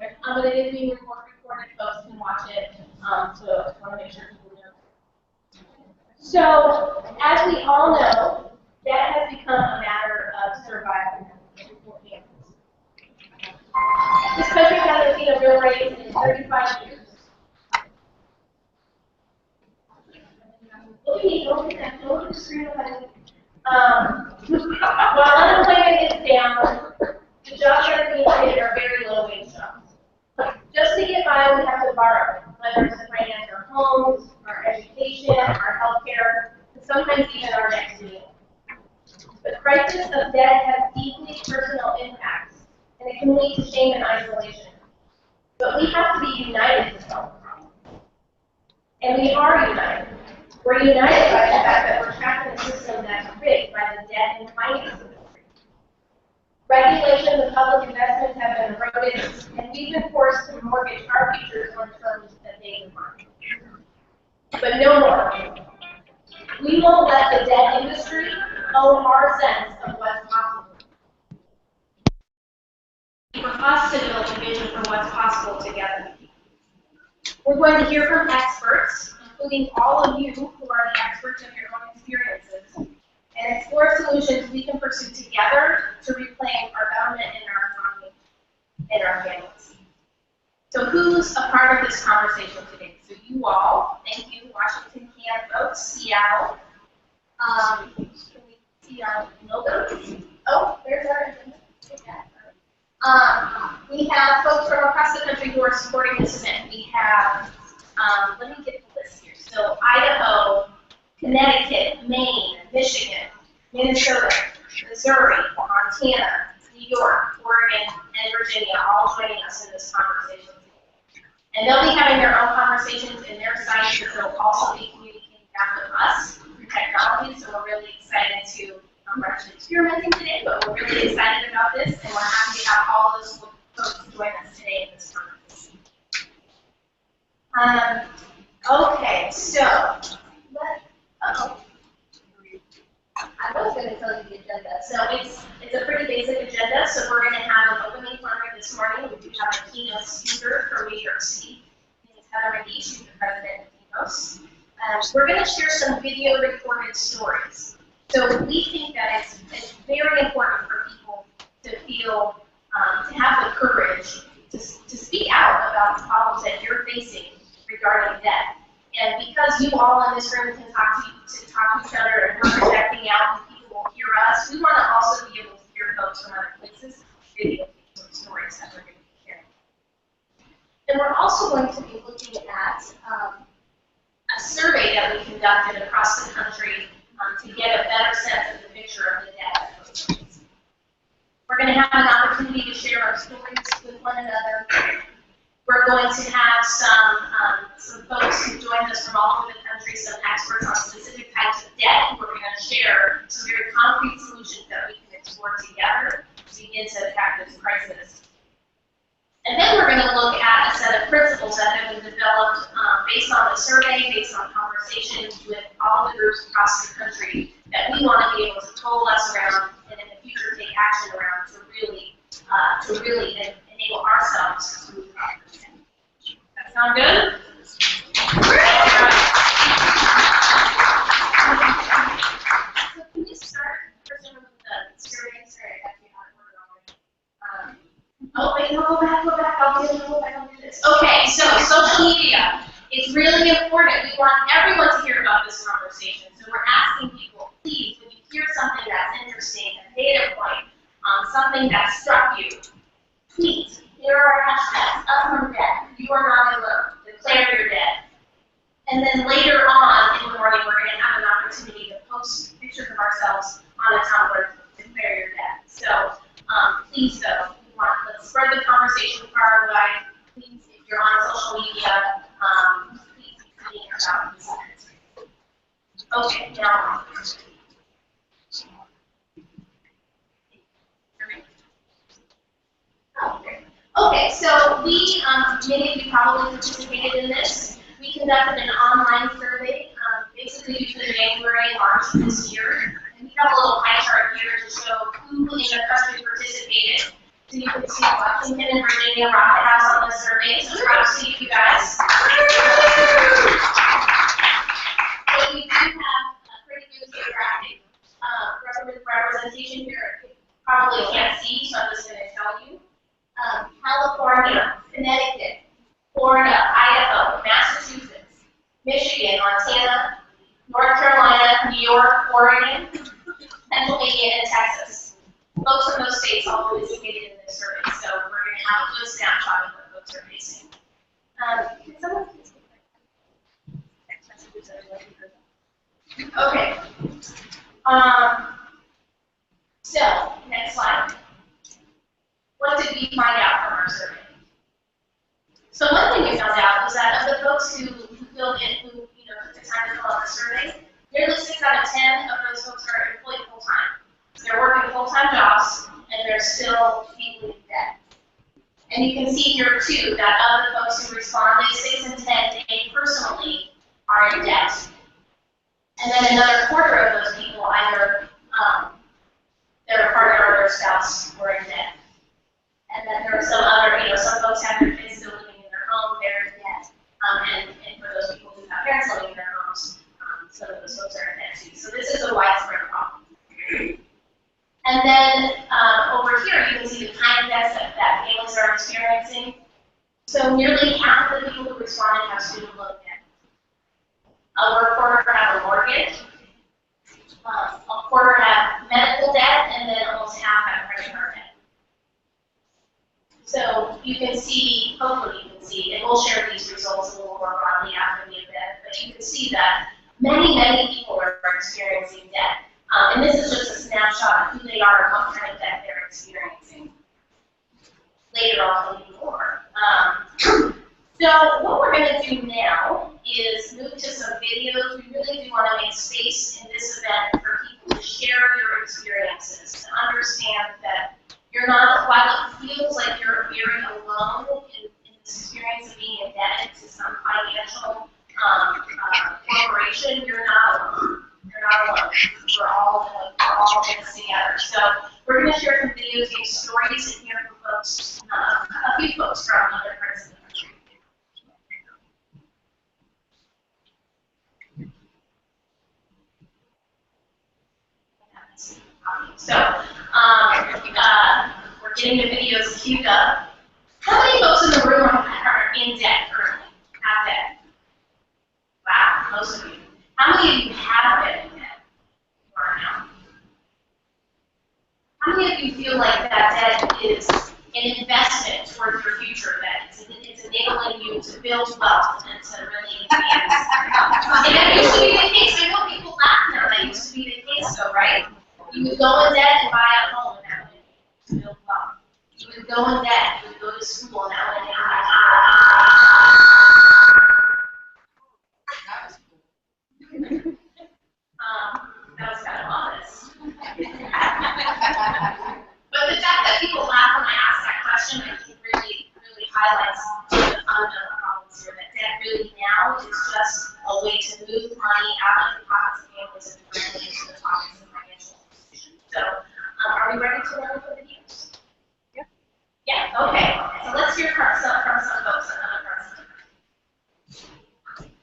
But it is being recorded, folks can watch it, so I just want to make sure people know. So, as we all know, debt has become a matter of survival for families. This country hasn't seen a real raise in 35 years. Look at me, look at that, look at the screen. While unemployment is down, the jobs that are being created are very low-wage jobs. Just to get by, we have to borrow, whether it's to finance our homes, our education, our health care, and sometimes even our next meal. The crisis of debt has deeply personal impacts, and it can lead to shame and isolation. But we have to be united to solve the problem. And we are united. We're united by the fact that we're trapped in a system that's rigged by the debt and finance industry. Regulations of public investments have been eroded, and we've been forced to mortgage our futures on terms that they define. But no more. We won't let the debt industry own our sense of what's possible. For us to build a vision for what's possible together. We're going to hear from experts, including all of you who are the experts of your own experiences, and explore solutions we can pursue together to reclaim our government and our economy and our families. So who's a part of this conversation today? So you all, thank you, Washington Can folks, Seattle. Can we see our logos? Oh, there's our agenda. We have folks from across the country who are supporting this event. We have, let me get the list here. So Idaho, Connecticut, Maine, Michigan, Minnesota, Missouri, Montana, New York, Oregon, and Virginia all joining us in this conversation. And they'll be having their own conversations in their sites, but they'll also be communicating back with us through technology, so we're really excited to, we're actually experimenting today, but we're really excited about this, and we're happy to have all those folks join us today in this conversation. Okay, so, I was going to tell you the agenda. So it's a pretty basic agenda. So we're going to have an opening plenary this morning. We do have a keynote speaker from New York City. It's Heather McGee. She's the president of Keynotes. We're going to share some video recorded stories. So we think that it's very important for people to feel, to have the courage to speak out about the problems that you're facing regarding debt. And because you all in this room can talk to each other and we're projecting out and people will hear us, we want to also be able to hear folks from other places, video stories that we're going to be sharing. And we're also going to be looking at a survey that we conducted across the country to get a better sense of the picture of the debt. We're going to have an opportunity to share our stories with one another. We're going to have some folks who joined us from all over the country, some experts on specific types of debt, who are going to share some very concrete solutions that we can explore together to begin to attack this crisis. And then we're going to look at a set of principles that have been developed based on the survey, based on conversations with all the groups across the country that we want to be able to coalesce around and in the future take action around to really enable ourselves to move forward. That sound good? So can you start first with the survey? Sorry, I got you out of order already. Oh wait, no, go back, I'll do this. Okay, so social media. It's really important. We want everyone to hear about this conversation. So we're asking people, please, when you hear something that's interesting, a data point, something that struck you, please, here are our hashtags, us on debt, you are not alone, declare your debt. And then later on in the morning, we're going to have an opportunity to post pictures of ourselves on a Tumblr to declare your debt. So please, though, let's spread the conversation far and wide. Please, if you're on social media, please be thinking about these things. Okay, now. Okay, so we, many of you probably participated in this. We conducted an online survey, basically between January and March of this year. And we have a little pie chart here to show who in the country participated. So you can see Washington and Virginia rock the house on the survey, so proud to see you guys. So we do have a pretty good geographic representation here. You probably can't see, so I'm just going to tell you. California, Connecticut, Florida, Idaho, Massachusetts, Michigan, Montana, North Carolina, New York, Oregon, Pennsylvania, and Texas. Folks from those states all participated in this survey, so we're going to have a good snapshot of what folks are facing. Can someone please okay. So, next slide. What did we find out from our survey? So one thing we found out was that of the folks who filled in, who took the time to fill out the survey, nearly 6 out of 10 of those folks are employed full-time. So they're working full-time jobs, and they're still deeply in debt. And you can see here, too, that of the folks who responded, 6 in 10, they personally are in debt. And then another quarter of those people, either their partner or their spouse were in debt. And then there are some other, some folks have their kids still living in their home, they're in debt. And for those people who have parents living in their homes, some of those folks are in debt too. So this is a widespread problem. And then over here, you can see the kind of debts that families are experiencing. So nearly half of the people who responded have student loan debt. A quarter have a mortgage. A quarter have medical debt, and then almost half have credit card debt. So you can see, hopefully you can see, and we'll share these results a little more broadly after the event, but you can see that many, many people are experiencing debt. And this is just a snapshot of who they are and what kind of debt they're experiencing. Later I'll tell you more. So what we're going to do now is move to some videos. We really do want to make space in this event for people to share your experiences, to understand that you're not, while it feels like you're very alone in this experience of being indebted to some financial corporation, you're not alone. You're not alone. We're all in this together. So we're going to share some videos, get stories, and hear from folks, a few folks from other parts of the country. So we're getting the videos queued up. How many folks in the room are in debt currently? Have debt? Wow, most of you. How many of you have been in debt? You are now. How many of you feel like that debt is an investment towards your future? That it's enabling you to build wealth and to really advance? And that used to be the case. I know people laugh now. That used to be the case, though, right? You would go in debt and buy a home, and that would build wealth. You would go in debt, you would go to school, and that would enable you. That was kind of honest. But the fact that people laugh when I ask that question, I think really highlights the fundamental problems here. That debt really now is just a way to move money out of the pockets of families and directly into the pockets of financial institutions. So, are we ready to learn for videos? Yeah. Yeah. Okay. So let's hear from some folks in other parts of the country.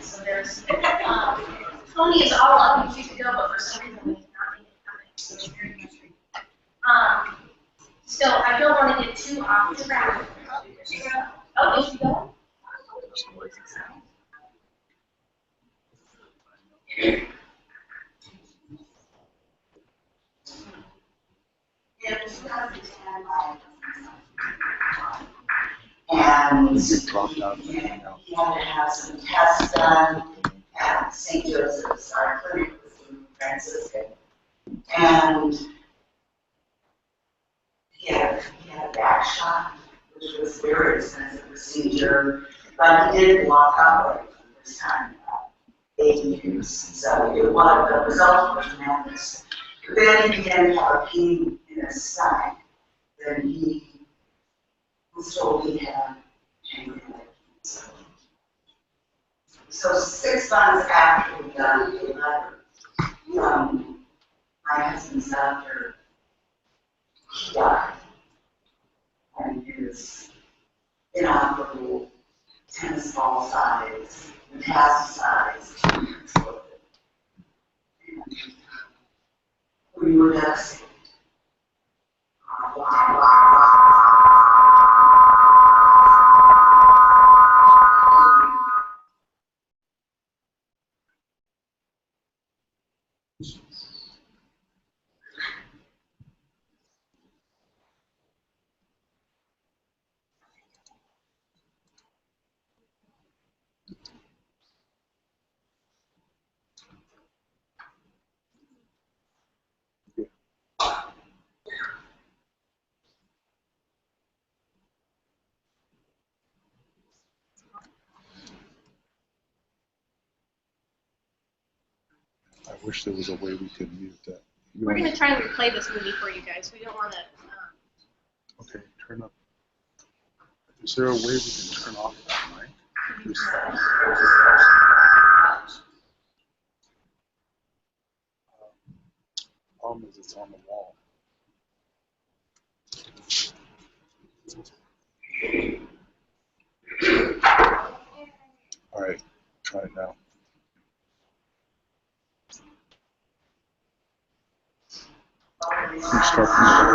So there's, Tony is all up and to go, but for some reason we cannot make it happen. So I don't want to get too off track. Oh, is she going? In 2010, and he had to have some tests done at St. Joseph's, our clinic was in Francisco. And he had a back shot, which was a very expensive procedure, but he did walk upright for the first time in about 8 years. So the result was tremendous. But then he began to have a pain in his stomach. Then he was told he had pancreatic cancer. So 6 months after we got the letter, my husband's doctor died. And his inoperable tennis ball size, metastasized, exploded. And we were devastated. I wish there was a way we could mute that. We're going to try and replay this movie for you guys. We don't want to. Okay, turn up. Is there a way we can turn off that mic? Problem is it's on the wall. All right, try it now. Start from the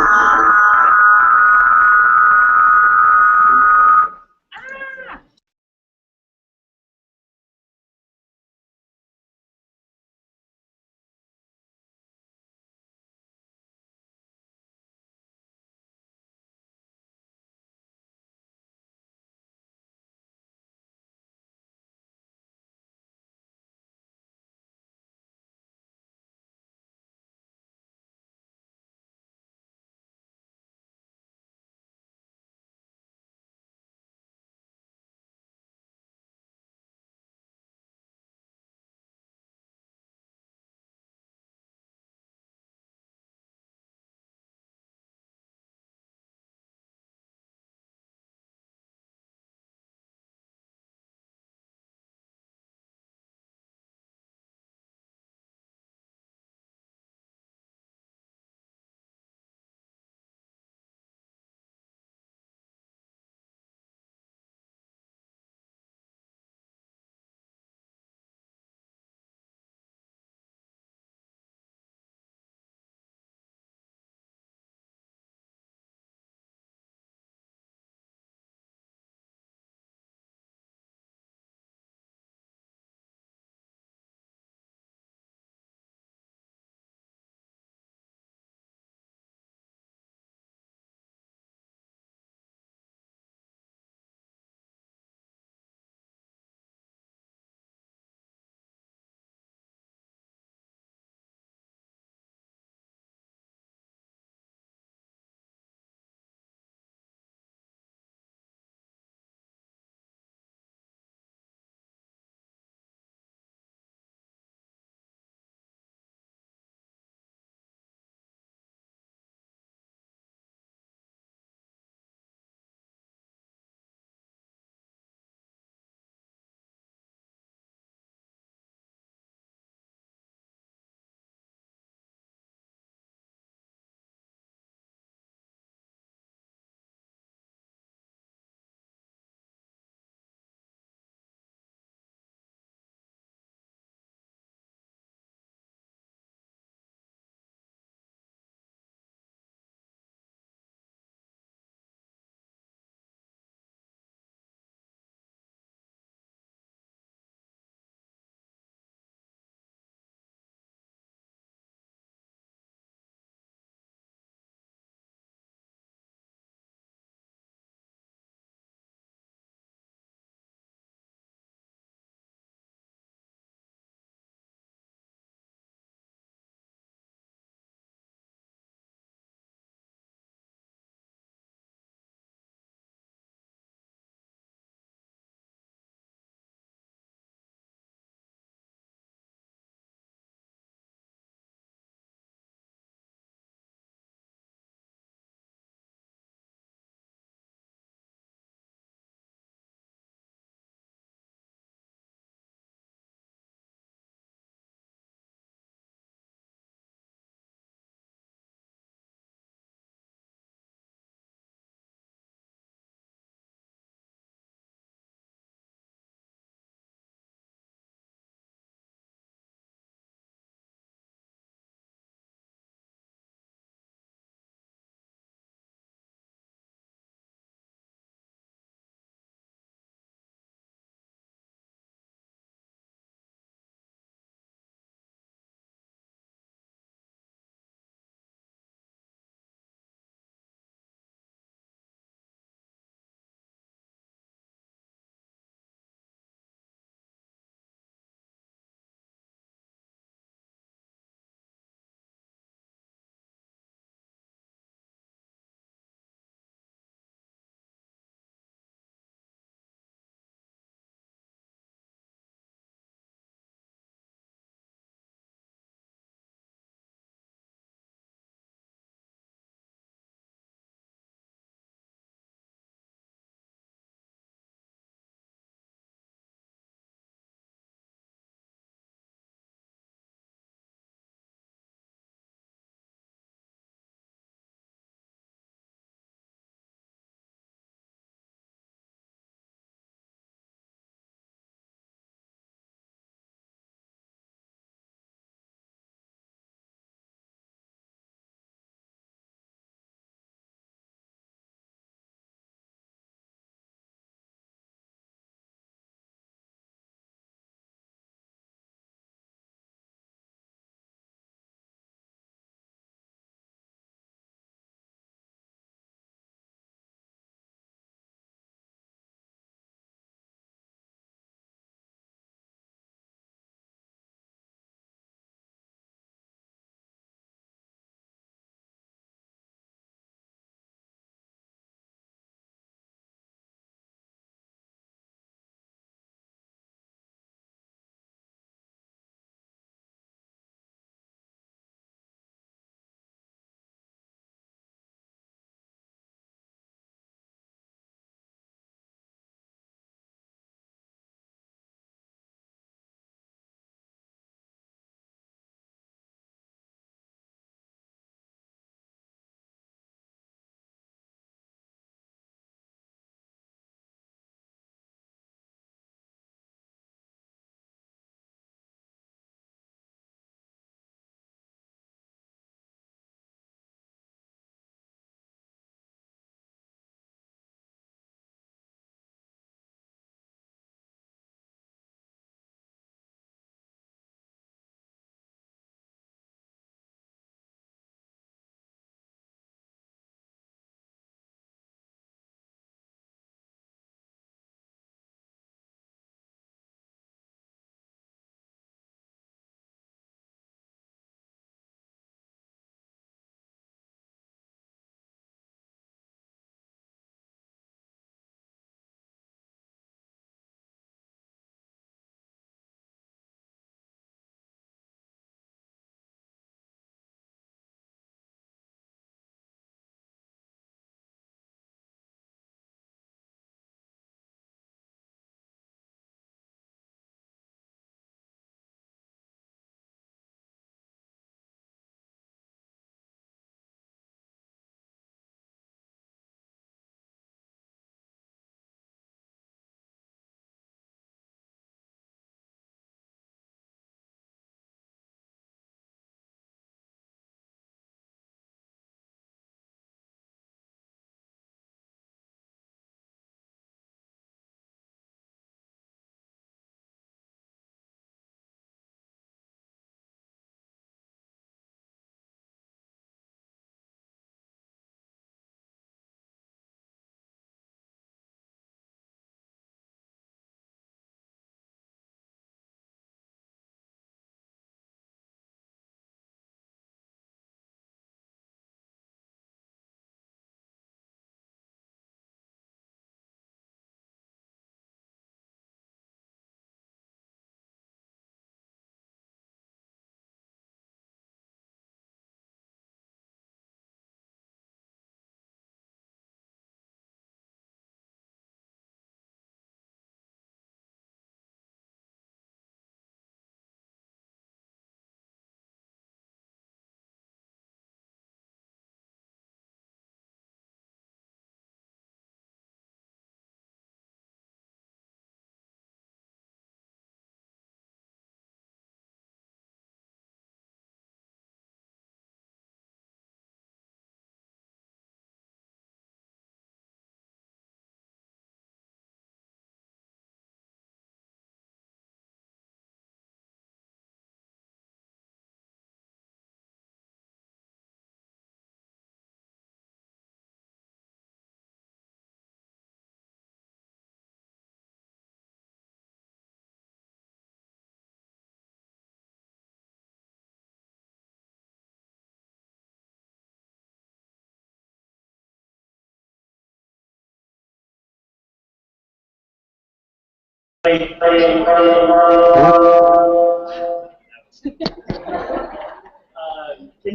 Can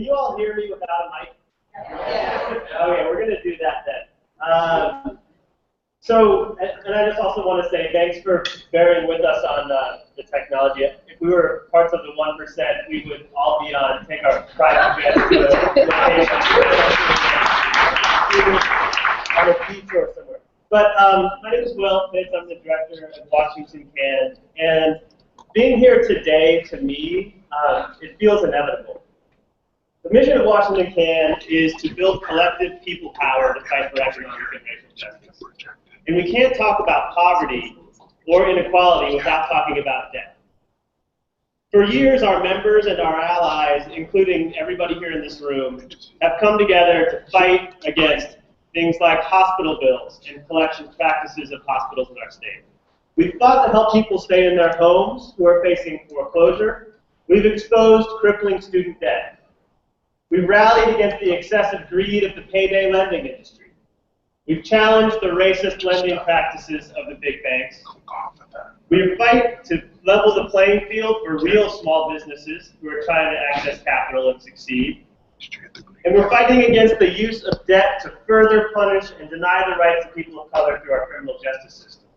you all hear me without a mic? Yeah. Okay, we're going to do that then. And I just also want to say thanks for bearing with us on the technology. If we were parts of the 1%, we would all be take our private jets to a location on a beach or somewhere. But my name is Will Pitts. I'm the director of Washington Can. And being here today, to me, it feels inevitable. The mission of Washington Can is to build collective people power to fight for economic and racial justice. And we can't talk about poverty or inequality without talking about debt. For years, our members and our allies, including everybody here in this room, have come together to fight against things like hospital bills and collection practices of hospitals in our state. We've fought to help people stay in their homes who are facing foreclosure. We've exposed crippling student debt. We've rallied against the excessive greed of the payday lending industry. We've challenged the racist lending practices of the big banks. We fight to level the playing field for real small businesses who are trying to access capital and succeed. And we're fighting against the use of debt to further punish and deny the rights of people of color through our criminal justice system.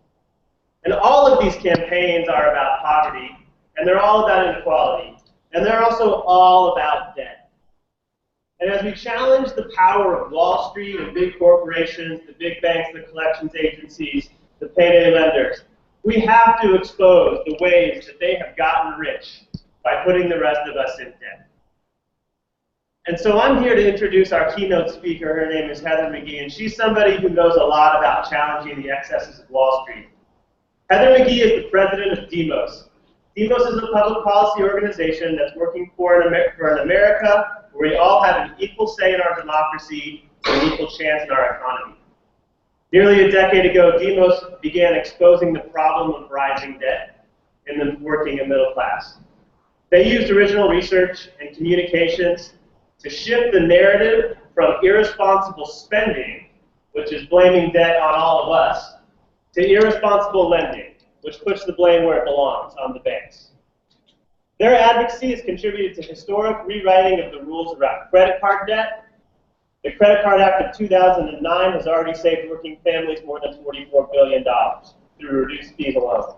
And all of these campaigns are about poverty, and they're all about inequality, and they're also all about debt. And as we challenge the power of Wall Street and big corporations, the big banks, the collections agencies, the payday lenders, we have to expose the ways that they have gotten rich by putting the rest of us in debt. And so I'm here to introduce our keynote speaker. Her name is Heather McGee, and she's somebody who knows a lot about challenging the excesses of Wall Street. Heather McGee is the president of DEMOS. DEMOS is a public policy organization that's working for an America where we all have an equal say in our democracy and an equal chance in our economy. Nearly a decade ago, DEMOS began exposing the problem of rising debt in the working and middle class. They used original research and communications to shift the narrative from irresponsible spending, which is blaming debt on all of us, to irresponsible lending, which puts the blame where it belongs, on the banks. Their advocacy has contributed to historic rewriting of the rules around credit card debt. The Credit Card Act of 2009 has already saved working families more than $44 billion through reduced fees alone.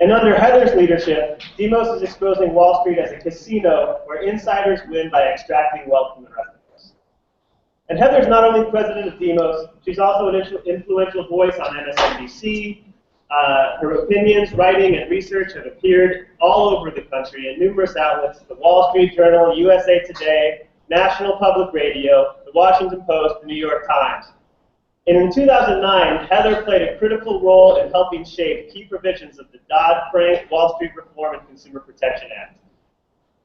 And under Heather's leadership, DEMOS is exposing Wall Street as a casino where insiders win by extracting wealth from the rest of us. And Heather's not only president of DEMOS, she's also an influential voice on MSNBC. Her opinions, writing, and research have appeared all over the country in numerous outlets: the Wall Street Journal, USA Today, National Public Radio, the Washington Post, the New York Times. And in 2009, Heather played a critical role in helping shape key provisions of the Dodd-Frank Wall Street Reform and Consumer Protection Act.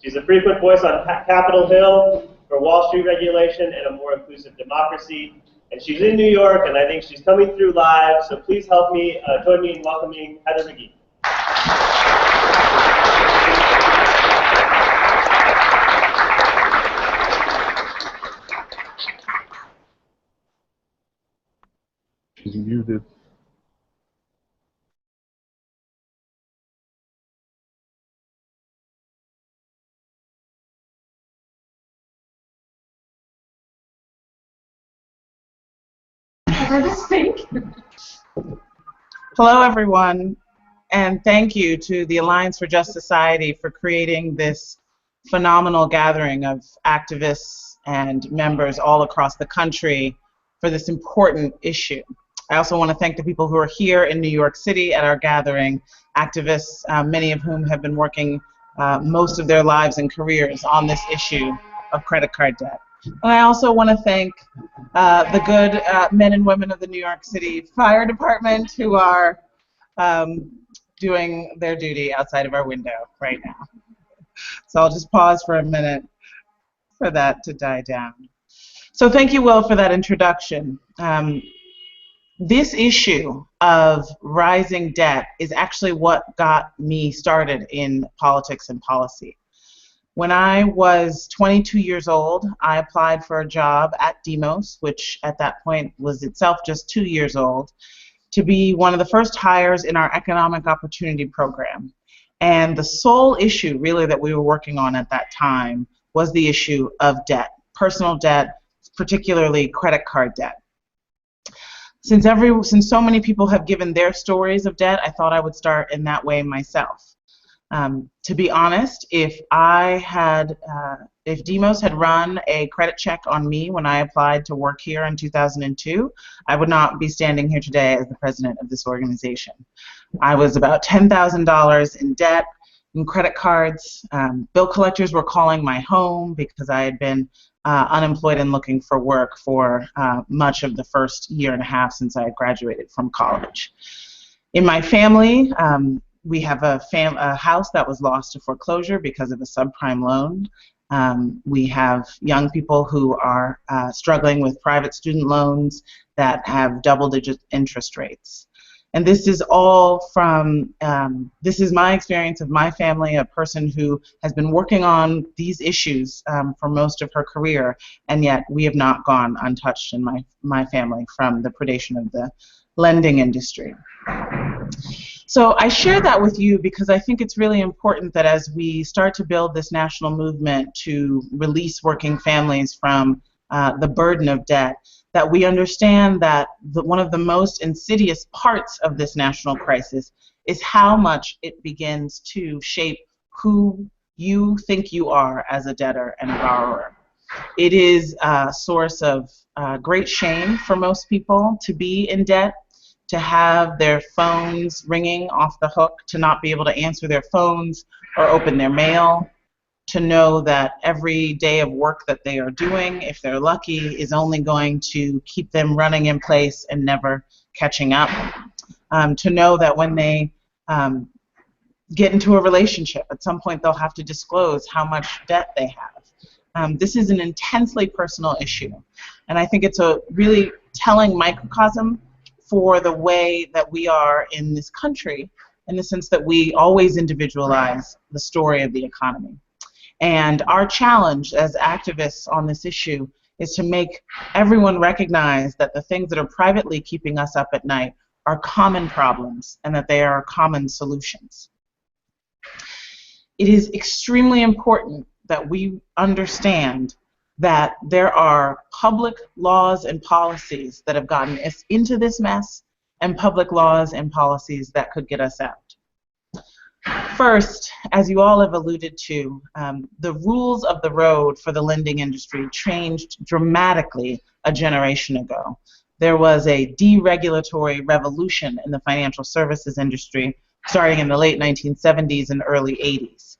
She's a frequent voice on Capitol Hill for Wall Street regulation and a more inclusive democracy. And she's in New York, and I think she's coming through live, so please help me, join me in welcoming Heather McGee. She's muted. Hello, everyone, and thank you to the Alliance for Just Society for creating this phenomenal gathering of activists and members all across the country for this important issue. I also want to thank the people who are here in New York City at our gathering, activists, many of whom have been working most of their lives and careers on this issue of credit card debt. And I also want to thank the good men and women of the New York City Fire Department who are doing their duty outside of our window right now. So I'll just pause for a minute for that to die down. So thank you, Will, for that introduction. This issue of rising debt is actually what got me started in politics and policy. When I was 22 years old, I applied for a job at DEMOS, which at that point was itself just 2 years old, to be one of the first hires in our Economic Opportunity Program. And the sole issue really that we were working on at that time was the issue of debt, personal debt, particularly credit card debt. Since so many people have given their stories of debt, I thought I would start in that way myself. To be honest, if Demos had run a credit check on me when I applied to work here in 2002, I would not be standing here today as the president of this organization. I was about $10,000 in debt, in credit cards. Bill collectors were calling my home because I had been unemployed and looking for work for much of the first year and a half since I had graduated from college. In my family, we have a house that was lost to foreclosure because of a subprime loan. We have young people who are struggling with private student loans that have double-digit interest rates. And this is all from, this is my experience of my family, a person who has been working on these issues for most of her career, and yet we have not gone untouched in my family from the predation of the lending industry. So I share that with you because I think it's really important that as we start to build this national movement to release working families from the burden of debt, that we understand that one of the most insidious parts of this national crisis is how much it begins to shape who you think you are as a debtor and a borrower. It is a source of great shame for most people to be in debt, to have their phones ringing off the hook, to not be able to answer their phones or open their mail, to know that every day of work that they are doing, if they're lucky, is only going to keep them running in place and never catching up. To know that when they get into a relationship, at some point they'll have to disclose how much debt they have. This is an intensely personal issue, and I think it's a really telling microcosm for the way that we are in this country, in the sense that we always individualize the story of the economy. And our challenge as activists on this issue is to make everyone recognize that the things that are privately keeping us up at night are common problems and that they are common solutions. It is extremely important that we understand that there are public laws and policies that have gotten us into this mess and public laws and policies that could get us out. First, as you all have alluded to, the rules of the road for the lending industry changed dramatically a generation ago. There was a deregulatory revolution in the financial services industry starting in the late 1970s and early 80s.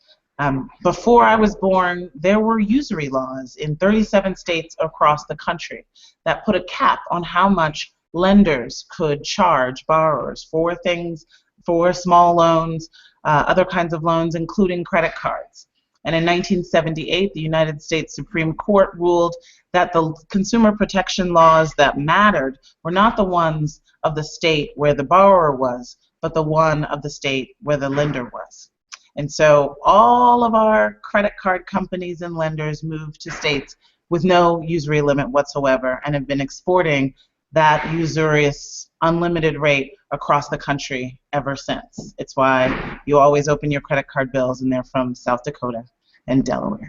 Before I was born, there were usury laws in 37 states across the country that put a cap on how much lenders could charge borrowers for things, for small loans, other kinds of loans, including credit cards. And in 1978, the United States Supreme Court ruled that the consumer protection laws that mattered were not the ones of the state where the borrower was, but the one of the state where the lender was. And so all of our credit card companies and lenders moved to states with no usury limit whatsoever and have been exporting that usurious unlimited rate across the country ever since. It's why you always open your credit card bills and they're from South Dakota and Delaware.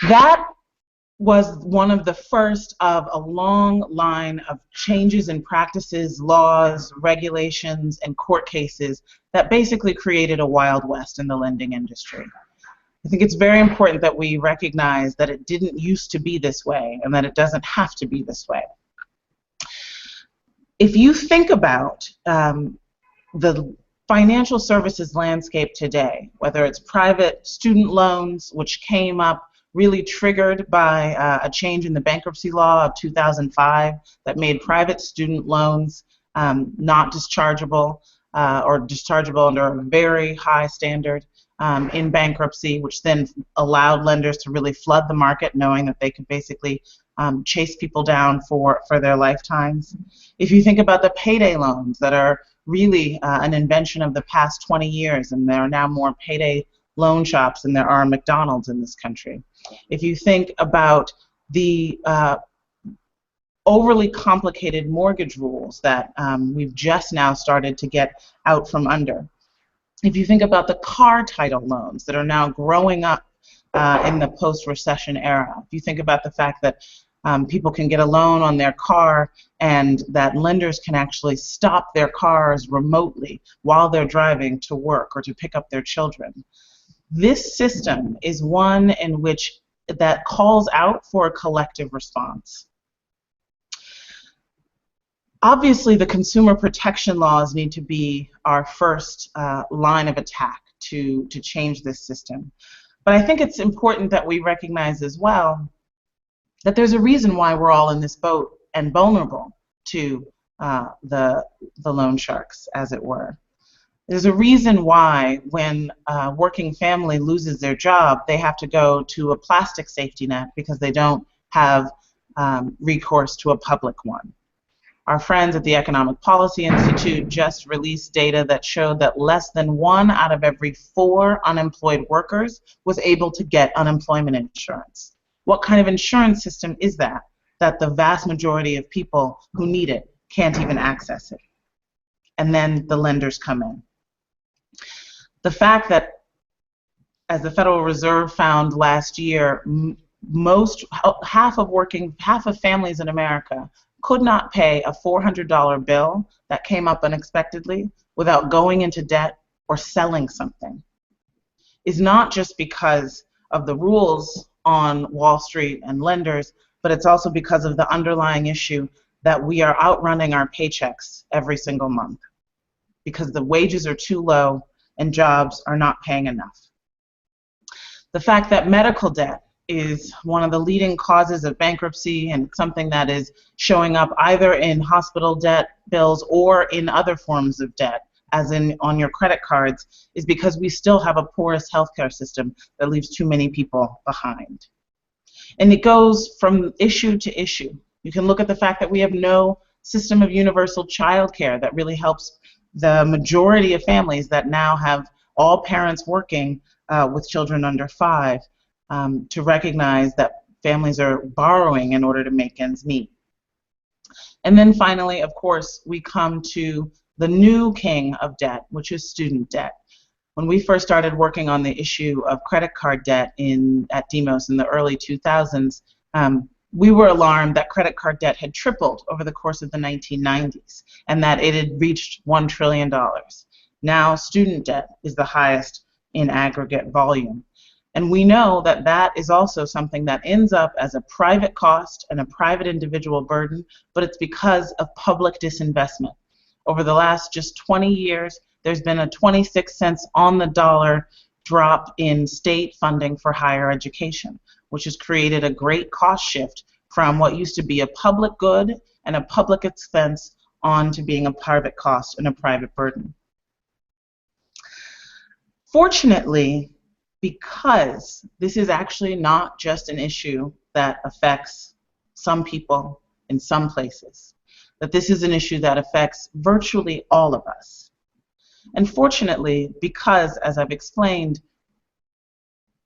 That was one of the first of a long line of changes in practices, laws, regulations, and court cases that basically created a Wild West in the lending industry. I think it's very important that we recognize that it didn't used to be this way and that it doesn't have to be this way. If you think about the financial services landscape today, whether it's private student loans, which came up really triggered by a change in the bankruptcy law of 2005 that made private student loans not dischargeable or dischargeable under a very high standard in bankruptcy, which then allowed lenders to really flood the market knowing that they could basically chase people down for their lifetimes. If you think about the payday loans that are really an invention of the past 20 years, and there are now more payday loan shops than there are McDonald's in this country. If you think about the overly complicated mortgage rules that we've just now started to get out from under. If you think about the car title loans that are now growing up in the post-recession era, if you think about the fact that people can get a loan on their car and that lenders can actually stop their cars remotely while they're driving to work or to pick up their children. This system is one in which that calls out for a collective response. Obviously, the consumer protection laws need to be our first line of attack to change this system. But I think it's important that we recognize as well that there's a reason why we're all in this boat and vulnerable to the loan sharks, as it were. There's a reason why when a working family loses their job, they have to go to a plastic safety net because they don't have recourse to a public one. Our friends at the Economic Policy Institute just released data that showed that less than 1 out of every 4 unemployed workers was able to get unemployment insurance. What kind of insurance system is that the vast majority of people who need it can't even access it? And then the lenders come in. The fact that, as the Federal Reserve found last year, half of families in America could not pay a $400 bill that came up unexpectedly without going into debt or selling something, is not just because of the rules on Wall Street and lenders, but it's also because of the underlying issue that we are outrunning our paychecks every single month because the wages are too low and jobs are not paying enough. The fact that medical debt is one of the leading causes of bankruptcy and something that is showing up either in hospital debt bills or in other forms of debt, as in on your credit cards, is because we still have a porous healthcare system that leaves too many people behind. And it goes from issue to issue. You can look at the fact that we have no system of universal child care that really helps the majority of families that now have all parents working with children under 5. To recognize that families are borrowing in order to make ends meet. And then finally, of course, we come to the new king of debt, which is student debt. When we first started working on the issue of credit card debt at Demos in the early 2000s, we were alarmed that credit card debt had tripled over the course of the 1990s and that it had reached $1 trillion. Now student debt is the highest in aggregate volume. And we know that that is also something that ends up as a private cost and a private individual burden, but it's because of public disinvestment. Over the last just 20 years, there's been a 26 cents on the dollar drop in state funding for higher education, which has created a great cost shift from what used to be a public good and a public expense on to being a private cost and a private burden. Fortunately, because this is actually not just an issue that affects some people in some places, that this is an issue that affects virtually all of us. And fortunately, because, as I've explained,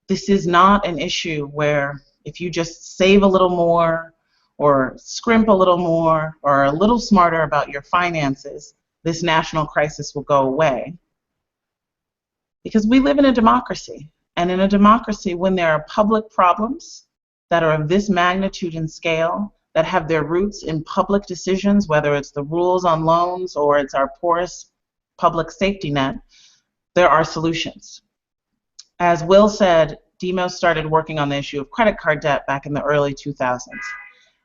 this is not an issue where if you just save a little more or scrimp a little more or are a little smarter about your finances, this national crisis will go away. Because we live in a democracy. And in a democracy, when there are public problems that are of this magnitude and scale, that have their roots in public decisions, whether it's the rules on loans or it's our porous public safety net, there are solutions. As Will said, Demos started working on the issue of credit card debt back in the early 2000s.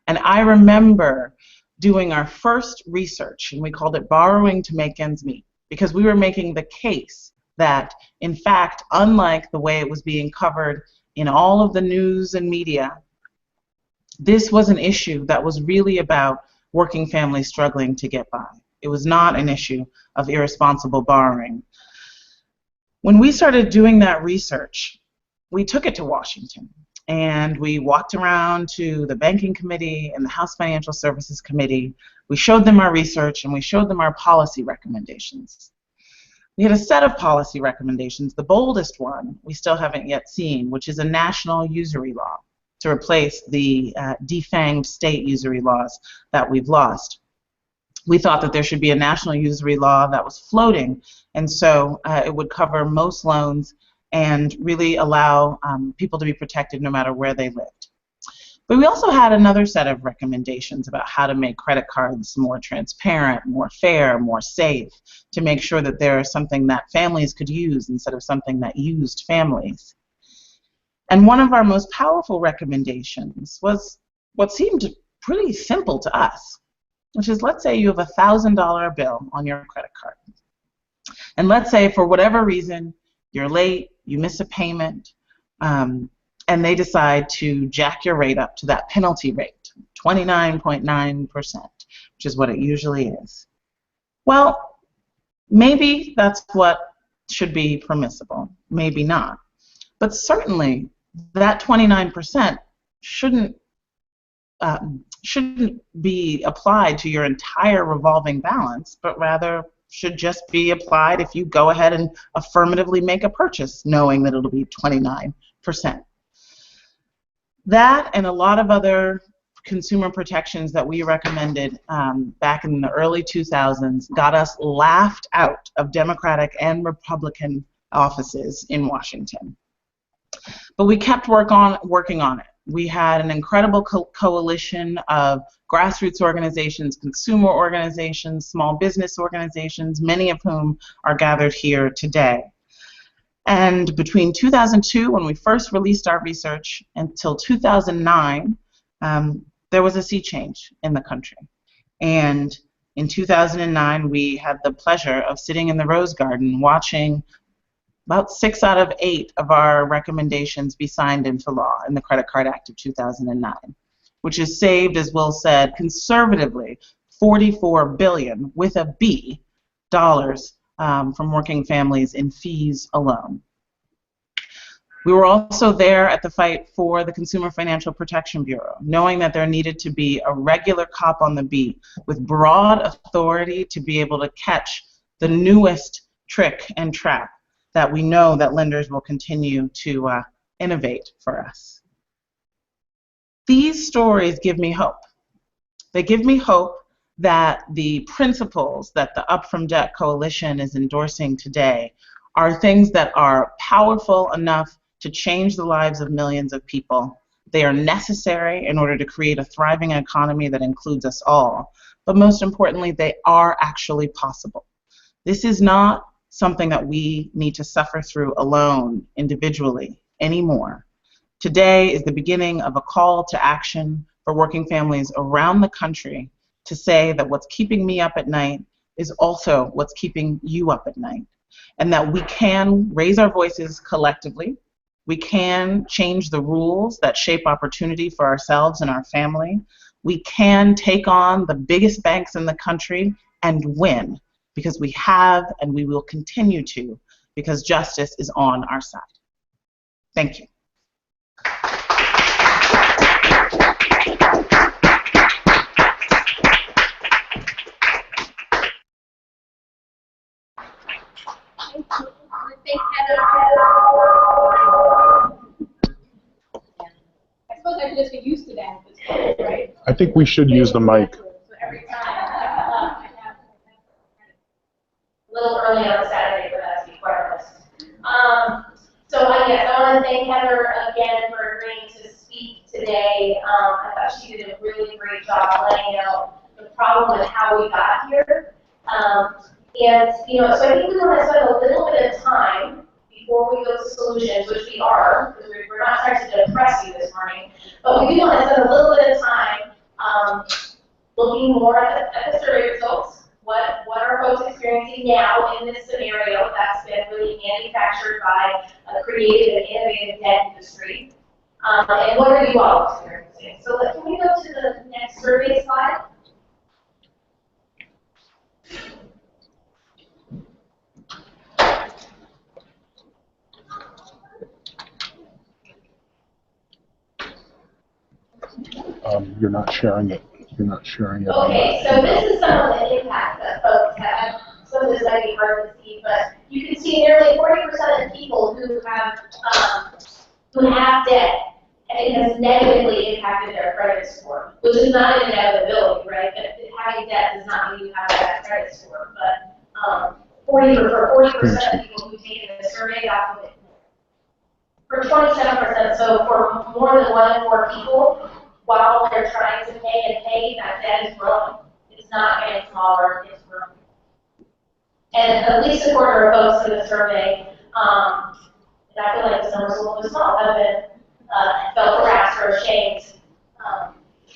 And I remember doing our first research, and we called it Borrowing to Make Ends Meet, because we were making the case that, in fact, unlike the way it was being covered in all of the news and media, this was an issue that was really about working families struggling to get by. It was not an issue of irresponsible borrowing. When we started doing that research, we took it to Washington, and we walked around to the Banking Committee and the House Financial Services Committee. We showed them our research, and we showed them our policy recommendations. We had a set of policy recommendations. The boldest one we still haven't yet seen, which is a national usury law. to replace the defanged state usury laws that we've lost. We thought that there should be a national usury law that was floating, and so it would cover most loans and really allow people to be protected no matter where they lived. But we also had another set of recommendations about how to make credit cards more transparent, more fair, more safe, to make sure that they're something that families could use instead of something that used families. And one of our most powerful recommendations was what seemed pretty simple to us, which is, let's say you have a $1,000 bill on your credit card. And let's say for whatever reason, you're late, you miss a payment, and they decide to jack your rate up to that penalty rate, 29.9%, which is what it usually is. Well, maybe that's what should be permissible, maybe not. But certainly that 29% shouldn't be applied to your entire revolving balance, but rather should just be applied if you go ahead and affirmatively make a purchase, knowing that it'll be 29%. That and a lot of other consumer protections that we recommended back in the early 2000s got us laughed out of Democratic and Republican offices in Washington. But we kept working on it. We had an incredible coalition of grassroots organizations, consumer organizations, small business organizations, many of whom are gathered here today. And between 2002, when we first released our research, until 2009, there was a sea change in the country. And in 2009, we had the pleasure of sitting in the Rose Garden watching about 6 out of 8 of our recommendations be signed into law in the Credit Card Act of 2009, which has saved, as Will said, conservatively $44 billion with a B dollars from working families in fees alone. We were also there at the fight for the Consumer Financial Protection Bureau, knowing that there needed to be a regular cop on the beat with broad authority to be able to catch the newest trick and trap that we know that lenders will continue to innovate for us. These stories give me hope. They give me hope that the principles that the Up From Debt Coalition is endorsing today are things that are powerful enough to change the lives of millions of people. They are necessary in order to create a thriving economy that includes us all. But most importantly, they are actually possible. This is not something that we need to suffer through alone, individually, anymore. Today is the beginning of a call to action for working families around the country to say that what's keeping me up at night is also what's keeping you up at night, and that we can raise our voices collectively. We can change the rules that shape opportunity for ourselves and our family. We can take on the biggest banks in the country and win, because we have and we will continue to, because justice is on our side. Thank you. I suppose I should just get used to that at this point, right? I think we should use the mic. So every time I have a little early on a Saturday for that to be quite honest. Yes, I want to thank Heather again for agreeing to speak today. I thought she did a really great job laying out the problem and how we got here. So I think we want to spend a little bit of time before we go to solutions, which we are, because we're not trying to depress you this morning, but we do want to spend a little bit of time looking more at the survey results. What are folks experiencing now in this scenario that's been really manufactured by a creative and innovative debt industry? And what are you all experiencing? So can we go to the next survey slide? You're not sharing it. You're not sharing it. Okay, so this is some of the impact that folks have. Some of this might be hard to see, but you can see nearly 40% of people who have debt it has negatively impacted their credit score, which is not an inevitability, right? But having debt does not mean you have a bad credit score. But 40% of people who take the survey got what for 27%, so for more than 1 in 4 people, while they're trying to pay, that debt is growing. It's not getting smaller, it's growing. And at least a quarter of folks in the survey, and I feel like this number's a little bit small, have been felt harassed or ashamed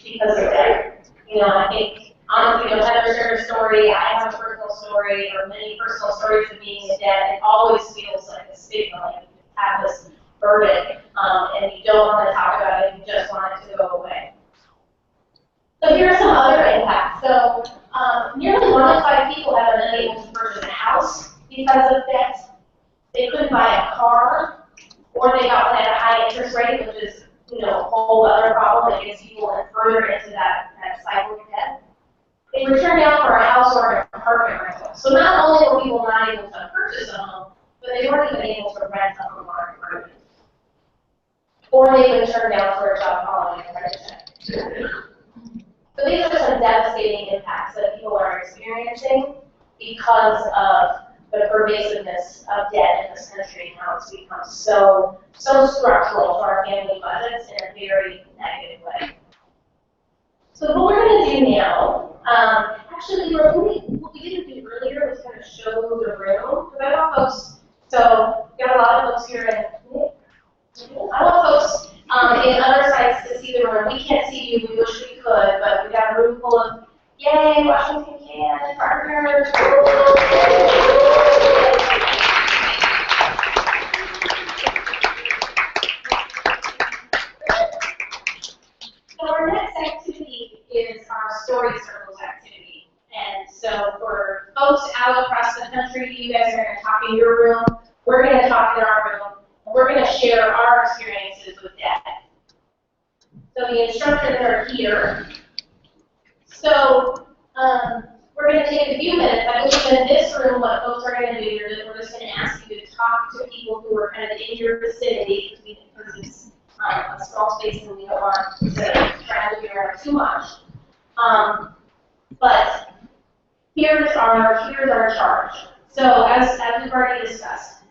because of that. You know, I think, honestly, you know, Heather shared a story, I have a personal story, or many personal stories of being in debt. It always feels like a stigma, like you have this burden, and you don't want to talk about it, you just want it to go away. So here are some other impacts. So nearly 1 in 5 people have been unable to purchase a house because of debt. They couldn't buy a car, or they got one at a high interest rate, which is, you know, a whole other problem that gets people further into that cycle of debt. They were turned down for a house or an apartment rental. So not only were people not able to purchase a home, but they weren't even able to rent a home or an apartment. Or they've been turned down for a job following a credit check. So these are some devastating impacts that people are experiencing because of the pervasiveness of debt in this country and how it's become so structural to our family budgets in a very negative way. So what we're going to do now, actually, what we didn't do earlier was kind of show the room, because I want folks, so we got a lot of folks here I want folks in other sites to see the room. We can't see you, we wish we could, but we got a room full of, yay, Washington can, partners. So our next activity is our story circles activity. And so for folks out across the country, you guys are going to talk in your room, we're going to talk in our room, and we're going to share our experiences with debt. So the instructors are here. So we're going to take a few minutes. I believe in this room what folks are going to do is we're just going to ask you to talk to people who are kind of in your vicinity because it's a small space and we don't want to try to figure out too much. But here's our charge. So as we've already discussed,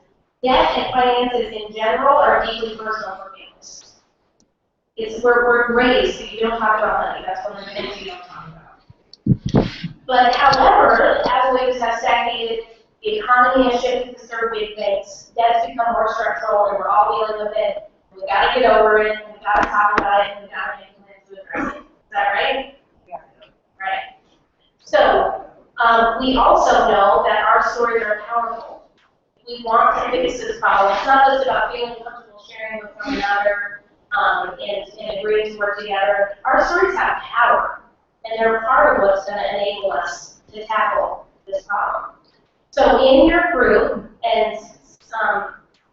debt and finances in general are deeply personal for families. We're raised so you don't talk about money. That's one of the things you don't talk about. But however, as wages have stagnated, the economy has shifted to serve big things. Debt's become more structural, and we're all dealing with it. We got to get over it. We got to talk about it. And we got to make plans to address it. Is that right? Yeah. Right. So we also know that our stories are powerful. We want to fix this problem. It's not just about feeling comfortable sharing with one another and agreeing to work together. Our stories have power, and they're part of what's going to enable us to tackle this problem. So in your group, and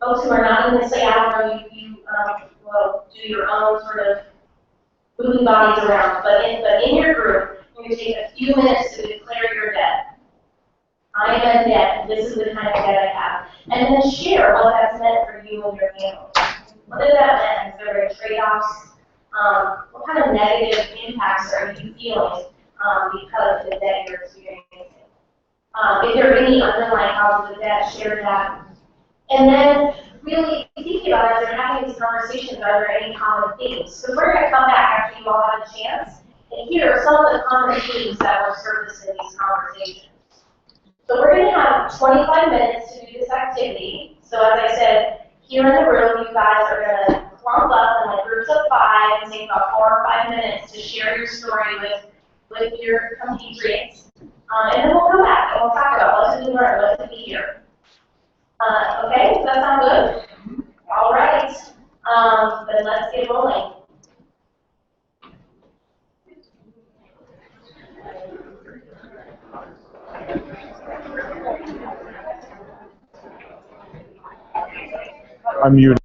folks who are not in the Seattle room, you will do your own sort of moving bodies around. But in your group, you're going to take a few minutes to declare your debt. I am in debt. This is the kind of debt I have. And then share what that's meant for you and your family. What does that mean? Is there trade-offs? What kind of negative impacts are you feeling because of the debt you're experiencing? If there are any underlying causes of debt, share that. And then really thinking about it, as you're having these conversations, are there any common themes? So we're going to come back after you all have a chance and hear some of the common themes that were surfaced in these conversations. So we're going to have 25 minutes to do this activity. So as I said, here in the room, you guys are going to clump up in like groups of 5 and take about 4 or 5 minutes to share your story with your compatriots. And then we'll come back and we'll talk about what did we learn, what did we hear. Okay, does that sound good? All right, then let's get rolling. I'm muted.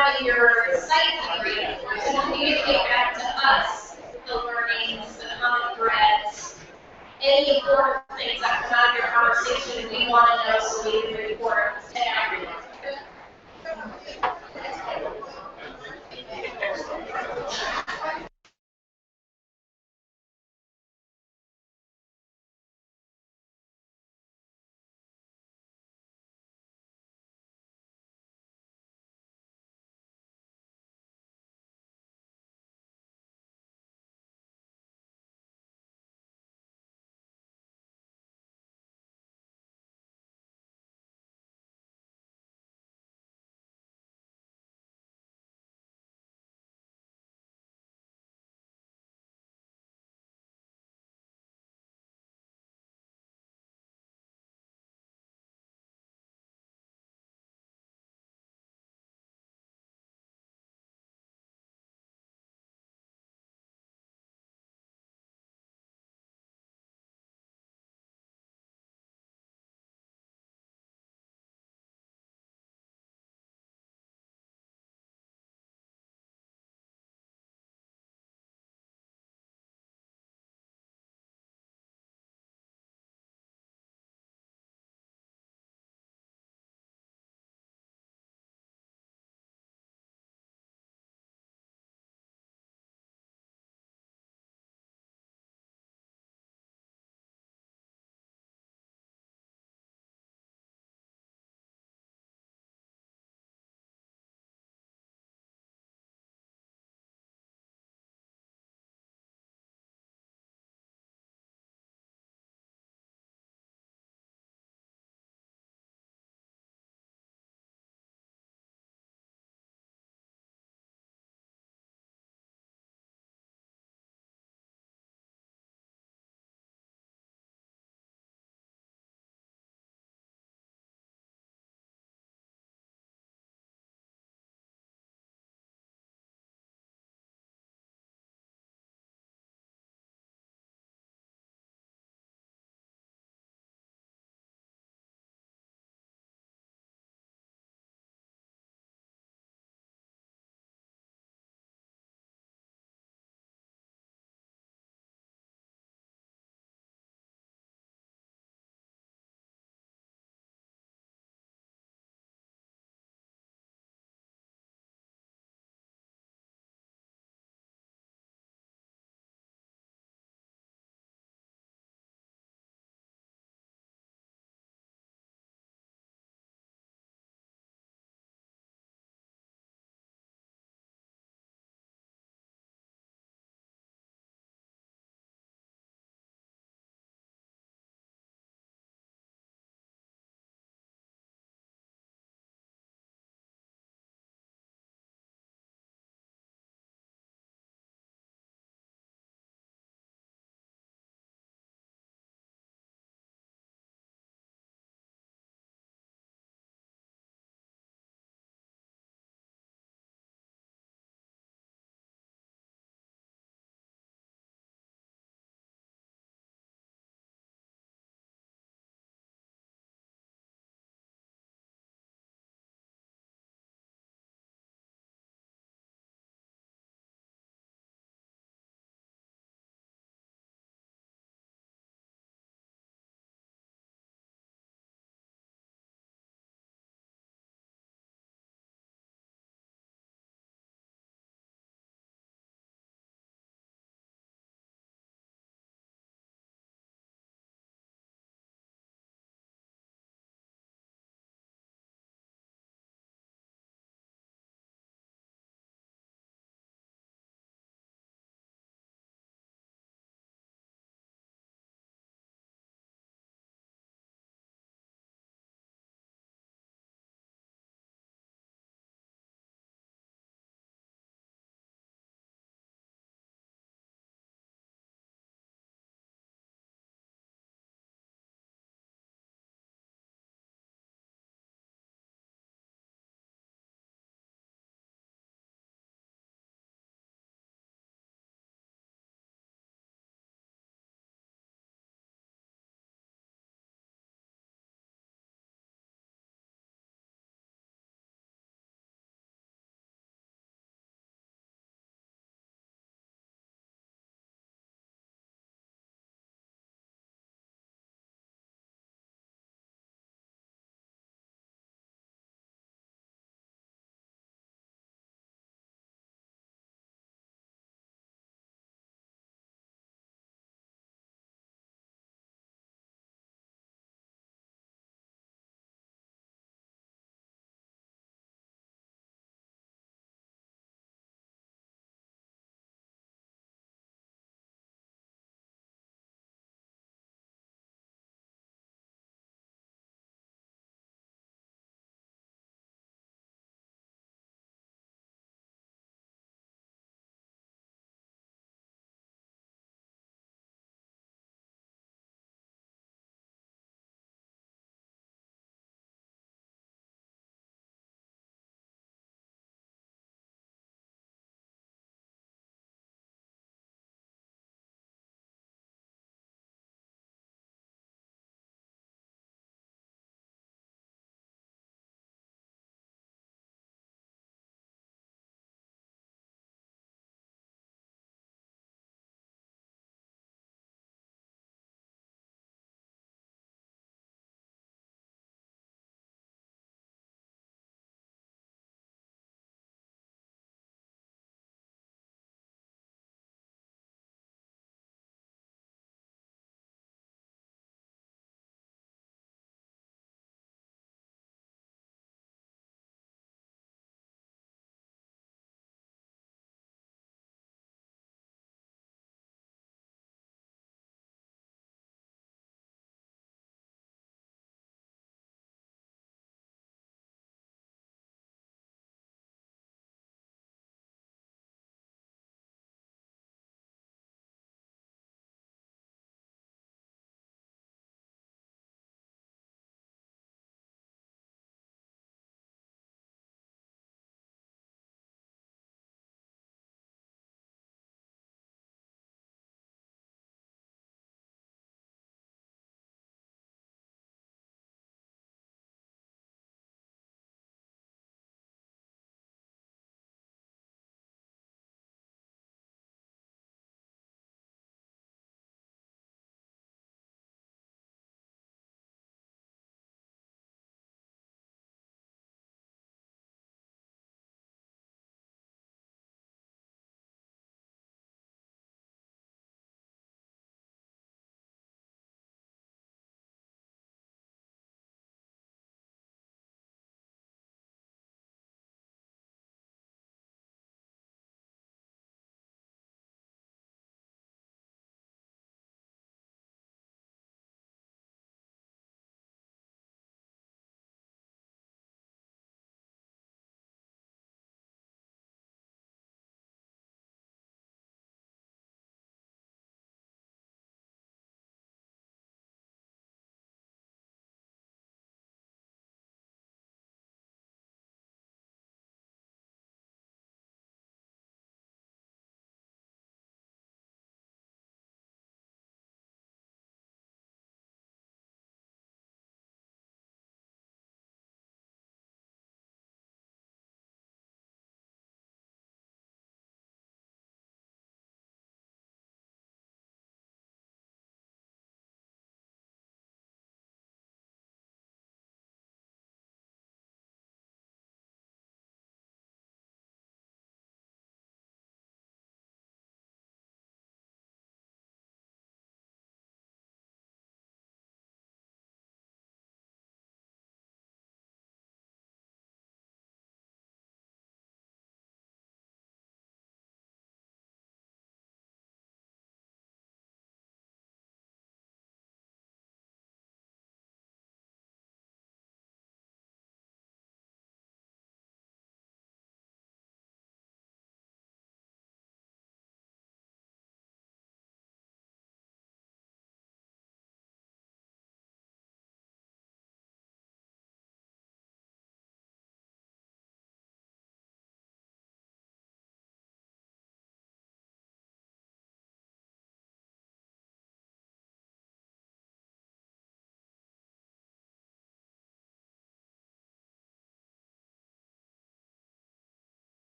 having your site read, so when you get back to us, the learnings, the common threads, any important things that come out of your conversation, we want to know so we can report to everyone.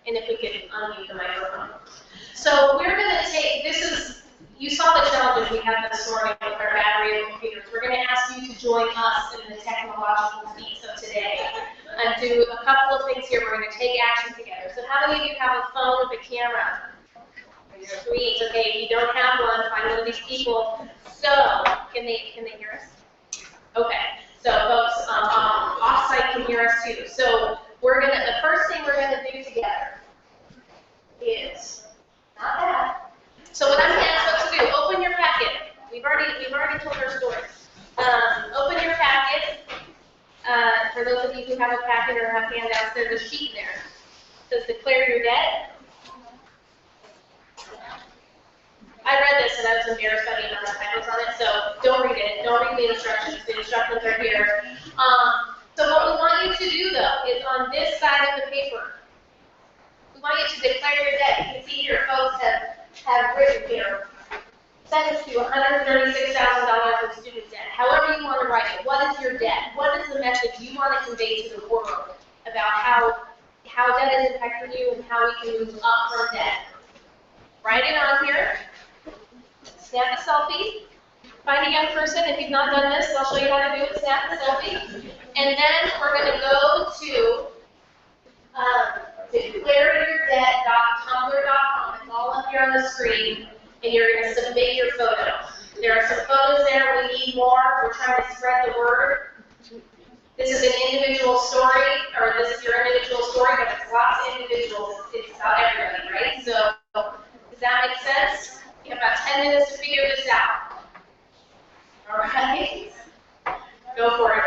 And if we could unmute the microphone. So we're going to take, you saw the challenges we had this morning with our battery and computers. We're going to ask you to join us in the technological feats of today and do a couple of things here. We're going to take action together. So how many of you have a phone with a camera? Sweet. Okay, if you don't have one, find one of these people. So, can they hear us? Okay. So folks off-site can hear us too. So the first thing we're gonna do together is not that. So what I'm gonna ask folks to do, open your packet. We've already told our story. Open your packet. For those of you who have a packet or have handouts, there's a sheet there. It says declare your debt. I read this and I was embarrassed by the amount of typos on it, so don't read it. Don't read the instructions. The instructions are here. So what we want you to do, though, is on this side of the paper, we want you to declare your debt. You can see here, folks have written here, sentenced to $136,000 in student debt. However you want to write it. What is your debt? What is the message you want to convey to the world about how debt is impacting you and how we can move up from debt? Write it on here. Snap a selfie. Find a young person. If you've not done this, I'll show you how to do it. Snap the selfie. And then we're going to go to declareyourdebt.tumblr.com. It's all up here on the screen. And you're going to submit your photo. There are some photos there. We need more. We're trying to spread the word. This is an individual story, or this is your individual story, but it's lots of individuals. It's about everybody, right? So does that make sense? You have about 10 minutes to figure this out. All right? Go for it.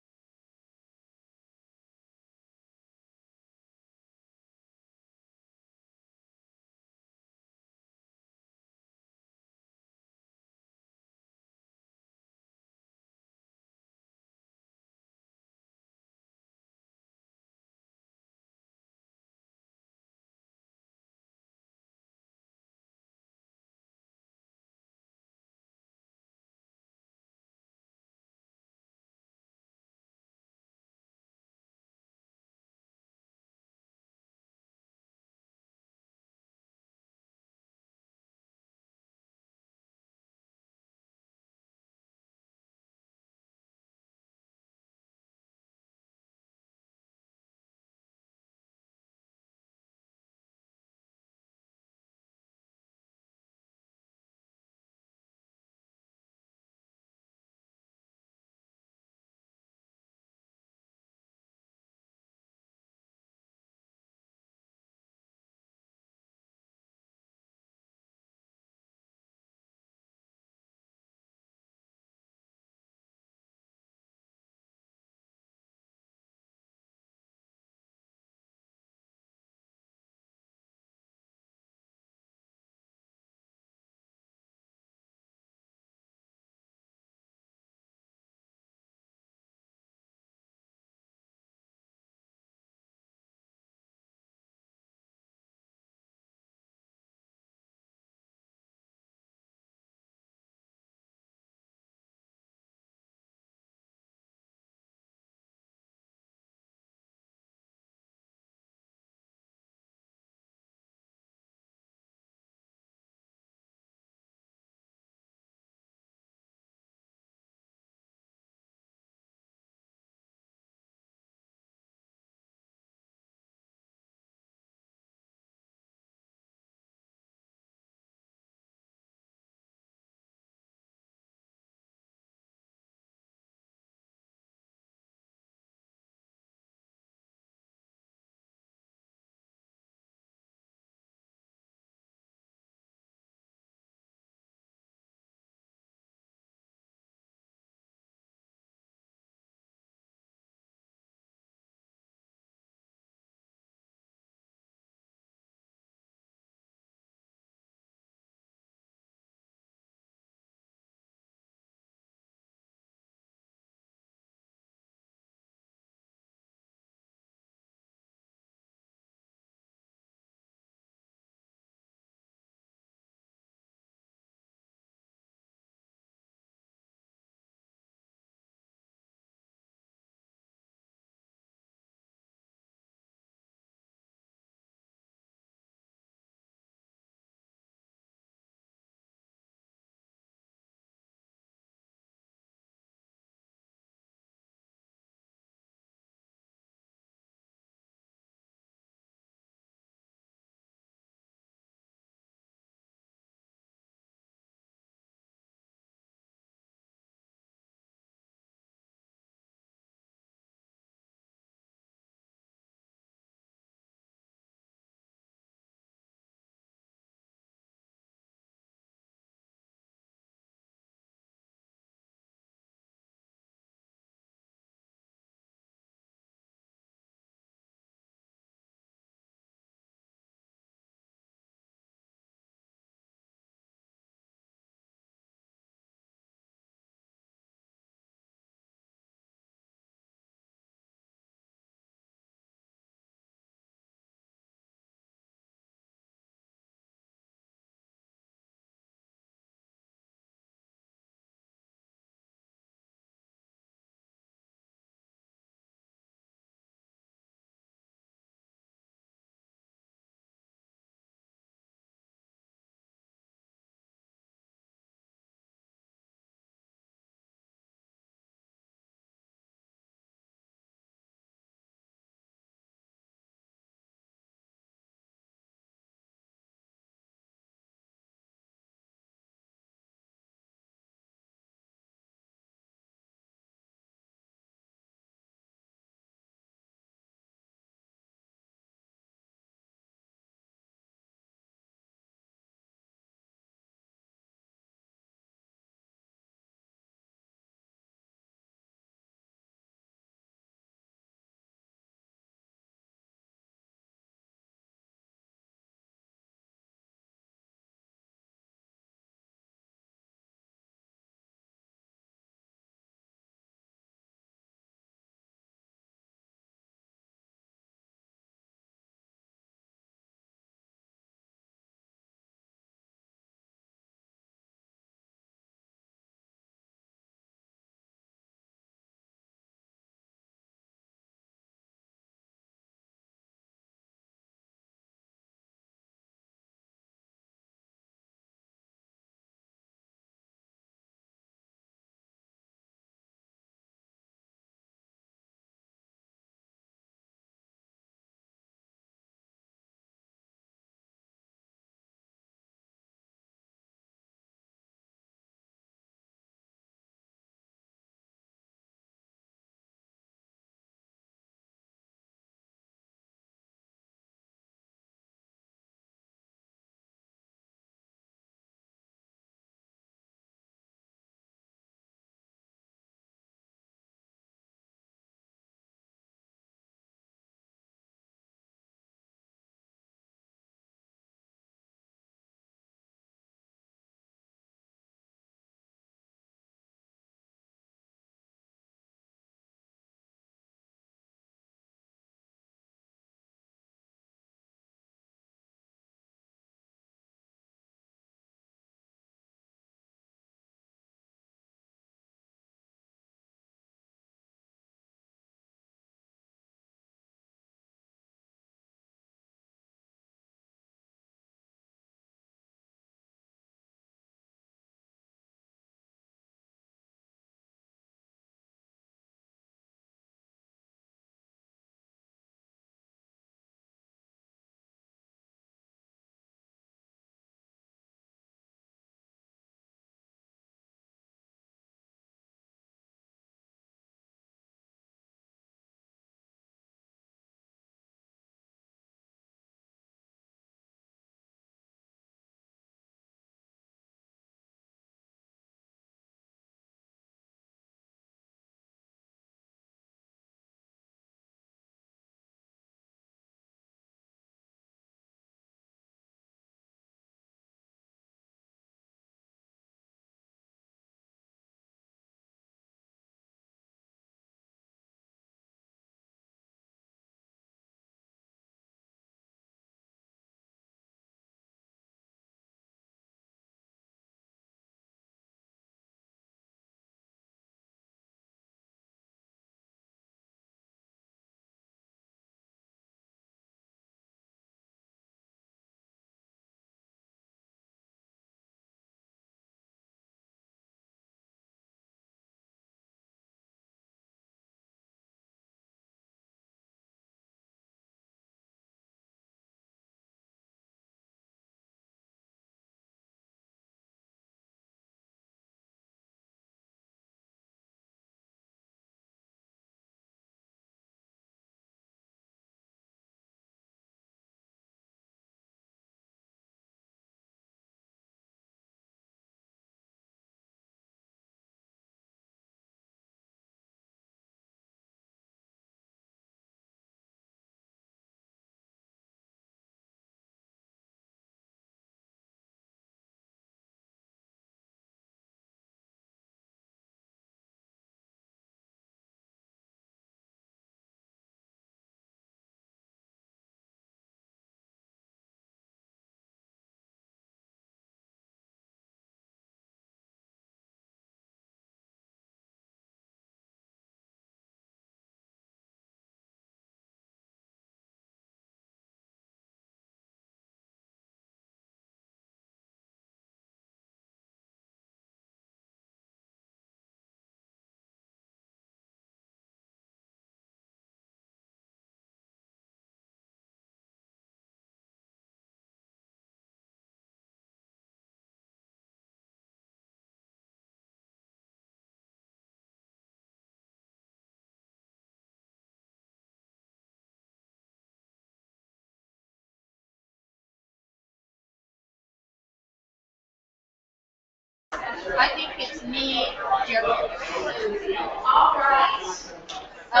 I think it's me, Jerry. All right. So,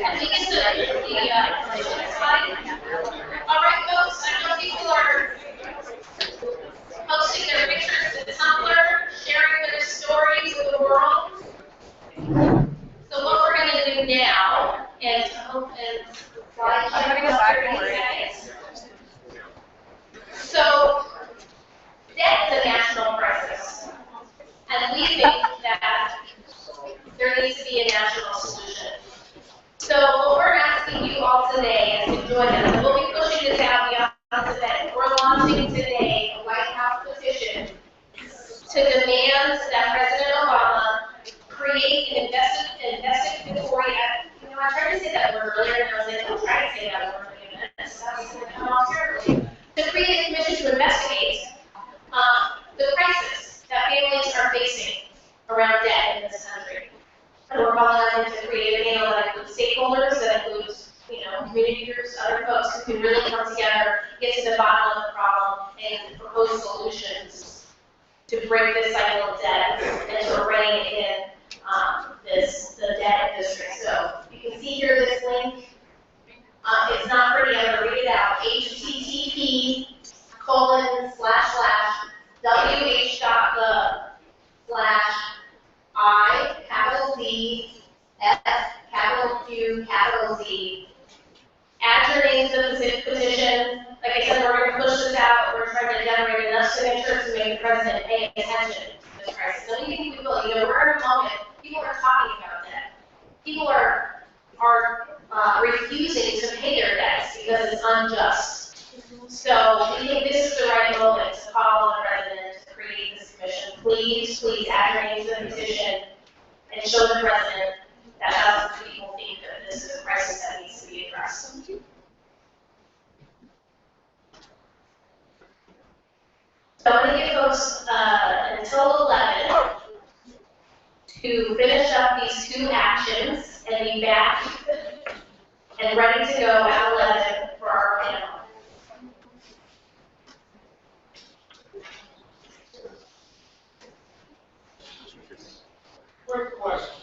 as we get to the slide. All right, folks, I know people are posting their pictures to Tumblr, sharing their stories with the world. So what we're going to do now is slide sharing up for 30 seconds. So, debt is a national crisis. And we think that there needs to be a national solution. So what we're asking you all today is to join us. We'll be pushing this out beyond this event. We're launching today a White House petition to demand that President Obama create an investigatory, I tried to say that word earlier and I was like, don't try to say that word again. That's going to come off terribly. To create a commission to investigate the crisis that families are facing around debt in this country. And we're calling on them to create a panel that includes stakeholders, that includes, community groups, other folks who can really come together, get to the bottom of the problem, and propose solutions to break this cycle of debt and to rein in the debt industry. So you can see here this link. It's not pretty. I'm going to read it out. http://wh.gov/I, capital D, F, capital Q, capital Z. Add your name to the petition. Like I said, we're going to push this out. We're trying to generate enough signatures to make the president pay attention to this crisis. So we think we will. We're in a moment. People are talking about that. People are refusing to pay their debts because it's unjust. So we think this is the right moment to call on the president to create this commission. Please, please add your name to the petition and show the president that thousands of people think that this is a crisis that needs to be addressed. So I'm going to give folks until 11 to finish up these two actions and be back and ready to go at 11 for our panel. Quick question.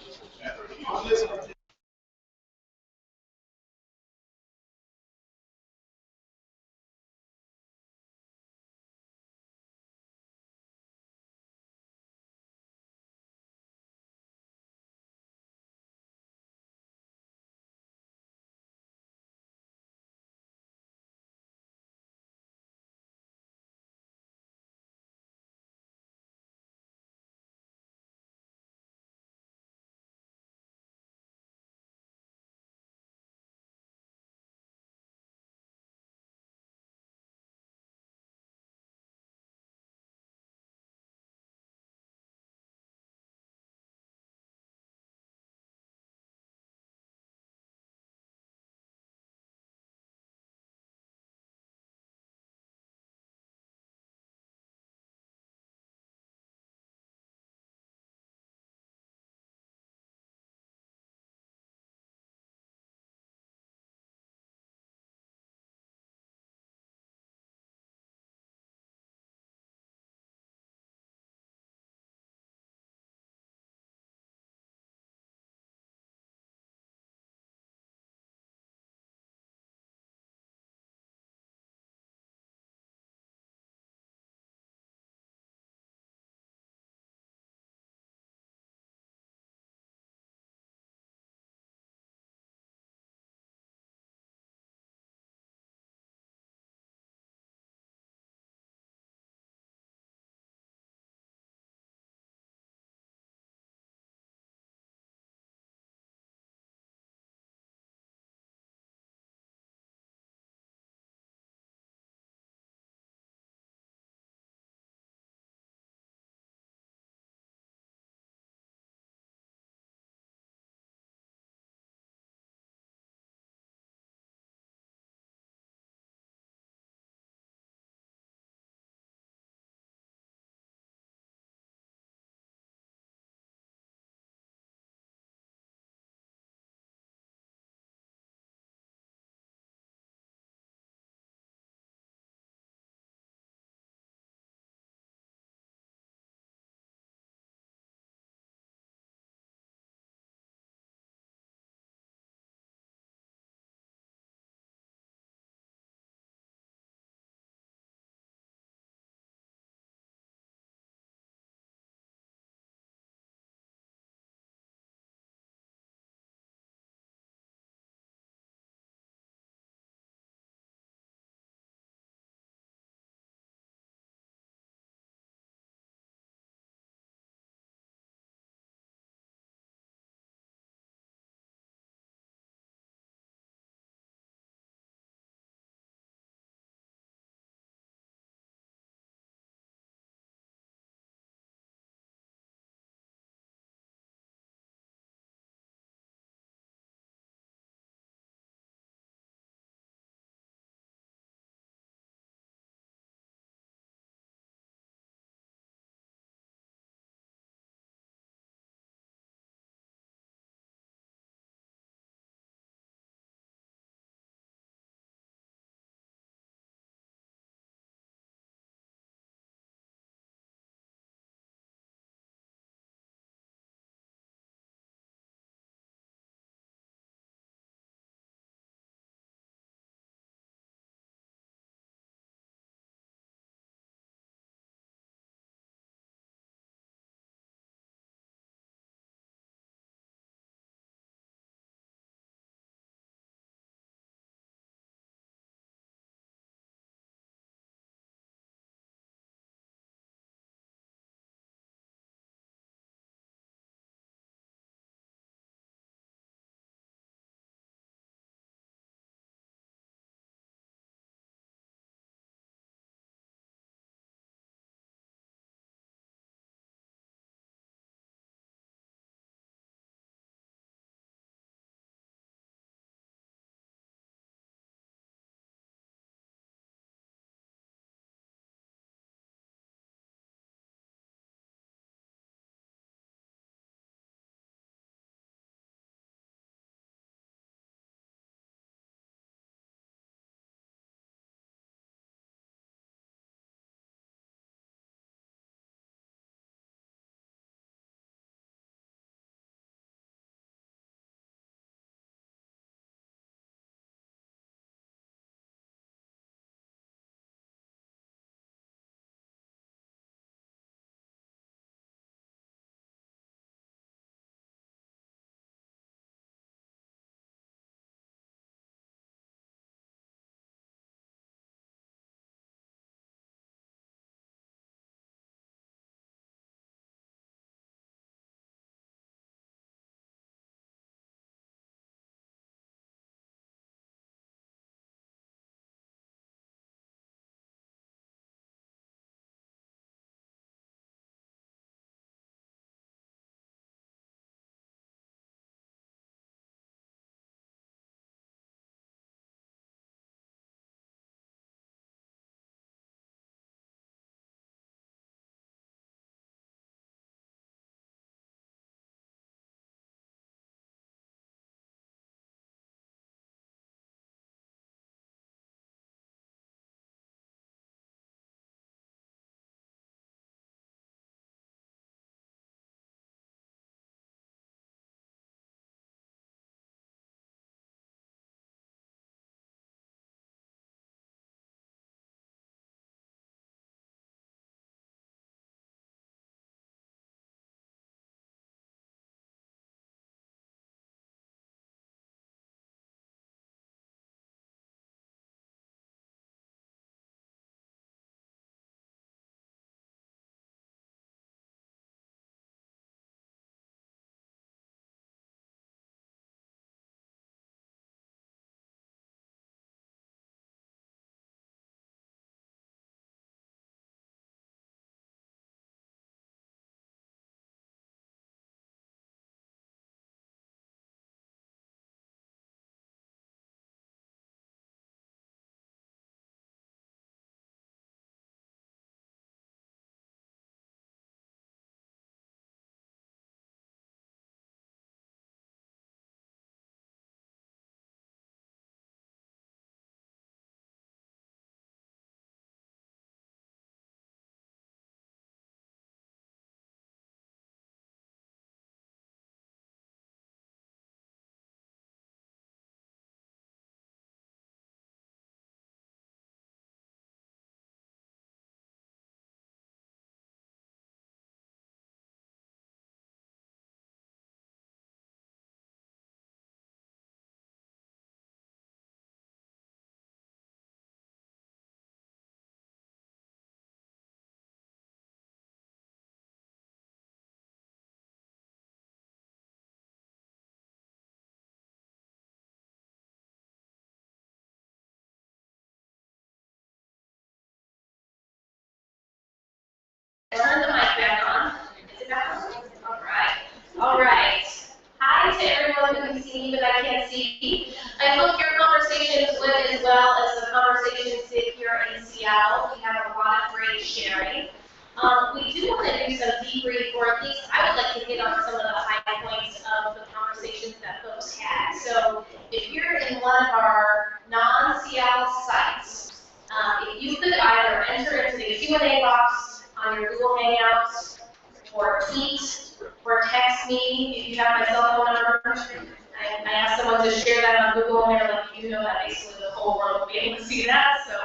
me if you have my cell phone number. I asked someone to share that on Google, and they're like, you know that basically the whole world will be able to see that, so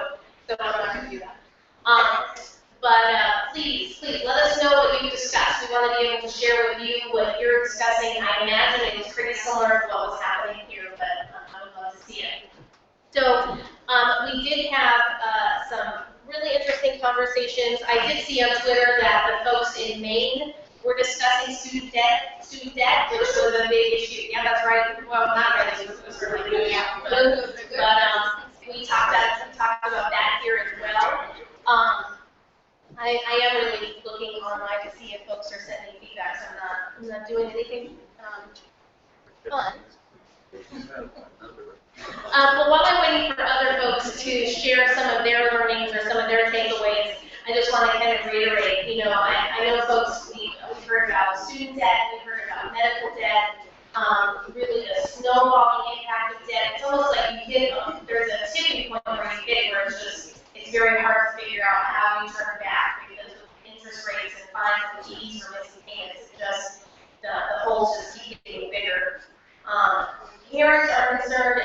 I'm not going to do that. Please let us know what you discussed. We want to be able to share with you what you're discussing. I imagine it was pretty similar to what was happening here, but I would love to see it. So we did have some really interesting conversations. I did see on Twitter that the folks in Maine were discussing student debt, which was a big issue. Yeah, that's right. Well, not really. It was really, yeah. But we talked about that here as well. I am really looking online to see if folks are sending feedback. So I'm not doing anything fun. But while I'm waiting for other folks to share some of their learnings or some of their takeaways, I just want to kind of reiterate, I know folks, we've heard about student debt, we've heard about medical debt, really the snowballing impact of debt. It's almost like there's a tipping point where you hit where it's very hard to figure out how you turn back because of interest rates and fines and fees for missing payments. It's just, the holes just keep getting bigger. Parents are concerned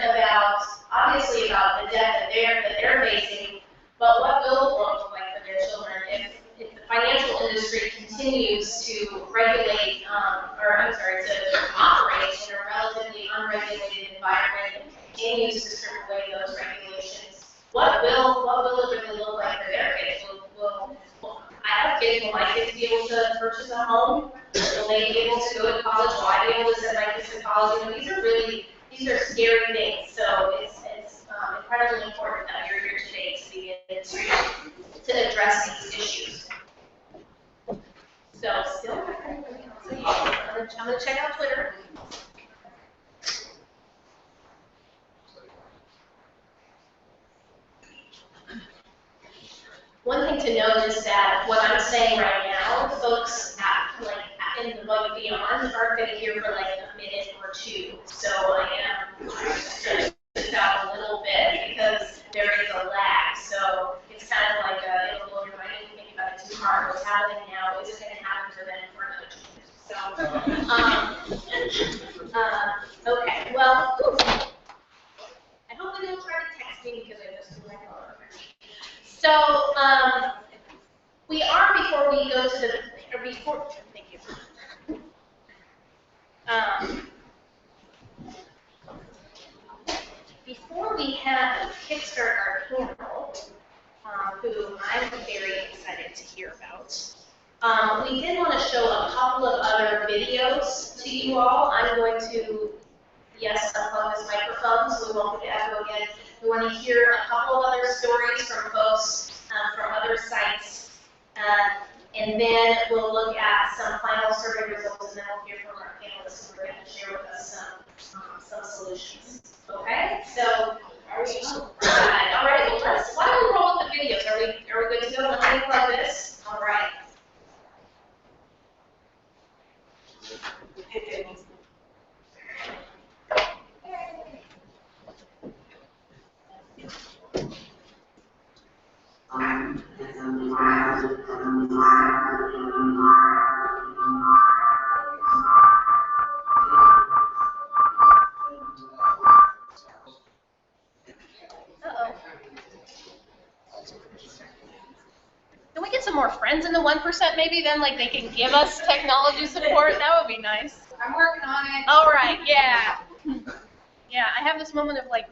obviously about the debt that they're facing, but what will it look like for their children if the financial industry continues to regulate, to operate in a relatively unregulated environment and continues to strip away those regulations? What will it really look like for their kids? I have kids. Will my kids be able to purchase a home? Will they be able to go to college? Will I be able to send my kids to college? These are scary things. So it's incredibly important that you're here today to be able to address these issues. So still, I'm going to check out Twitter. One thing to note is that what I'm saying right now, folks in the Bug Beyond are going to hear for like a minute or two. So I am stretching this out a little bit because there is a lag. So it's kind of like it'll blow your mind if you think about it too hard. What's happening now is going to happen for them for another 2 years. So, okay. Well, I hope they don't try to text me because I just threw my phone over. So, we are, before we go to thank you. Before we kickstart our panel, who I'm very excited to hear about, we did want to show a couple of other videos to you all. I'm going to, yes, unplug this microphone so we won't get echo again. We want to hear a couple of other stories from folks from other sites, and then we'll look at some final survey results, and then we'll hear from our panelists who are going to share with us some solutions. Okay, so are we all right? Well, why don't we roll with the videos? Are we good to go? Let me plug this. All right. Can we get some more friends in the 1% maybe then, like they can give us technology support? That would be nice. I'm working on it. All right, yeah. Yeah, I have this moment of like,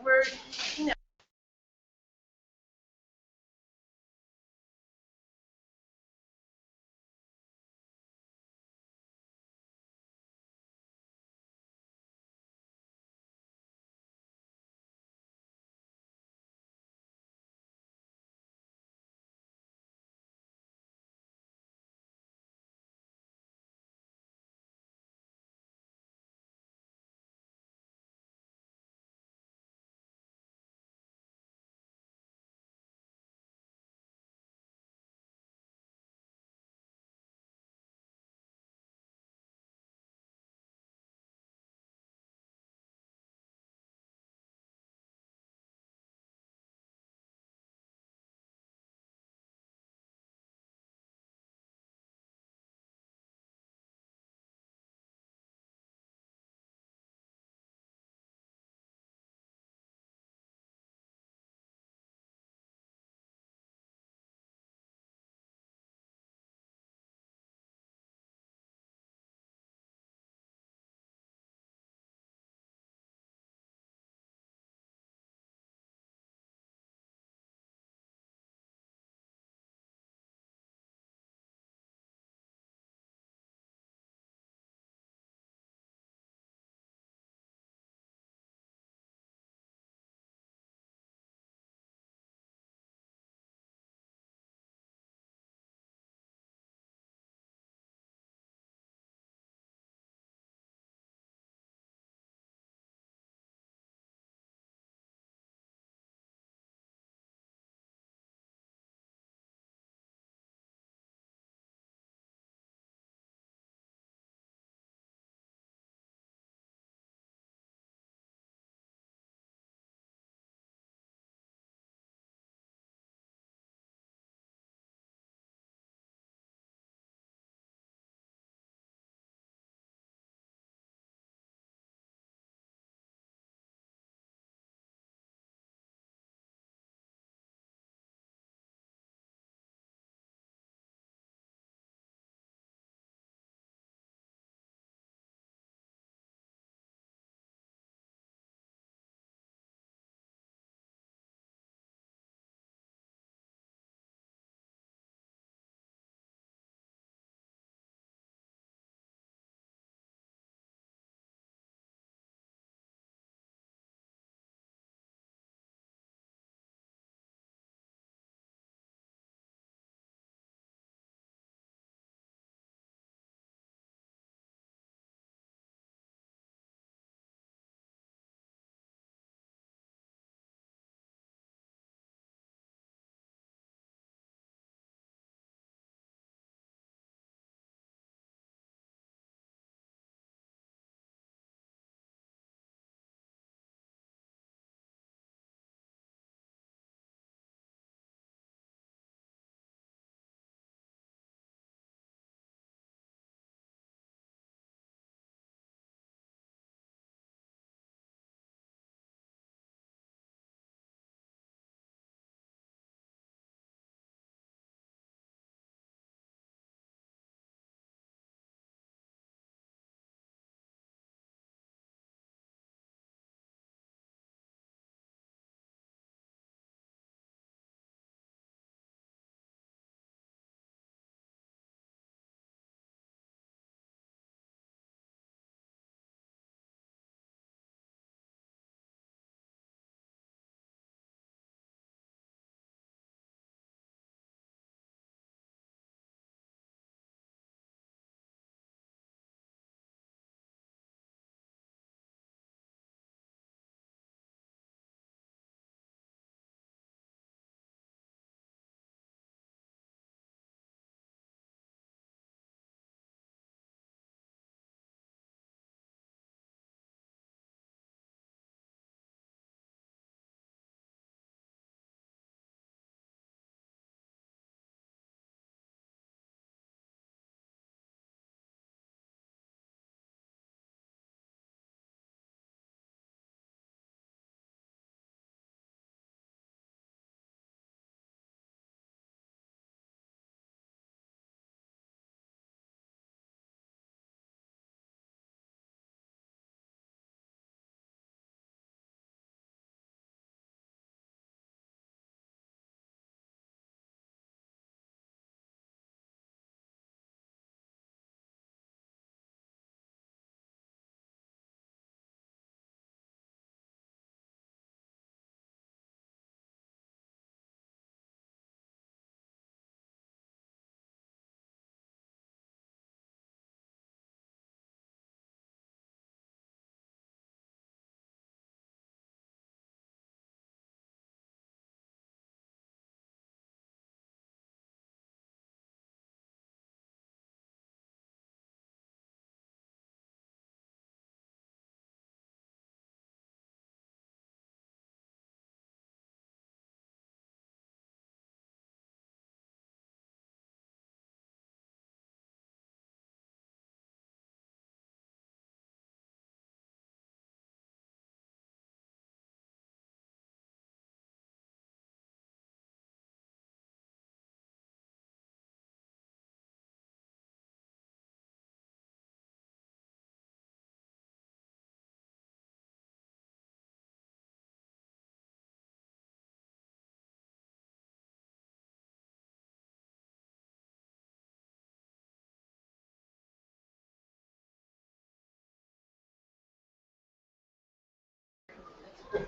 This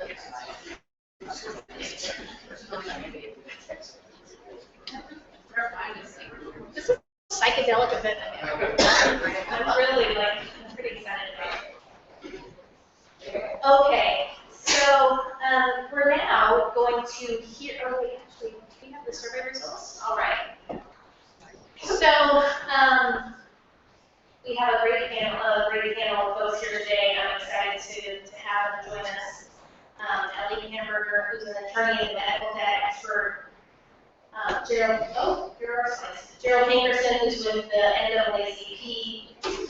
is a psychedelic event. I'm really I'm pretty excited about it. Okay, so we're now going to hear. Oh, wait, actually, do we have the survey results? All right. So we have a great panel of folks here today. I'm excited to have them join us. Ellie Hamburger, who's an attorney and medical debt expert. Gerald Hankerson, who's with the NAACP,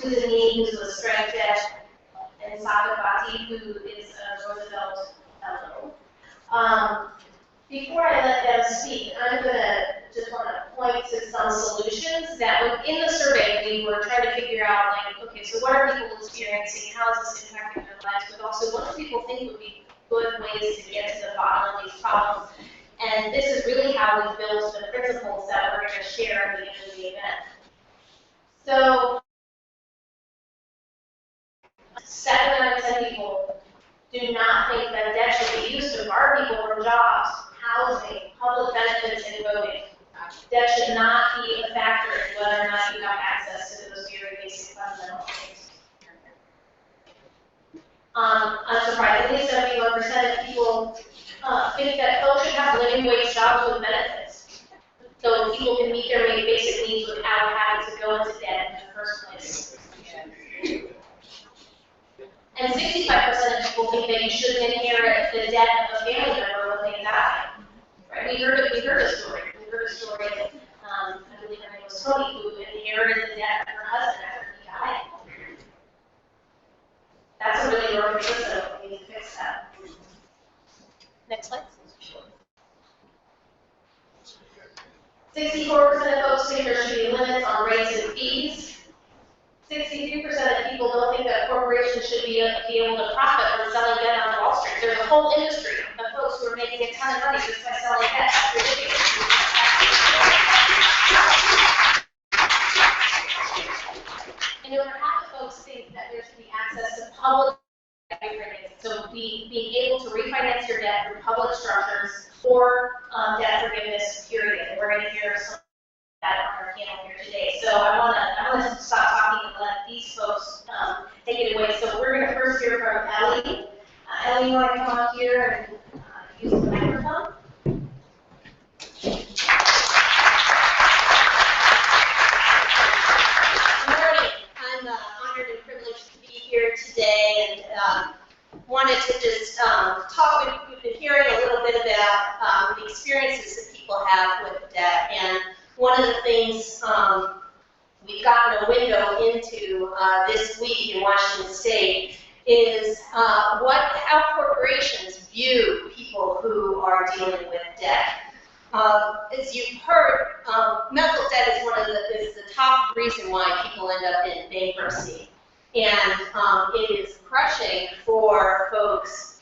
Susan Lee, who's with Strike Debt, and Saga Bhatti, who is a Roosevelt Fellow. Before I let them speak, I'm going to just want to point to some solutions that in the survey we were trying to figure out, okay, so what are people experiencing, how is this impacting their lives, but also what do people think would be good ways to get to the bottom of these problems. And this is really how we built the principles that we're going to share at the end of the event. So, 7 out of 10 people do not think that debt should be used to bar people from jobs, housing, public benefits, and voting. Debt should not be a factor in whether or not you have access to those very basic fundamental things. Unsurprisingly, 71% of people think that folks should have living wage jobs with benefits, so people can meet their basic needs without having to go into debt in the first place. And 65% of people think that you shouldn't inherit the debt of a family member when they die. Right? We heard a story. We heard a story that I believe her name was Tony, who inherited the debt of her husband after he died. That's a really broken system. We need to fix that. Next slide. 64% of folks think there should be limits on rates and fees. 63% of people don't think that corporations should be able to profit from selling debt on Wall Street. There's a whole industry of folks who are making a ton of money just by selling debt. That's ridiculous. And over half of folks think that there should be access to public debt refinancing. So being able to refinance your debt through public structures or debt forgiveness, period. And we're going to hear some that on our panel here today. So I'm gonna stop talking and let these folks take it away. So we're gonna first hear from Ellie. Ellie, you want to come up here and use the microphone? Good morning. I'm honored and privileged to be here today, and wanted to just talk. We've been hearing a little bit about the experiences that people have with debt, and one of the things we've gotten a window into this week in Washington State is how corporations view people who are dealing with debt. As you've heard, medical debt is the top reason why people end up in bankruptcy, and it is crushing for folks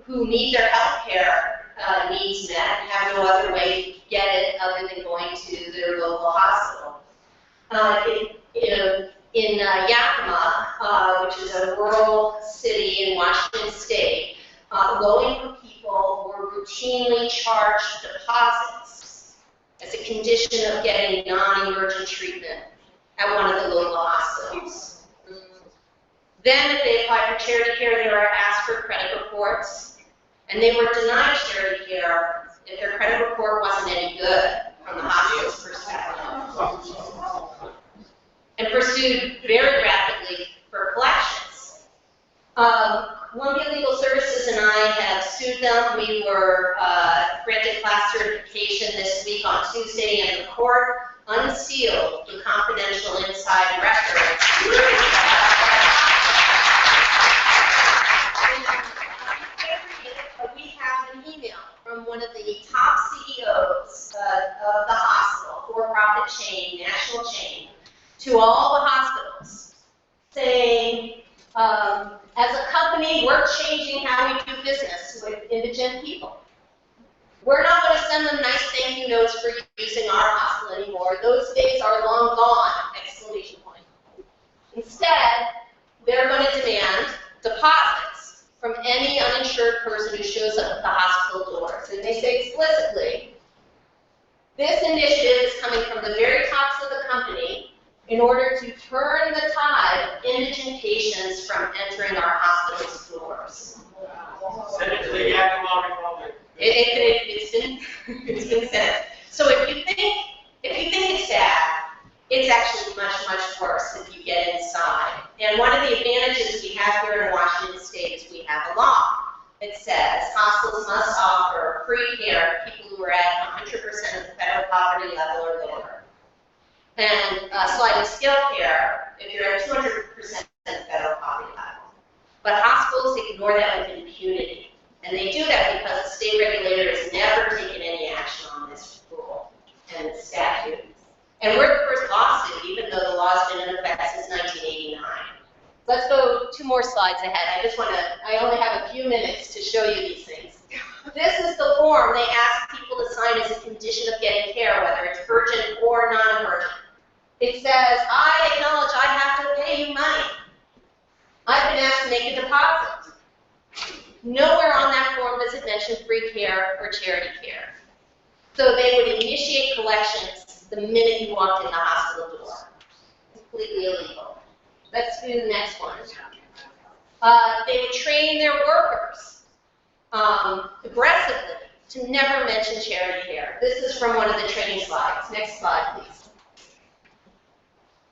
who need their health care needs met and have no other way to get it other than going to their local hospital. In Yakima, which is a rural city in Washington State, low-income people were routinely charged deposits as a condition of getting non-emergent treatment at one of the local hospitals. Then, if they applied for charity care, they were asked for credit reports. And they were denied charity care if their credit report wasn't any good from the hospital's perspective. And pursued very rapidly for collections. Columbia Legal Services and I have sued them. We were granted class certification this week on Tuesday, and the court unsealed the confidential inside records. We have an email from one of the top CEOs of the hospital, for-profit chain, national chain, to all the hospitals, saying, as a company, we're changing how we do business with indigent people. We're not going to send them nice thank you notes for using our hospital anymore. Those days are long gone, exclamation point. Instead, they're going to demand deposits from any uninsured person who shows up at the hospital doors. And they say explicitly, this initiative is coming from the very tops of the company in order to turn the tide of indigent patients from entering our hospital's doors. Send it to the Yakima Republic. It's been said. So if you think it's bad, it's actually much, much worse if you get inside. And one of the advantages we have here in Washington State is we have a law. It says hospitals must offer free care to people who are at 100% of the federal poverty level or lower. And sliding scale care if you're at 200% of the federal poverty level. But hospitals ignore that with impunity. And they do that because the state regulator has never taken any action on this rule and the statute. And we're the first lawsuit, even though the law's been in effect since 1989. Let's go 2 more slides ahead. I only have a few minutes to show you these things. This is the form they ask people to sign as a condition of getting care, whether it's urgent or non-emergent. It says, I acknowledge I have to pay you money. I've been asked to make a deposit. Nowhere on that form does it mention free care or charity care. So they would initiate collections the minute you walked in the hospital door. Completely illegal. Let's do the next one. They would train their workers aggressively to never mention charity care. This is from one of the training slides. Next slide, please.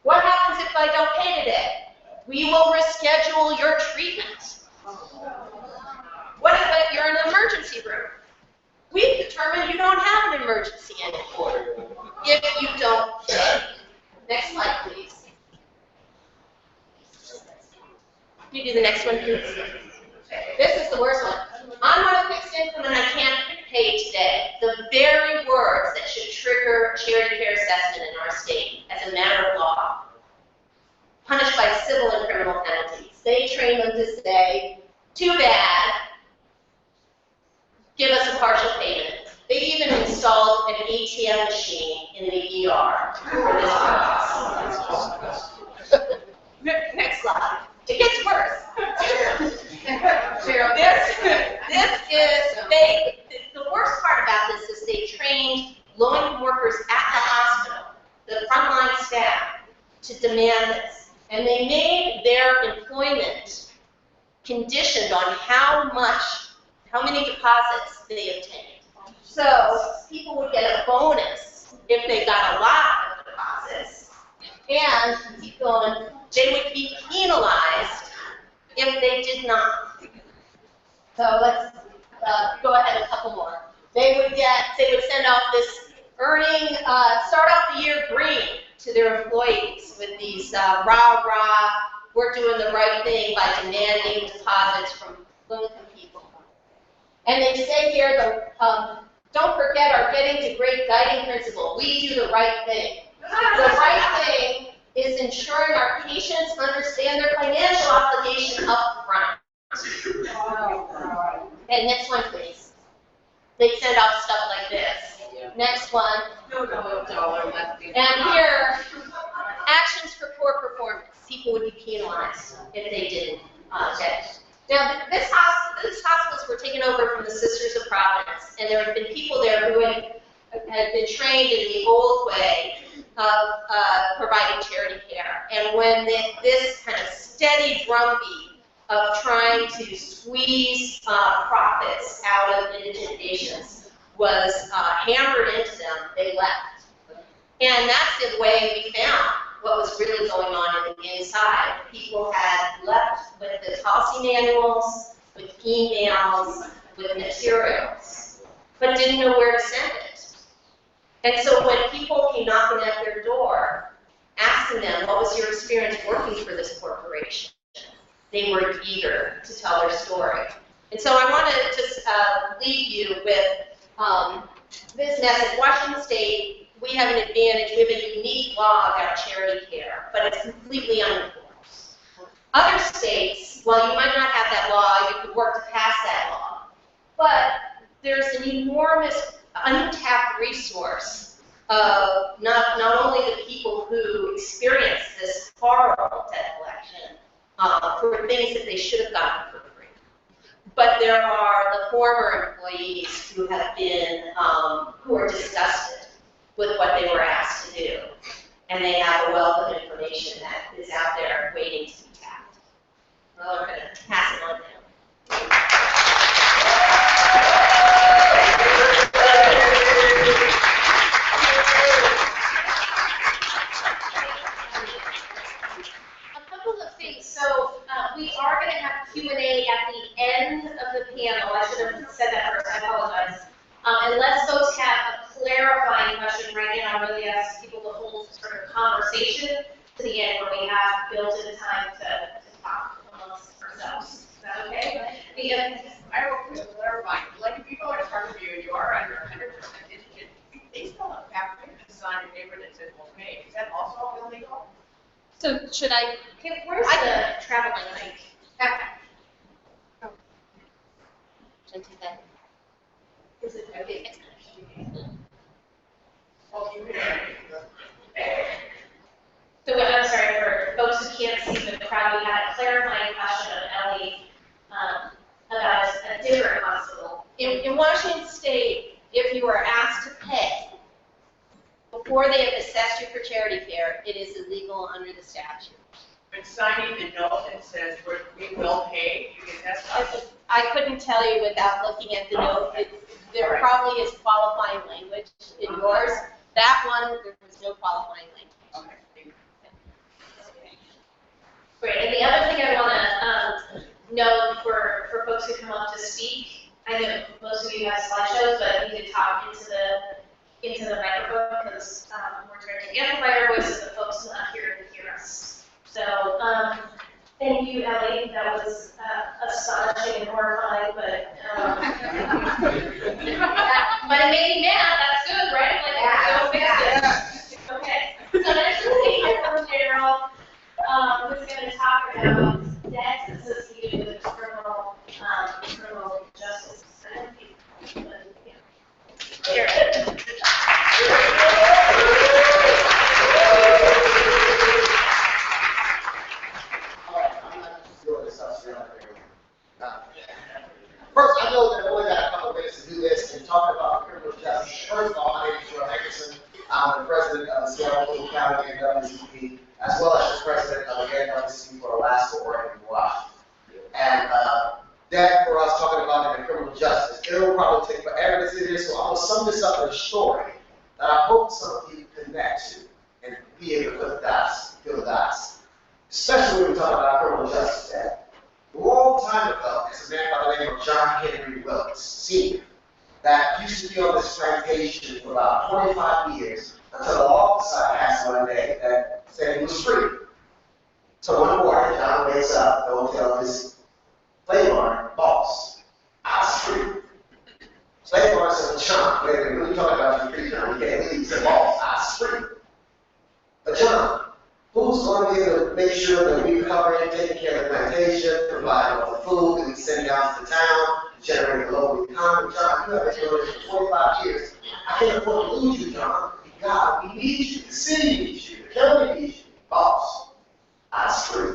What happens if I don't pay today? We will reschedule your treatment. What if you're in an emergency room? We've determined you don't have an emergency anymore if you don't pay. Next slide, please. Can you do the next one, please? This is the worst one. I'm on a fixed income and I can't pay today. The very words that should trigger charity care assessment in our state as a matter of law, punished by civil and criminal penalties. They train them to say, too bad, give us a partial payment. They even installed an ATM machine in the ER for this purpose. Next slide. It gets worse. This is fake. The worst part about this is they trained low-income workers at the hospital, the frontline staff, to demand this. And they made their employment conditioned on how many deposits they obtained. So people would get a bonus if they got a lot of deposits, and keep going, they would be penalized if they did not. So let's go ahead a couple more. They would send out this earning, start off the year green to their employees with these rah, we're doing the right thing by demanding deposits from low-income people. And they say here, don't forget our getting to great guiding principle. We do the right thing. The right thing is ensuring our patients understand their financial obligation up front. And next one, please. They send out stuff like this. Next one. And here, actions for poor performance. People would be penalized if they didn't get it. Now, these hospitals were taken over from the Sisters of Providence, and there have been people there who had been trained in the old way of providing charity care. And when this kind of steady drumbeat of trying to squeeze profits out of indigent patients was hammered into them, they left. And that's the way we found what was really going on in the inside. People had left with the policy manuals, with emails, with materials, but didn't know where to send it. And so when people came knocking at their door, asking them, what was your experience working for this corporation? They were eager to tell their story. And so I want to just leave you with this message. Washington State, we have an advantage. We have a unique law about charity care, but it's completely unenforced. Other states, while you might not have that law, you could work to pass that law. But there's an enormous untapped resource of not only the people who experience this horrible debt collection for things that they should have gotten for free, but there are the former employees who have been, who are disgusted with what they were asked to do. And they have a wealth of information that is out there waiting to be tapped. Well, we're going to pass it on now. So we are going to have Q&A at the end of the panel. I should have said that first. I apologize. Unless folks have a clarifying question right now, I really ask people to hold sort of conversation to the end where we have built-in time to talk amongst ourselves. Is that okay? I will clarify. Like if you go to Harvard Review and you are under 100% educated, they still have affidavits on your paper that says well paid. Is that also illegal? So should I? Okay, where's the traveling link? Should I take that? Is it okay? So I'm sorry for folks who can't see the crowd. We had a clarifying question of Ellie about a different hospital. In Washington State, if you are asked to pay before they have assessed you for charity care, it is illegal under the statute. But signing the note that says we will pay, because that's not. I couldn't tell you without looking at the note. There probably is qualifying language in yours. That one, there was no qualifying language. Okay. Great. And the other thing I want to note for folks who come up to speak, I know most of you have slideshows, but you need to talk into the microphone because we're trying to amplify our voices, but folks not here to hear us. So thank you, Ellie. That was astonishing and horrifying, but it made me mad. That's good, right? Like, don't fix it. Okay. So next week, from General, who's going to talk about debts associated with criminal justice. Here. First, I know that we only got a couple of minutes to do this and talk about criminal justice. First of all, my name is Joe Hickerson. I'm the president of the Seattle County NAACP, as well as the president of the NAACP for Alaska, Oregon, and Washington. And that for us talking about in criminal justice, it will probably take forever to do this, so I'm going to sum this up in a story that I hope some of you connect to and be able to put the dots, fill the dots. Especially when we talk about criminal justice today. A long time ago, there's a man by the name of John Henry Wilkes, Sr., that used to be on this plantation for about 25 years until the officer passed one day that said he was free. So one morning, John wakes up, go tell his slave owner, boss, I was free. Slave owner said, John, wait a minute, what are you talking about? You're free, John. You can't leave. He said, boss, I was free. But John, who's going to be able to make sure that we cover and take care of the plantation, provide all the food that we send down to the town, generate a local economy? John, you have been doing this for 25 years. I can't afford to lose you, John. God, we need you. The city needs you. The county needs you. Boss, I was free.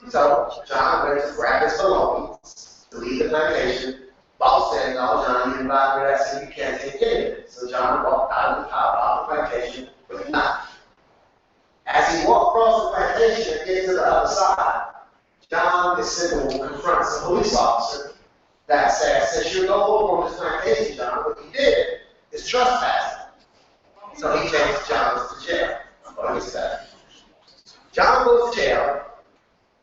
So John went to grab his belongings to leave the plantation. Boss said, no, John, you didn't buy me that, so you can't take care of it. So John walked out of the plantation with a knife. As he walked across the plantation and gets to the other side, John is sitting and confronts a police officer that says you're no longer on this plantation, John, what you did is trespassing. So he takes John to jail. What is that? John goes to jail.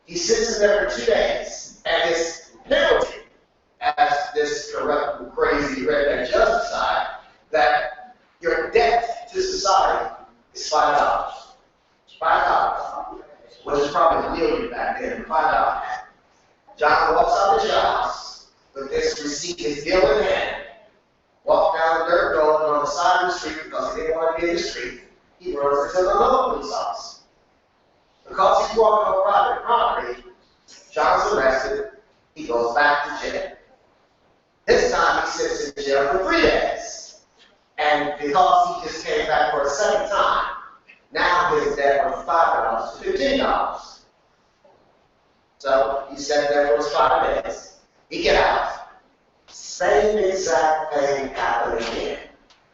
He sits in there for 2 days, and his penalty, as this corrupt, crazy redneck judge decided, that your debt to society is $5. $5, which is probably a million back then, $5. John walks out of the house with this receipt, his bill in hand, walked down the dirt road on the side of the street because he didn't want to be in the street. He runs into another police officer. Because he's walking on private property, John's arrested. He goes back to jail. This time he sits in jail for 3 days. And because he just came back for a second time, now his debt from $5 to $15. So he sat there for his 5 days. He get out. Same exact thing happened again.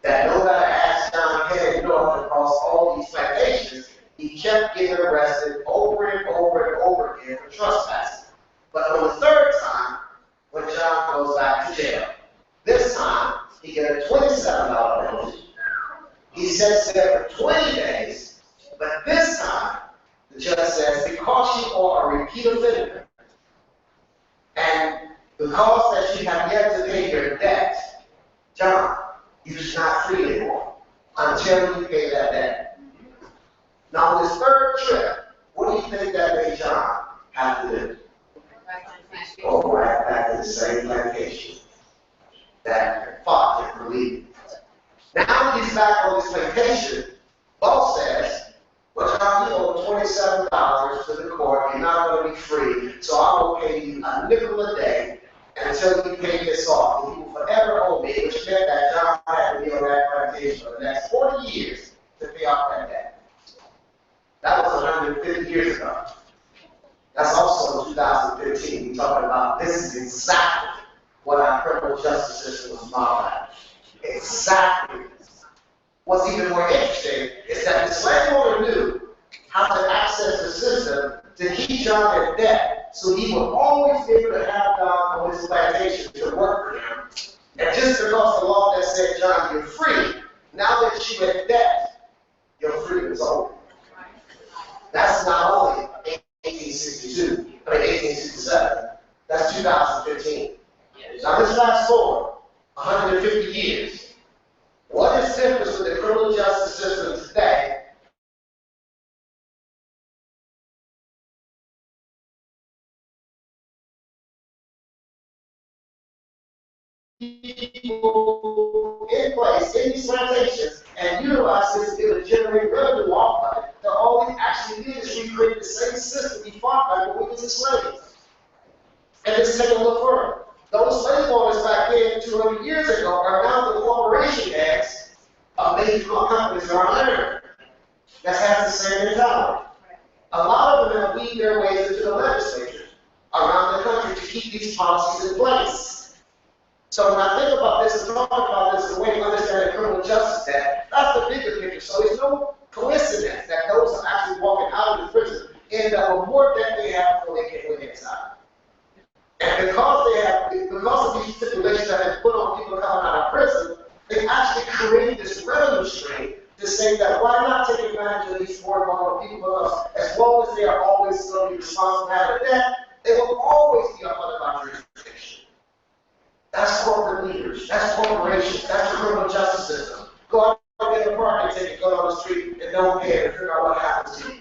That no matter as John headed north across all these plantations, he kept getting arrested over and over and over again for trespassing. But on the third time, when John goes back to jail, this time he gets a $27 penalty. He sits there for 20 days, but this time the judge says because you are a repeat offender and because that you have yet to pay your debt, John, you're not free anymore until you pay that debt. Now, on this third trip, what do you think that made John have to do? Go right back to the same plantation that fought him for leaving. Now he's back on this plantation. Boss says, well, John, you owe $27 to the court. You're not going to be free, so I will pay you a nickel a day until you pay this off. And you will forever owe me, which meant that John had to be on that plantation for the next 40 years to pay off that debt. That was 150 years ago. That's also in 2015. We're talking about this is exactly what our criminal justice system was modeled after. Exactly. What's even more interesting is that the slave owner knew how to access the system to keep John in debt, so he would always be able to have John on his plantation to work for him. And just because the law that said, John, you're free, now that you're in debt, your freedom is over. That's not only 1862, 1867. That's 2015. Now let's fast forward 150 years. What is the difference with the criminal justice system today? People in place in these plantations and utilize this to generate revenue off of it. So all we actually did is recreate the same system we fought by when we was slaves. And let's take a look further. Those slave owners back then, 200 years ago, are now the corporation heads of major companies around America that has the same mentality. A lot of them have weaved their ways into the legislature around the country to keep these policies in place. So when I think about this and talk about this the way to understand the criminal justice act, that's the bigger picture. So it's no coincidence that those are actually walking out of the prison end up with more debt they have before they get inside. And because of these stipulations that have been put on people coming out of prison, they actually created this revenue stream to say that why not take advantage of these poor vulnerable people, because as long as they are always going to be responsible for debt, they will always be under our jurisdiction. That's corporate leaders, that's corporations, that's the criminal justice system. Go out and get a parking ticket, go down the street and don't pay it and figure out what happens to you.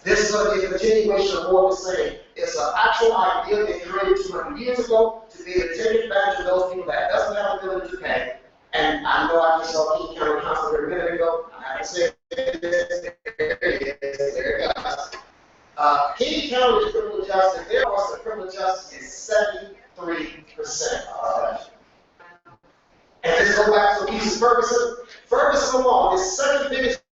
This is going to be a continuation of what we're saying. It's an actual idea they created 200 years ago to be able to take advantage of those people that doesn't have the ability to pay. And I know I just saw King County Council a minute ago. I have to say this. There it is. There it goes. King County criminal justice, their cost of criminal justice is 73% of it. And let's go back to East Ferguson. Ferguson alone, the second biggest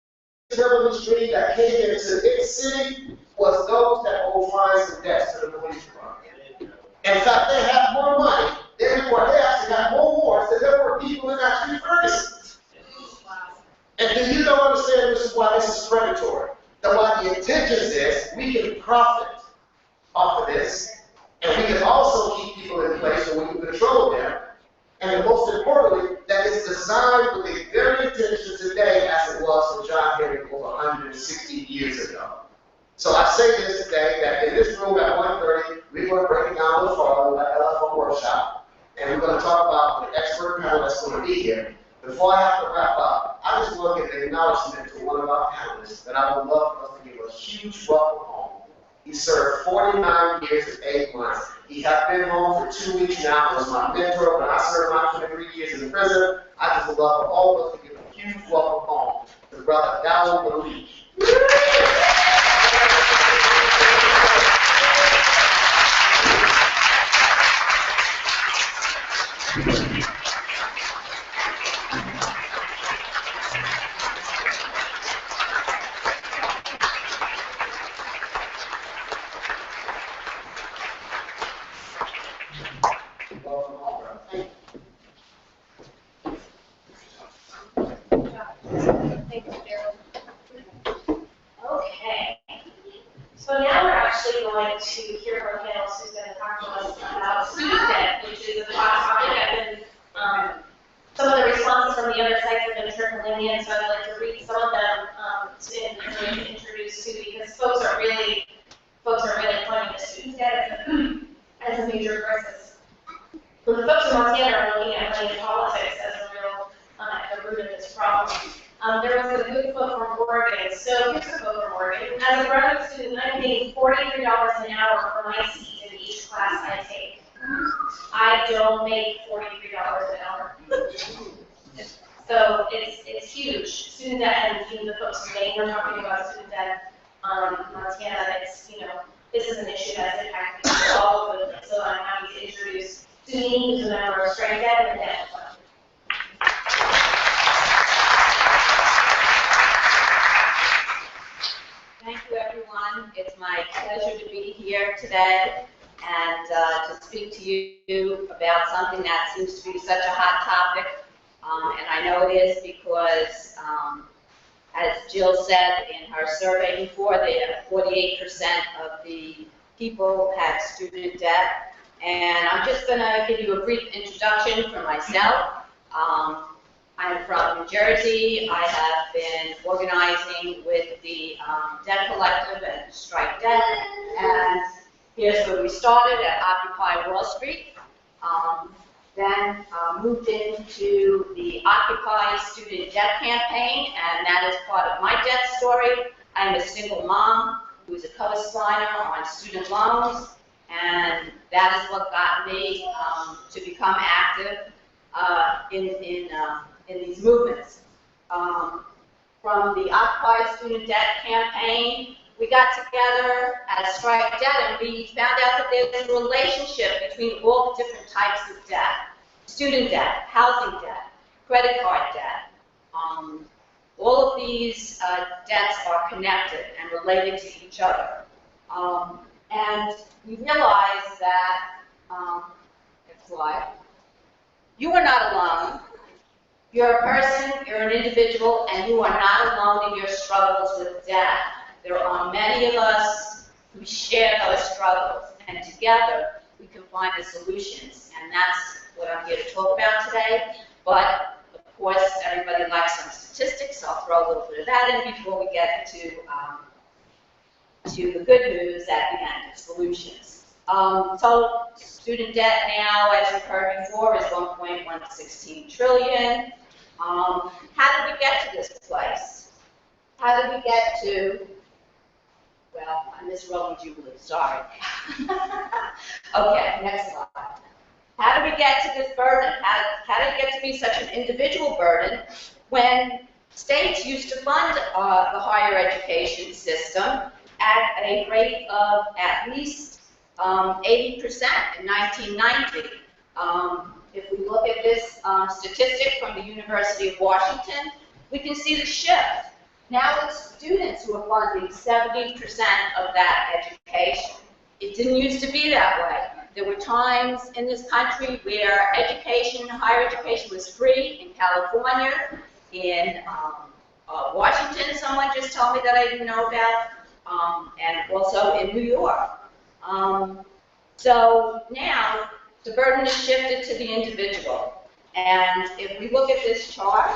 revenue stream that came into its city was those that owed fines and debts to the police department. In fact, they had more money. They actually got more wars than there were people in actually Ferguson. And do you don't understand this is why this is predatory? And why the intention is we can profit off of this, and we can also keep people in place so we can control them. And most importantly, that it's designed with the very intention today as it was for John Henry over 160 years ago. So I say this today, that in this room at 1:30, we're going to break it down a little further with that LFO workshop, and we're going to talk about the expert panel that's going to be here. Before I have to wrap up, I just want to give an acknowledgement to one of our panelists that I would love for us to give a huge welcome home. He served 49 years and 8 months. He has been home for 2 weeks now. He was my mentor when I served my 23 years in prison. I just would love for all of us to give a huge welcome home to Brother Dowell Malik. going to hear from a panelist who's going to talk to us about student debt, which is a hot topic. I've been, some of the responses from the other sites have been trickling in, so I'd like to read some of them to introduce to, because folks are really pointing to student debt as a major crisis. Well, the folks in Montana are looking at money politics as a real, at the root of this problem. There was a good quote from Oregon. So here's a quote from Oregon. As a graduate student, I'm paying $43 an hour for my seat in each class I take. I don't make $43 an hour. So it's huge. Student debt, and the folks in Maine were talking about student debt. Montana, it's, this is an issue that's impacting all over the place. So I'm happy to introduce Sunini, who's a member of Strike Debt and Debt Fund. Thank you, everyone. It's my pleasure to be here today and to speak to you about something that seems to be such a hot topic. And I know it is because, as Jill said in her survey before, 48% of the people had student debt. And I'm just going to give you a brief introduction for myself. I'm from New Jersey. I have been organizing with the Debt Collective and Strike Debt. And here's where we started, at Occupy Wall Street. Then moved into the Occupy Student Debt Campaign, and that is part of my debt story. I'm a single mom who's a co-signer on student loans, and that is what got me to become active in these movements. From the Occupy Student Debt Campaign, we got together at Strike Debt, and we found out that there's a relationship between all the different types of debt. Student debt, housing debt, credit card debt. All of these debts are connected and related to each other. And we realized that, next slide, you are not alone. You're a person, you're an individual, and you are not alone in your struggles with debt. There are many of us who share those struggles, and together we can find the solutions. And that's what I'm here to talk about today. But, of course, everybody likes some statistics, so I'll throw a little bit of that in before we get to the good news at the end, solutions. So student debt now, as you've heard before, is $1.116 trillion. How did we get to this place? How did we get to, well, I miss Rolling Jubilee, sorry. Okay, next slide. How did we get to this burden? How did it get to be such an individual burden when states used to fund the higher education system at a rate of at least 80% in 1990? If we look at this statistic from the University of Washington, we can see the shift. Now it's students who are funding 70% of that education. It didn't used to be that way. There were times in this country where education, higher education was free in California, in Washington, someone just told me that I didn't know about, and also in New York. So now the burden is shifted to the individual. And if we look at this chart,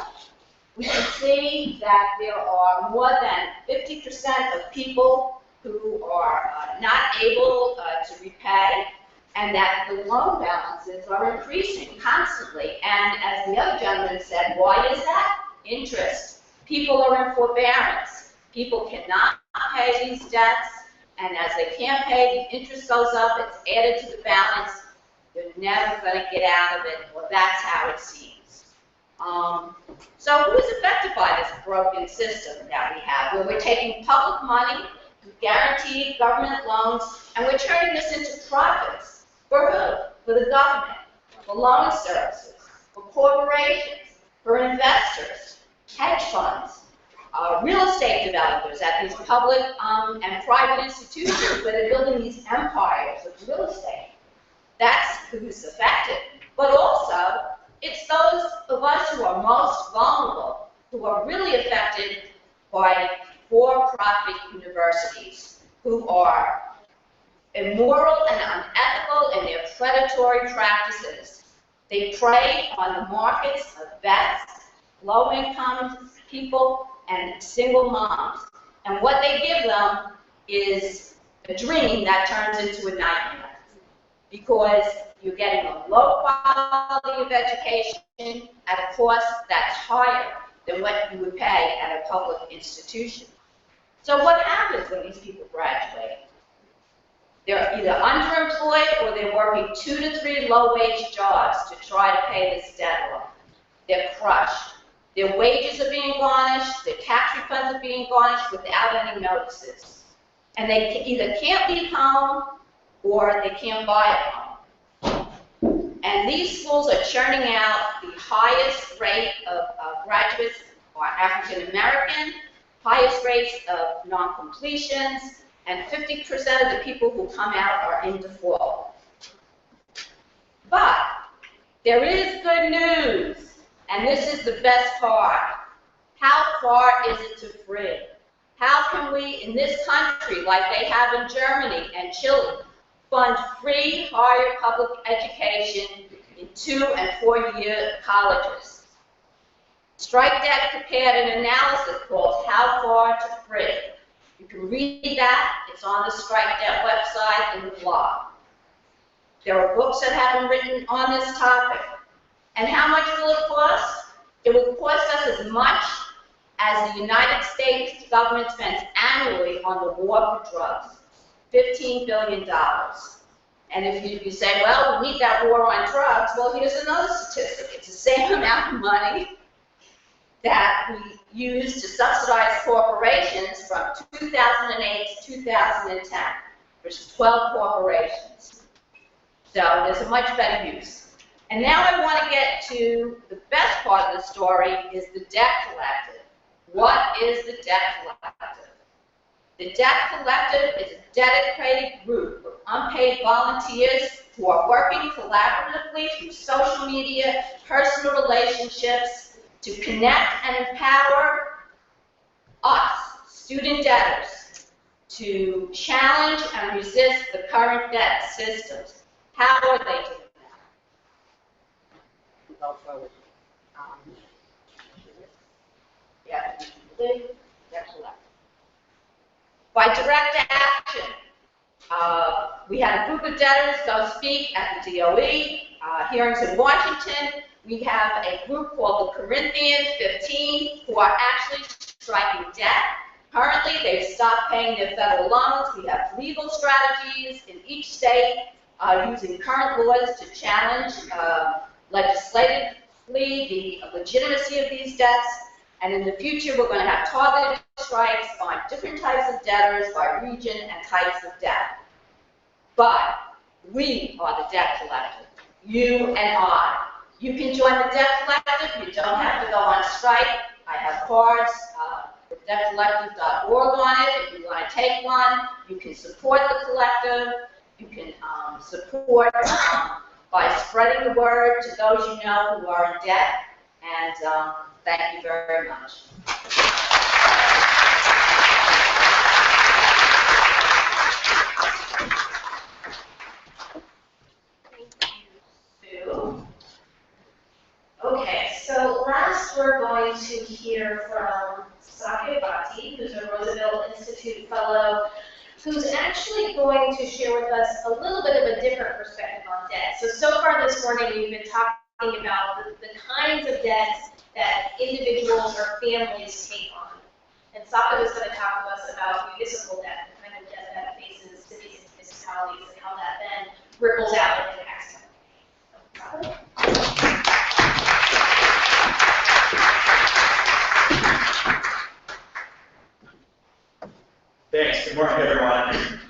we can see that there are more than 50% of people who are not able to repay, and that the loan balances are increasing constantly. And as the other gentleman said, why is that? Interest. People are in forbearance. People cannot pay these debts, and as they can't pay, the interest goes up, it's added to the balance. They're never going to get out of it, or that's how it seems. So who is affected by this broken system that we have, where we're taking public money, guaranteed government loans, and we're turning this into profits? For who? For the government, for loan services, for corporations, for investors, hedge funds, real estate developers at these public and private institutions where they're building these empires of real estate. That's who's affected. But also, it's those of us who are most vulnerable, who are really affected by for-profit universities, who are immoral and unethical in their predatory practices. They prey on the markets of vets, low-income people, and single moms. And what they give them is a dream that turns into a nightmare, because you're getting a low quality of education at a cost that's higher than what you would pay at a public institution. So what happens when these people graduate? They're either underemployed or they're working 2 to 3 low-wage jobs to try to pay this debt off. They're crushed. Their wages are being garnished, their tax refunds are being garnished without any notices. And they either can't leave home or they can't buy a home. And these schools are churning out the highest rate of graduates are African American, highest rates of non-completions, and 50% of the people who come out are in default. But there is good news, and this is the best part. How far is it to free? How can we, in this country, like they have in Germany and Chile, fund free higher public education in 2- and 4-year colleges? Strike Debt prepared an analysis called How Far to Free. You can read that. It's on the Strike Debt website in the blog. There are books that have been written on this topic. And how much will it cost? It will cost us as much as the United States government spends annually on the war for drugs, $15 billion. And if you say, well, we need that war on drugs, well, here's another statistic. It's the same amount of money that we use to subsidize corporations from 2008 to 2010, which is 12 corporations. So there's a much better use. And now I want to get to the best part of the story, is the debt collective. What is the debt collective? The debt collective is a dedicated group of unpaid volunteers who are working collaboratively through social media, personal relationships, to connect and empower us, student debtors, to challenge and resist the current debt systems. How are they doing that? By direct action, we had a group of debtors go speak at the DOE hearings in Washington. We have a group called the Corinthians 15 who are actually striking debt. Currently, they've stopped paying their federal loans. We have legal strategies in each state using current laws to challenge legislatively the legitimacy of these debts. And in the future, we're going to have targeted strikes on different types of debtors by region and types of debt. But we are the debt collective, you and I. You can join the debt collective. You don't have to go on strike. I have cards with debtcollective.org on it. If you want to take one, you can support the collective. You can support by spreading the word to those you know who are in debt. And thank you very much. Okay, so last we're going to hear from Sakya Bhatti, who's a Roosevelt Institute Fellow, who's actually going to share with us a little bit of a different perspective on debt. So far this morning we've been talking about the kinds of debts that individuals or families take on. And Sakya was going to talk to us about municipal debt, the kind of debt that faces cities and municipalities, and how that then ripples out and impacts them. Thanks. Good morning, everyone.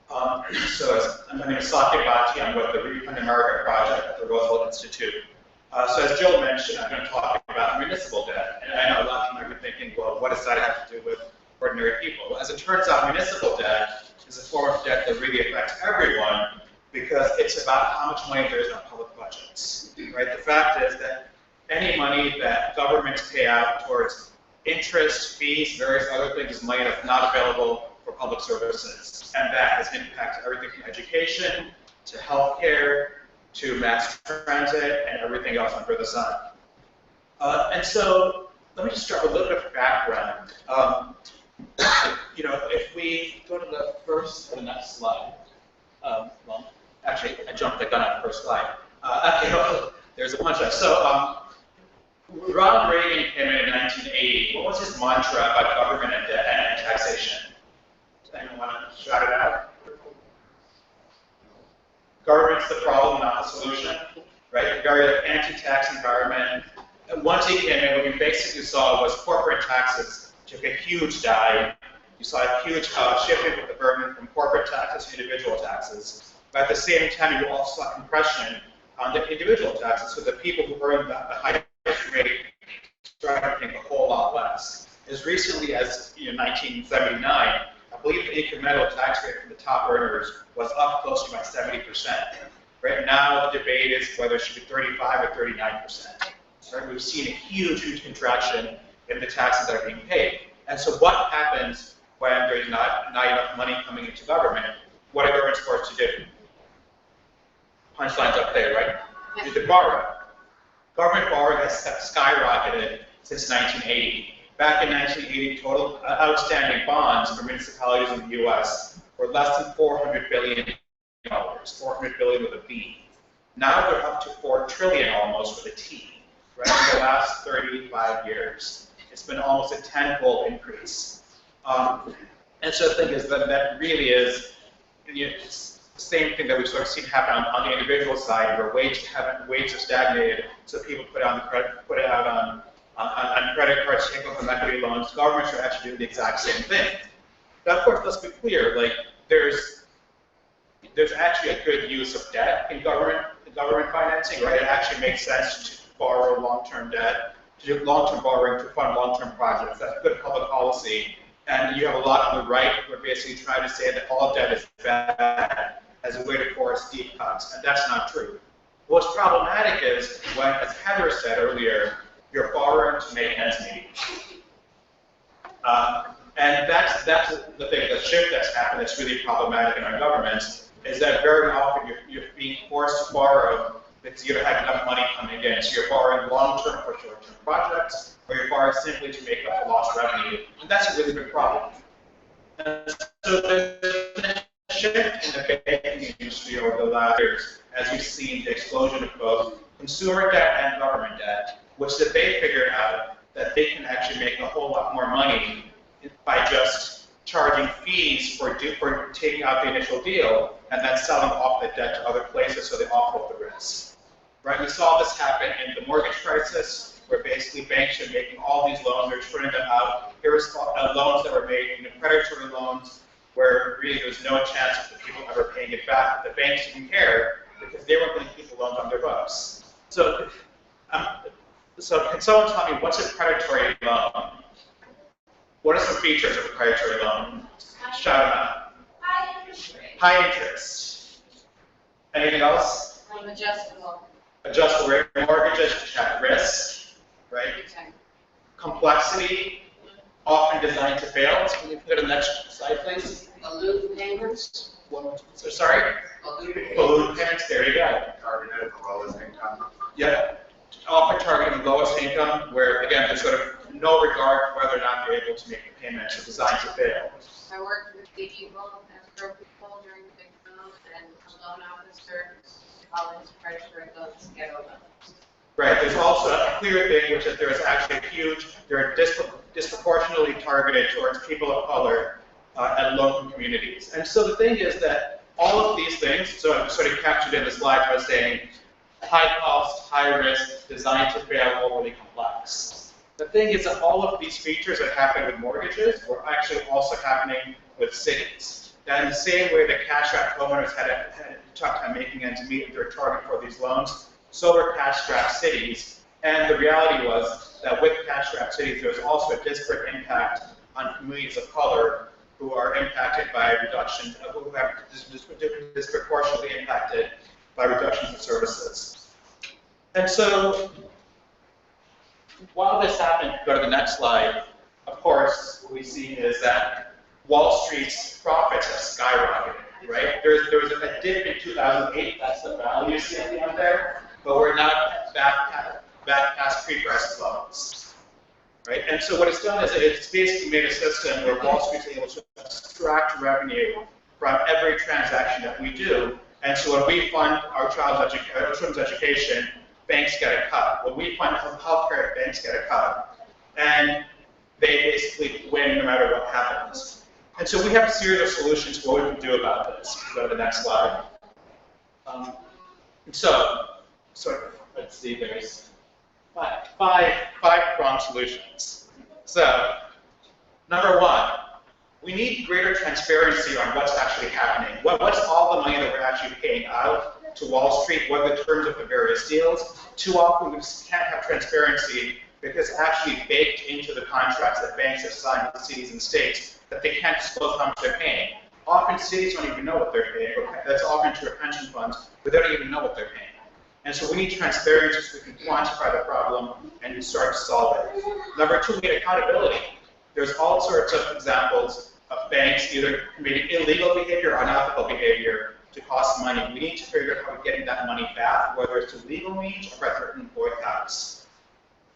My name is Sakya Bhatti. I'm with the Refund America Project at the Roosevelt Institute. So as Jill mentioned, I'm going to talk about municipal debt. And I know a lot of people are thinking, well, what does that have to do with ordinary people? Well, as it turns out, municipal debt is a form of debt that really affects everyone because it's about how much money there is in our public budgets. Right? The fact is that any money that governments pay out towards interest, fees, various other things is money that's not available for public services. And that has impacted everything from education to healthcare to mass transit and everything else under the sun. And so let me just start with a little bit of background. If we go to the next slide. Well, actually, I jumped the gun on the first slide. There's a bunch of so. Ronald Reagan came in 1980. What was his mantra about government and debt and taxation? Does anyone want to shout it out? Government's the problem, not the solution. Right? Very anti-tax environment. And once he came in, what you basically saw was corporate taxes took a huge dive. You saw a huge shifting of the burden from corporate taxes to individual taxes. But at the same time, you also saw compression on the individual taxes, so the people who earned the highest rate started paying a whole lot less. As recently as 1979, I believe the incremental tax rate for the top earners was up close to about 70%. Right now, the debate is whether it should be 35 or 39%. Right? We've seen a huge contraction in the taxes that are being paid. And so what happens when there's not enough money coming into government? What are governments forced to do? Punchline's up there, right? You could borrow. Government borrowing has skyrocketed since 1980. Back in 1980, total outstanding bonds for municipalities in the U.S. were less than $400 billion, 400 billion with a B. Now they're up to $4 trillion almost with a T, right? In the last 35 years. It's been almost a tenfold increase. And so the thing is that really is, it's the same thing that we've sort of seen happen on the individual side, where wages have stagnated, so people put it out on credit cards, take out home equity loans. Governments are actually doing the exact same thing. Now, of course, let's be clear. Like, there's actually a good use of debt in government financing, right? It actually makes sense to borrow long-term debt, to do long-term borrowing to fund long-term projects. That's good public policy. And you have a lot on the right who are basically trying to say that all debt is bad as a way to force deep cuts, and that's not true. What's problematic is when, as Heather said earlier, you're borrowing to make ends meet. And that's the thing, the shift that's happened that's really problematic in our governments, is that very often you're being forced to borrow because you don't have enough money coming in. So you're borrowing long-term for short-term projects, or you're borrowing simply to make up the lost revenue. And that's a really big problem. And so there's been a shift in the banking industry over the last years, as we've seen the explosion of both consumer debt and government debt, which that they figured out that they can actually make a whole lot more money by just charging fees for taking out the initial deal and then selling off the debt to other places so they offload the risk. Right? We saw this happen in the mortgage crisis, where basically banks are making all these loans, they're turning them out. Here are loans that were made, predatory loans, where really there's no chance of the people ever paying it back. The banks didn't care because they weren't going to keep the loans on their books. So can someone tell me, what's a predatory loan? What are some features of a predatory loan? Shout them out. High interest rate. High interest. Anything else? Adjustable. Adjustable rate mortgages, at risk, right? Complexity, often designed to fail. Can you put the next slide, please? Balloon payments. So sorry? Balloon payments, there you go. Targeted at the lowest income. Yeah. Often targeting the lowest income, where again there's sort of no regard for whether or not they're able to make the payment. It's designed to fail. I worked with the people as group people during the big boom, and a loan officer, all these predatory loans to get over. Right. There's also a clear thing, which is there's actually they're disproportionately targeted towards people of color and local communities. And so the thing is that all of these things, so I'm sort of captured in the slide, I was saying high cost, high risk, designed to fail, overly complex. The thing is that all of these features that happen with mortgages were actually also happening with cities. That in the same way that cash-strapped homeowners had a tough time making ends meet their target for these loans, so were cash-strapped cities. And the reality was that with cash-strapped cities, there was also a disparate impact on communities of color who are impacted by reductions, who have disproportionately impacted by reductions in services. And so, while this happened, go to the next slide, of course, what we see is that Wall Street's profits have skyrocketed, right? There was a dip in 2008, that's the value you see up there, but we're not back past pre-crisis levels, right? And so what it's done is it's basically made a system where Wall Street's able to extract revenue from every transaction that we do. And so when we fund our children's education, banks get a cut. When we fund healthcare, banks get a cut. And they basically win no matter what happens. And so we have a series of solutions for what we can do about this. Go to the next slide. So let's see, there's five-pronged solutions. So, number one, we need greater transparency on what's actually happening. What's all the money that we're actually paying out to Wall Street? What are the terms of the various deals? Too often we just can't have transparency because it's actually baked into the contracts that banks have signed with cities and states that they can't disclose how much they're paying. Often cities don't even know what they're paying. That's often to their pension funds, but they don't even know what they're paying. And so we need transparency so we can quantify the problem and start to solve it. Number two, we need accountability. There's all sorts of examples of banks either committing illegal behavior or unethical behavior to cost money. We need to figure out how we're getting that money back, whether it's through legal means or by certain boycotts.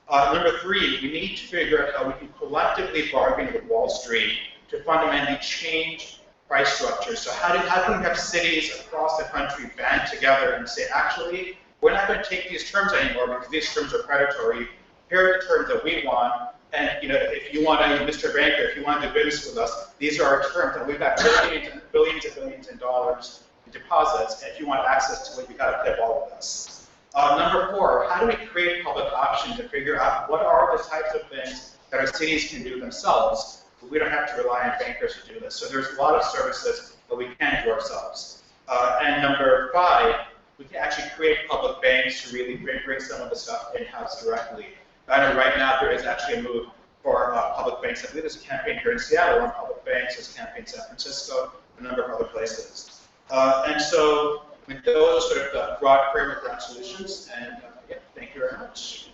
Number three, we need to figure out how we can collectively bargain with Wall Street to fundamentally change price structures. So how can we have cities across the country band together and say, actually, we're not going to take these terms anymore because these terms are predatory. Here are the terms that we want. And if you want to, Mr. Banker, if you want to do business with us, these are our terms, and we've got billions and billions of dollars in deposits. And if you want access to it, you've got to pay all of this. Number four, how do we create public options and figure out what are the types of things that our cities can do themselves? We don't have to rely on bankers to do this. So there's a lot of services that we can do ourselves. And number five, we can actually create public banks to really bring some of the stuff in-house directly. I know right now there is actually a move for public banks. I believe there's a campaign here in Seattle on public banks. There's a campaign in San Francisco, a number of other places. And so with those sort of the broad framework around solutions, and yeah, thank you very much.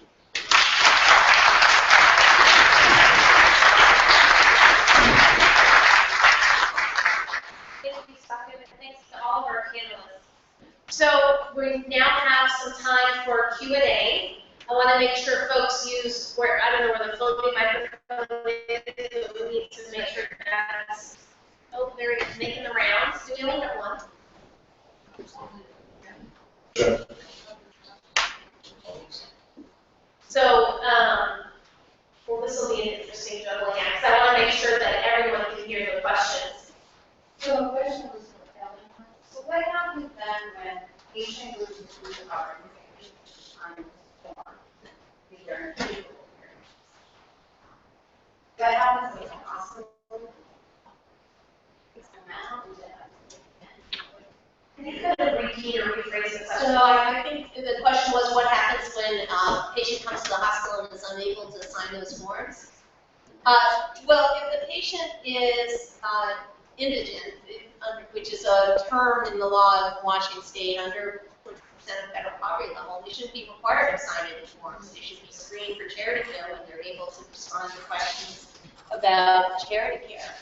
Thanks to all of our panelists. So we now have some time for Q&A. I want to make sure folks use where, I don't know where the floating microphone is, so we need to make sure that's, oh, there it is, making the rounds. Do we only have one? So, well, this will be an interesting juggling act, because I want to make sure that everyone can hear the questions. So the question was for Ellen. So what happens then when patient goes into the organization on the form? What happens in the hospital? Can you kind of repeat or rephrase the question? So I think the question was what happens when a patient comes to the hospital and is unable to sign those forms? Well, if the patient is indigent, which is a term in the law of Washington State under 40% of federal poverty level, they shouldn't be required to sign any forms. They should be screened for charity care when they're able to respond to questions about charity care.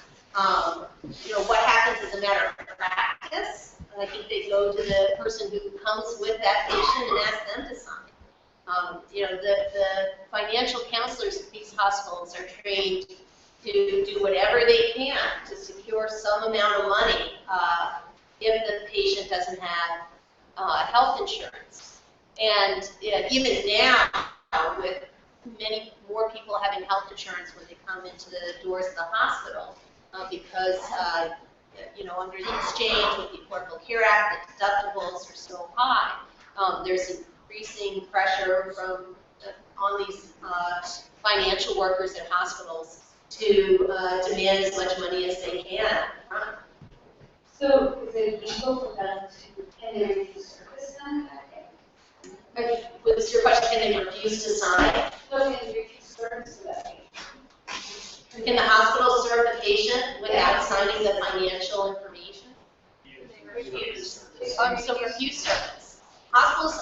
What happens as a matter of practice? I think they go to the person who comes with that patient and ask them to sign. The financial counselors at these hospitals are trained to do whatever they can to secure some amount of money if the patient doesn't have health insurance. And even now, with many more people having health insurance when they come into the doors of the hospital, because under the exchange with the Affordable Care Act, the deductibles are so high. There's increasing pressure on these financial workers at hospitals to demand as much money as they can. So is it legal for them can they refuse service then? What's your question? Can they refuse to sign? So can they refuse service to that patient? Can the hospital serve the patient without signing the financial information? Refuse. So refuse service. Hospitals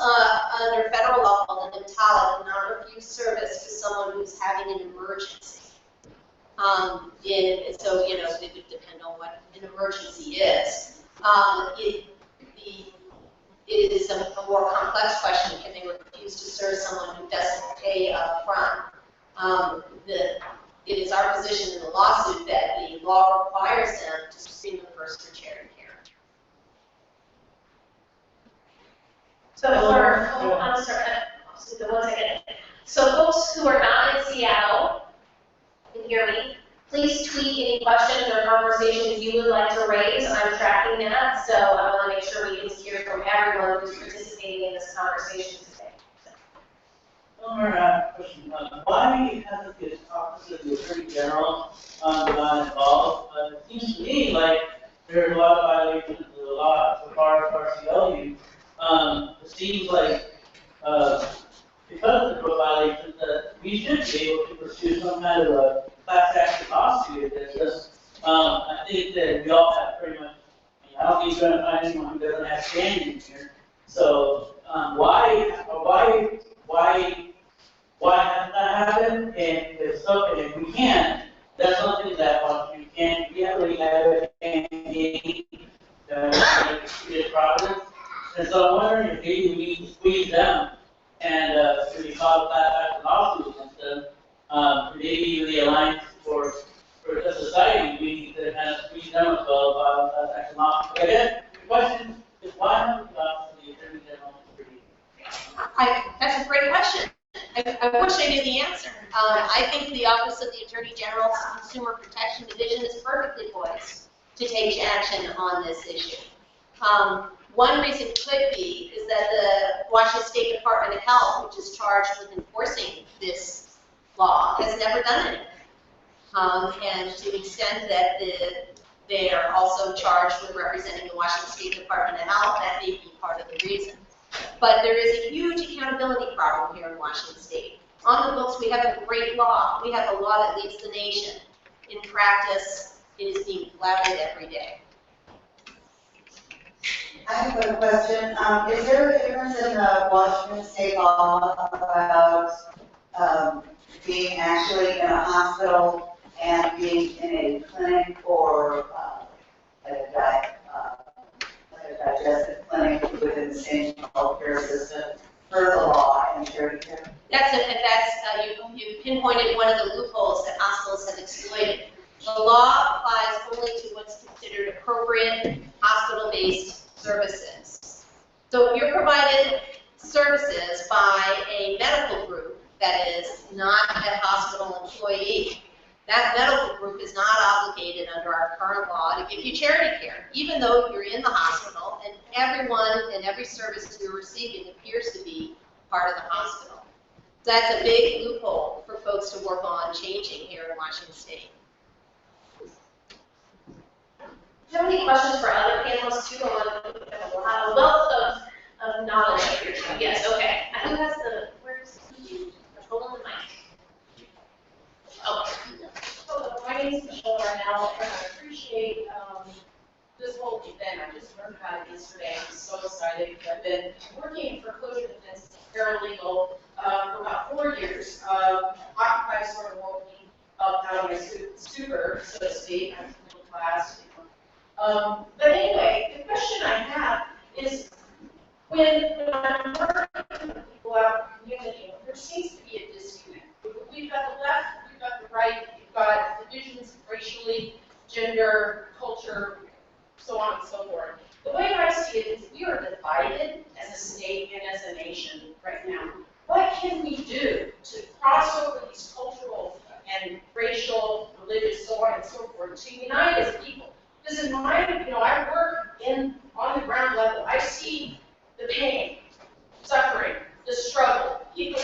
under federal law called the EMTALA do not refuse service to someone who's having an emergency. So, you know, it would depend on what an emergency is. It is a more complex question. Can they refuse to serve someone who doesn't pay up front? It is our position in the lawsuit that the law requires them to screen them first for charity care. So I'm sorry, the one second. So folks who are not in Seattle, can hear me, please tweet any questions or conversations you would like to raise. I'm tracking that, so I want to make sure we can hear from everyone who's participating in this conversation today. Question. Why hasn't the Office of the Attorney General gotten involved? It seems to me like there are a lot of violations of the law so far as RCLU. It seems like because of the violations that we should be able to pursue some kind of a class action lawsuit against us. I think that we all have pretty much, I don't think you're going to find anyone who doesn't have standing here. So why hasn't that happened? And if so, and if we can, that's something that we can't really have any providence. And so I'm wondering if maybe we need to squeeze them and really file a class action lawsuit against them. Maybe the Alliance for the Society, we need to kind of squeeze them as well, file a class action lawsuit. Again, the question is why haven't we got the Attorney General to review? That's a great question. I wish I knew the answer. I think the Office of the Attorney General's Consumer Protection Division is perfectly poised to take action on this issue. One reason could be is that the Washington State Department of Health, which is charged with enforcing this law, has never done anything. And to the extent that they are also charged with representing the Washington State Department of Health, that may be part of the reason. But there is a huge accountability problem here in Washington State. On the books, we have a great law. We have a law that leads the nation. In practice, it is being flouted every day. I have a question. Is there a difference in the Washington State law about being actually in a hospital and being in a clinic or like a digestive clinic within the same healthcare system for the law and charity care? You pinpointed one of the loopholes that hospitals have exploited. The law applies only to what's considered appropriate hospital-based services. So if you're provided services by a medical group that is not a hospital employee, that medical group is not obligated under our current law to give you charity care, even though you're in the hospital and everyone and every service you're receiving appears to be part of the hospital. That's a big loophole for folks to work on changing here in Washington State. Do you have any questions for other panelists too? We'll have a wealth of knowledge here too. Yes, okay. Who has where's holding the mic? Oh. Hello, my name is Michelle Arnell, and I appreciate this whole event. I just learned about it yesterday. I'm so excited. I've been working in foreclosure defense as a paralegal for about 4 years. Occupy sort of working out of my super, so to speak. I'm middle class. But anyway, the question I have is when I'm working with people out in the community, there seems to be a disconnect. We've got the left, we've got the right, we've got divisions racially, gender, culture, so on and so forth. The way I see it is we are divided as a state and as a nation right now. What can we do to cross over these cultural and racial, religious, so on and so forth, to unite as people? Because in my, I work on the ground level. I see the pain, suffering, the struggle. People,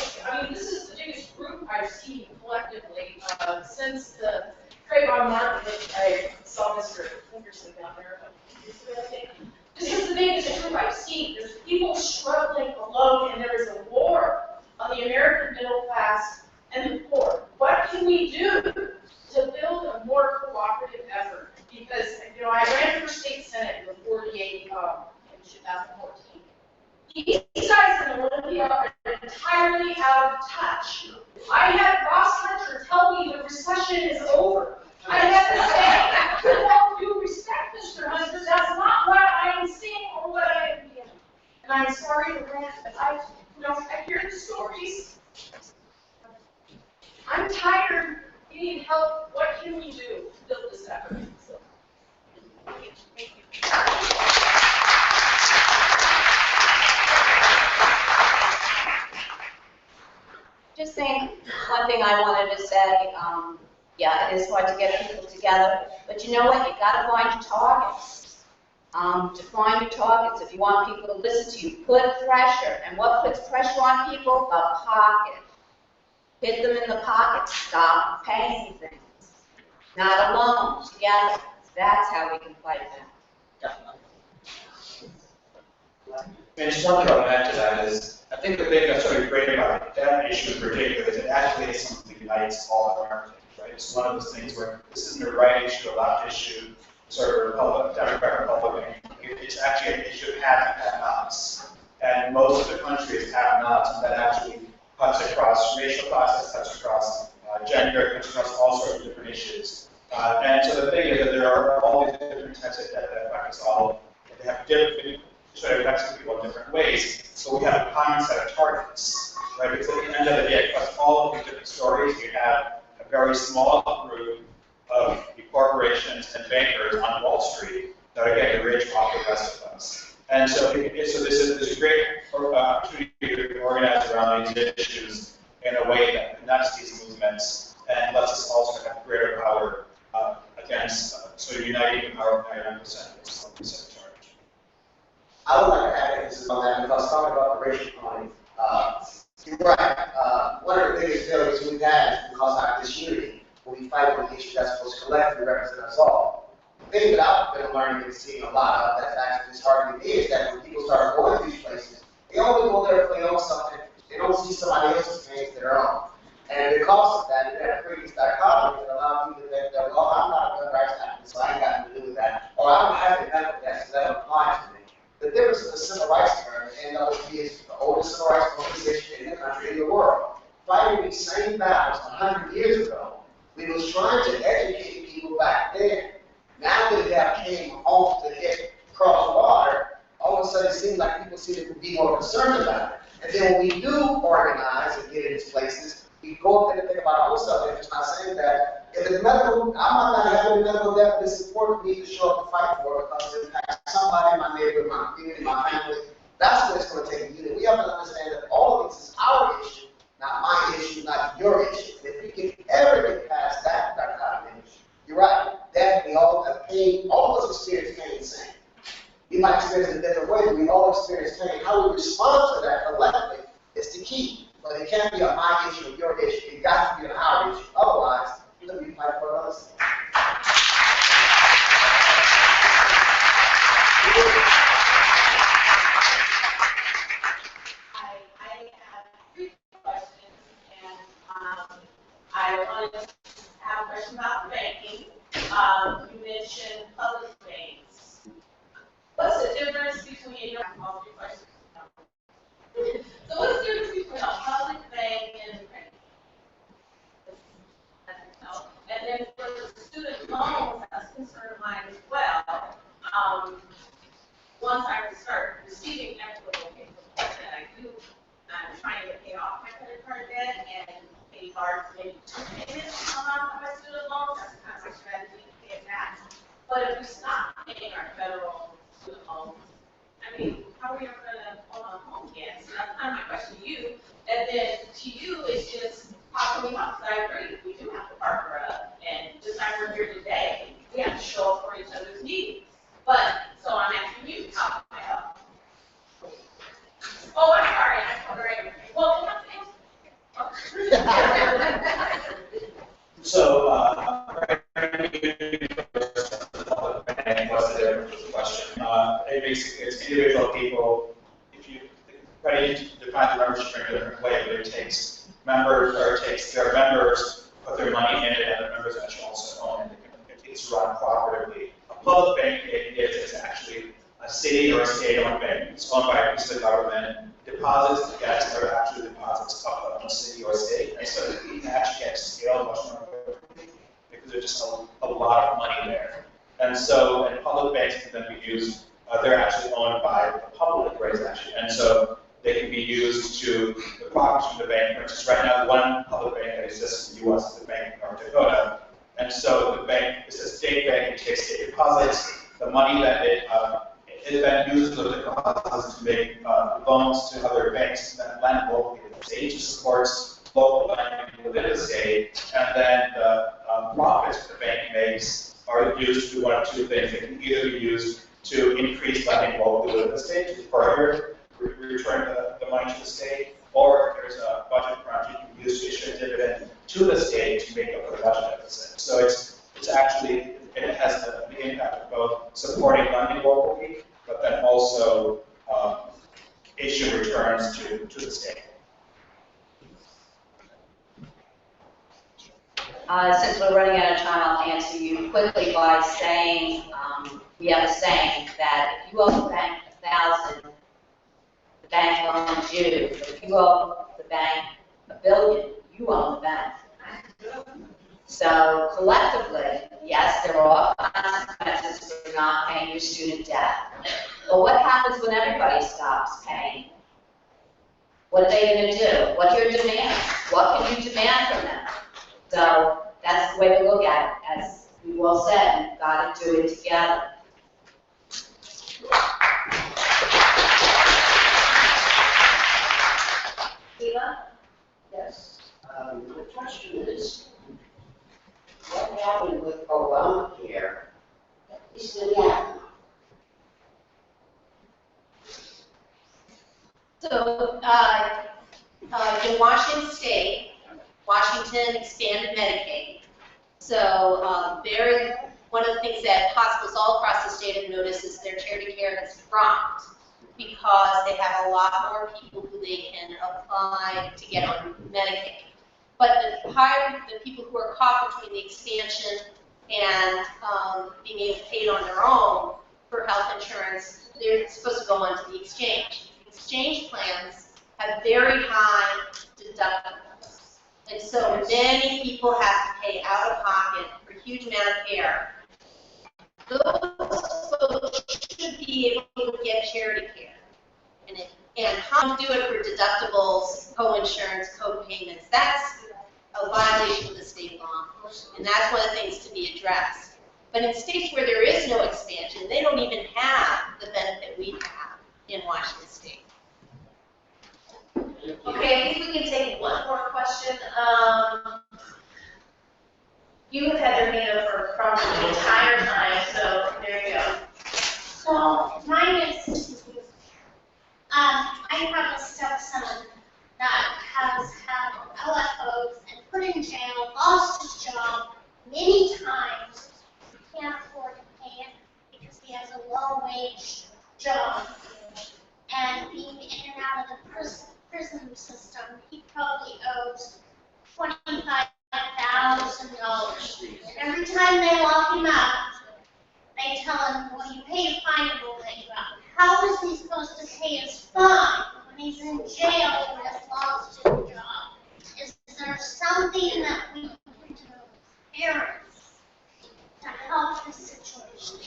this is the biggest group I've seen collectively since the Trayvon Martin. I saw Mr. Henderson down there. This is the biggest group I've seen. There's people struggling alone, and there is a war on the American middle class and the poor. What can we do to build a more cooperative effort? Because, I ran for state senate in 48 in 2014. These guys in Olympia are entirely out of touch. I had Ross cross-ledger tell me the recession is over. I have to say, with all due respect, Mr. Hunter, that's not what I am seeing or what I am hearing. And I'm sorry to rant, but I hear the stories. I'm tired. We need help. What can we do to build this effort? Thank you. Just saying, one thing I wanted to say, yeah, it is hard to get people together, but you know what? You got to find your targets. To find your targets, if you want people to listen to you, put pressure. And what puts pressure on people? The pocket. Hit them in the pocket. Stop paying things. Not alone, together. That's how we can fight that. And just one thing I'll add to that is, I think the thing that's sort of great about that issue in particular is it actually is something that unites all of our things, right? It's one of those things where this isn't a right issue, a left issue, sort of Republican, Democrat, Republican. It's actually an issue of have-nots. And most of the country is have-nots, and that actually cuts across racial classes, cuts across gender, cuts across all sorts of different issues. And so the thing is that there are all these different types of debt that affect us all. They have different sort of affects people in different ways. So we have a common set of targets, right? Because at the end of the day, across all of these different stories, you have a very small group of corporations and bankers on Wall Street that are getting rich off the rest of us. And so, this is a great opportunity to organize around these issues in a way that connects these movements and lets us also have greater power against sort of uniting power of 99% charge. I would like to add emphasis on that because talking about the racial economy, you're right. One of the biggest failures we've had is because of our disunity when we fight on the issue that's supposed to collectively represent us all. The thing that I've been learning and seeing a lot of that's actually disheartening me is that when people start going to these places, they only go there if they own something. They don't see somebody else's pains their own. And because of that, you have created this dichotomy that allows you to think that, well, I'm not a gun rights activist, so I ain't got nothing to do with that. Or I don't have the benefit of that, so that don't apply to me. The difference in the civil rights movement and NAACP is the oldest civil rights organization in the country, in the world. Fighting these same battles 100 years ago, we was trying to educate people back then. Now that that came off the hit across the water, all of a sudden it seems like people seem to be more concerned about it. And then when we do organize and get in these places, we go up there and think about our own self-interest. I'm saying that if the medical, I'm not having a medical debt, but it's important for me to show up and fight for it because it impacts somebody in my neighborhood, my community, my family. That's what it's going to take. We have to understand that all of this is our issue, not my issue, not your issue. And if we can ever get past that dichotomy, you're right. That we all have pain, all of us experience pain the same. You might experience it a different way, but we all experience pain. How we respond to that collectively is the key. But it can't be a my issue or your issue. It got to be an our issue. Otherwise, you're going to be fighting for others. I have 3 questions, and I wanted to have a question about banking. You mentioned public banks. What's the difference between all 3 questions? So what's the difference between a public bank and a bank? And then for the student loans, that's a concern of mine as well. Once I start receiving equitable payments that I do, I'm trying to pay off my credit card debt and pay hard maybe 2 payments on my student loans. That's kind of my strategy to pay it back. But if we stop paying our federal student loans, I mean, how are we ever going to hold on home again? So that's kind of my question to you. And then to you, it's just how can we help? Because I agree, we do have to partner up. And just like we're here today, we have to show up for each other's needs. But, so I'm asking you, how can I help? Oh, I'm sorry, I told her everything. Well, So, and what's the difference is the question. Basically, it's individual people. If you define the membership in a different way, but it takes members, or it takes their members put their money in it, and the members actually also own it. It's run cooperatively. A public bank is actually a city or a state-owned bank. It's owned by a piece of the government. Deposits it gets are actually deposits of a city or state, and so it can actually get to scale much more quickly because there's just a lot of money there. And so, and public banks can then be used. They're actually owned by the public, right? Actually, and so they can be used to the profits from the bank. For instance, right now, one public bank that exists in the U.S. is the Bank of North Dakota. And so the bank is a state bank, it takes state deposits. The money that it then uses those deposits to make loans to other banks that lend locally to the state, to supports local lending within the state. And then the profits the bank makes are used to do one of two things. They can either be used to increase lending locally within the state, to further return the money to the state, or if there's a budget crunch, you can use to issue a dividend to the state to make up for the budget deficit. So it's actually, it has the impact of both supporting lending locally, but then also issue returns to the state. Since we're running out of time, I'll answer you quickly by saying, we have a saying that if you owe the bank 1,000, the bank owns you. If you owe the bank $1 billion, you own the bank. So collectively, yes, there are consequences for not paying your student debt. But what happens when everybody stops paying? What are they going to do? What's your demand? What can you demand from them? So that's the way to look at it. As we all said, we've got to do it together. Eva? Yes. The question is, what happened with Obamacare? Is the gap? So, in Washington State, Washington expanded Medicaid. So, one of the things that hospitals all across the state have noticed is their charity care has dropped because they have a lot more people who they can apply to get on Medicaid. But the people who are caught between the expansion and being able to pay it on their own for health insurance, they're supposed to go onto the exchange. Exchange plans have very high deductibles. And so many people have to pay out of pocket for a huge amount of care. Those folks should be able to get charity care. And how to do it for deductibles, co-insurance, co-payments, that's a violation of the state law. And that's one of the things to be addressed. But in states where there is no expansion, they don't even have the benefit we have in Washington State. Okay, I think we can take one more question. You have had your hand up for probably the entire time, so there you go. So mine is, I have a stepson that has had LFOs and put in jail, lost his job many times. He can't afford to pay it because he has a low-wage job. And being in and out of the prison system, he probably owes $25,000. And every time they lock him up, they tell him, well, you pay a fine and we'll let you out. How is he supposed to pay his fine when he's in jail and has lost his job? Is there something that we can do as parents to help this situation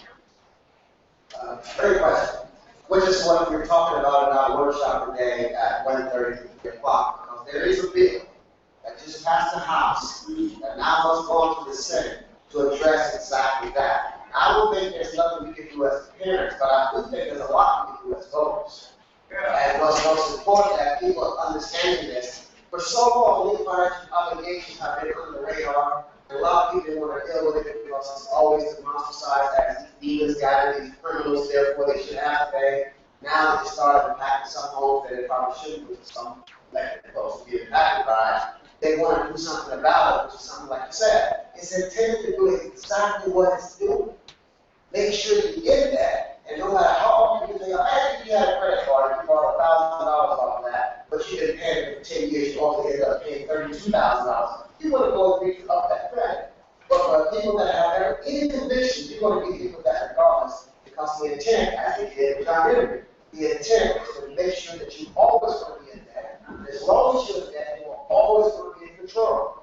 out? Great question. Which is what we were talking about in our workshop today at 1:30 to 3 o'clock. Because there is a bill that just passed the House that now must go to the Senate to address exactly that. I don't think there's nothing we can do as parents, but I do think there's a lot we can do as voters. And what's most important that people are understanding this. For so long, these financial obligations have been under the radar. And a lot of people want to deal with it because it's always demonetized as these guys, these criminals, therefore they should have to pay. Now they started impacting some homes that they probably shouldn't, which is some elected folks to be impacted by. They want to do something about it, which is something like you said. It's intended to do exactly what it's doing. Make sure you get that, and no matter how often you think, hey, you had a credit card, you bought $1,000 off of that, but you didn't pay it for 10 years, you only ended up paying $32,000. You want to go and reach up that credit. But for people that have any conviction, you want to give people that regardless, because the intent, I think, is the intent is to make sure that you always going to be in debt. As long as you're in debt, you are always going to be in control.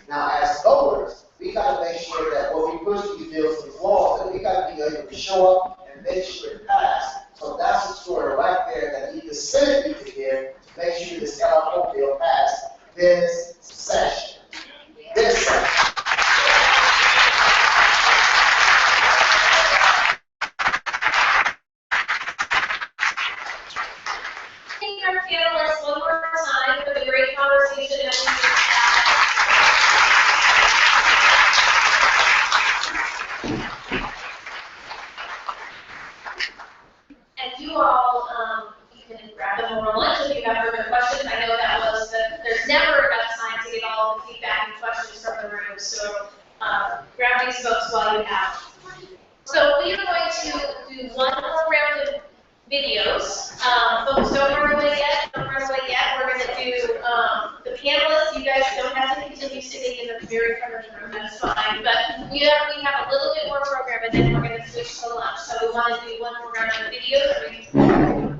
Now, as voters, we got to make sure that when we push these bills to the wall, that we got to be able to show up and make sure it passed. So that's the story right there that the Senate needs to give to make sure this LFO bill passed this session. This session. Thank our panelists one more time for the great conversation that we just had. And you all, you can grab them over lunch if you have further questions. I know that was, there's never enough time to get all the feedback and questions from the room, so grab these folks while you have. So we are going to do one more round of videos. Folks, don't run away yet. Don't run away yet. We're going to do the panelists. You guys don't have to continue sitting in the very front of the room. That's fine. But we have a little bit more program, and then we're going to switch to lunch. So we want to do one more round of videos.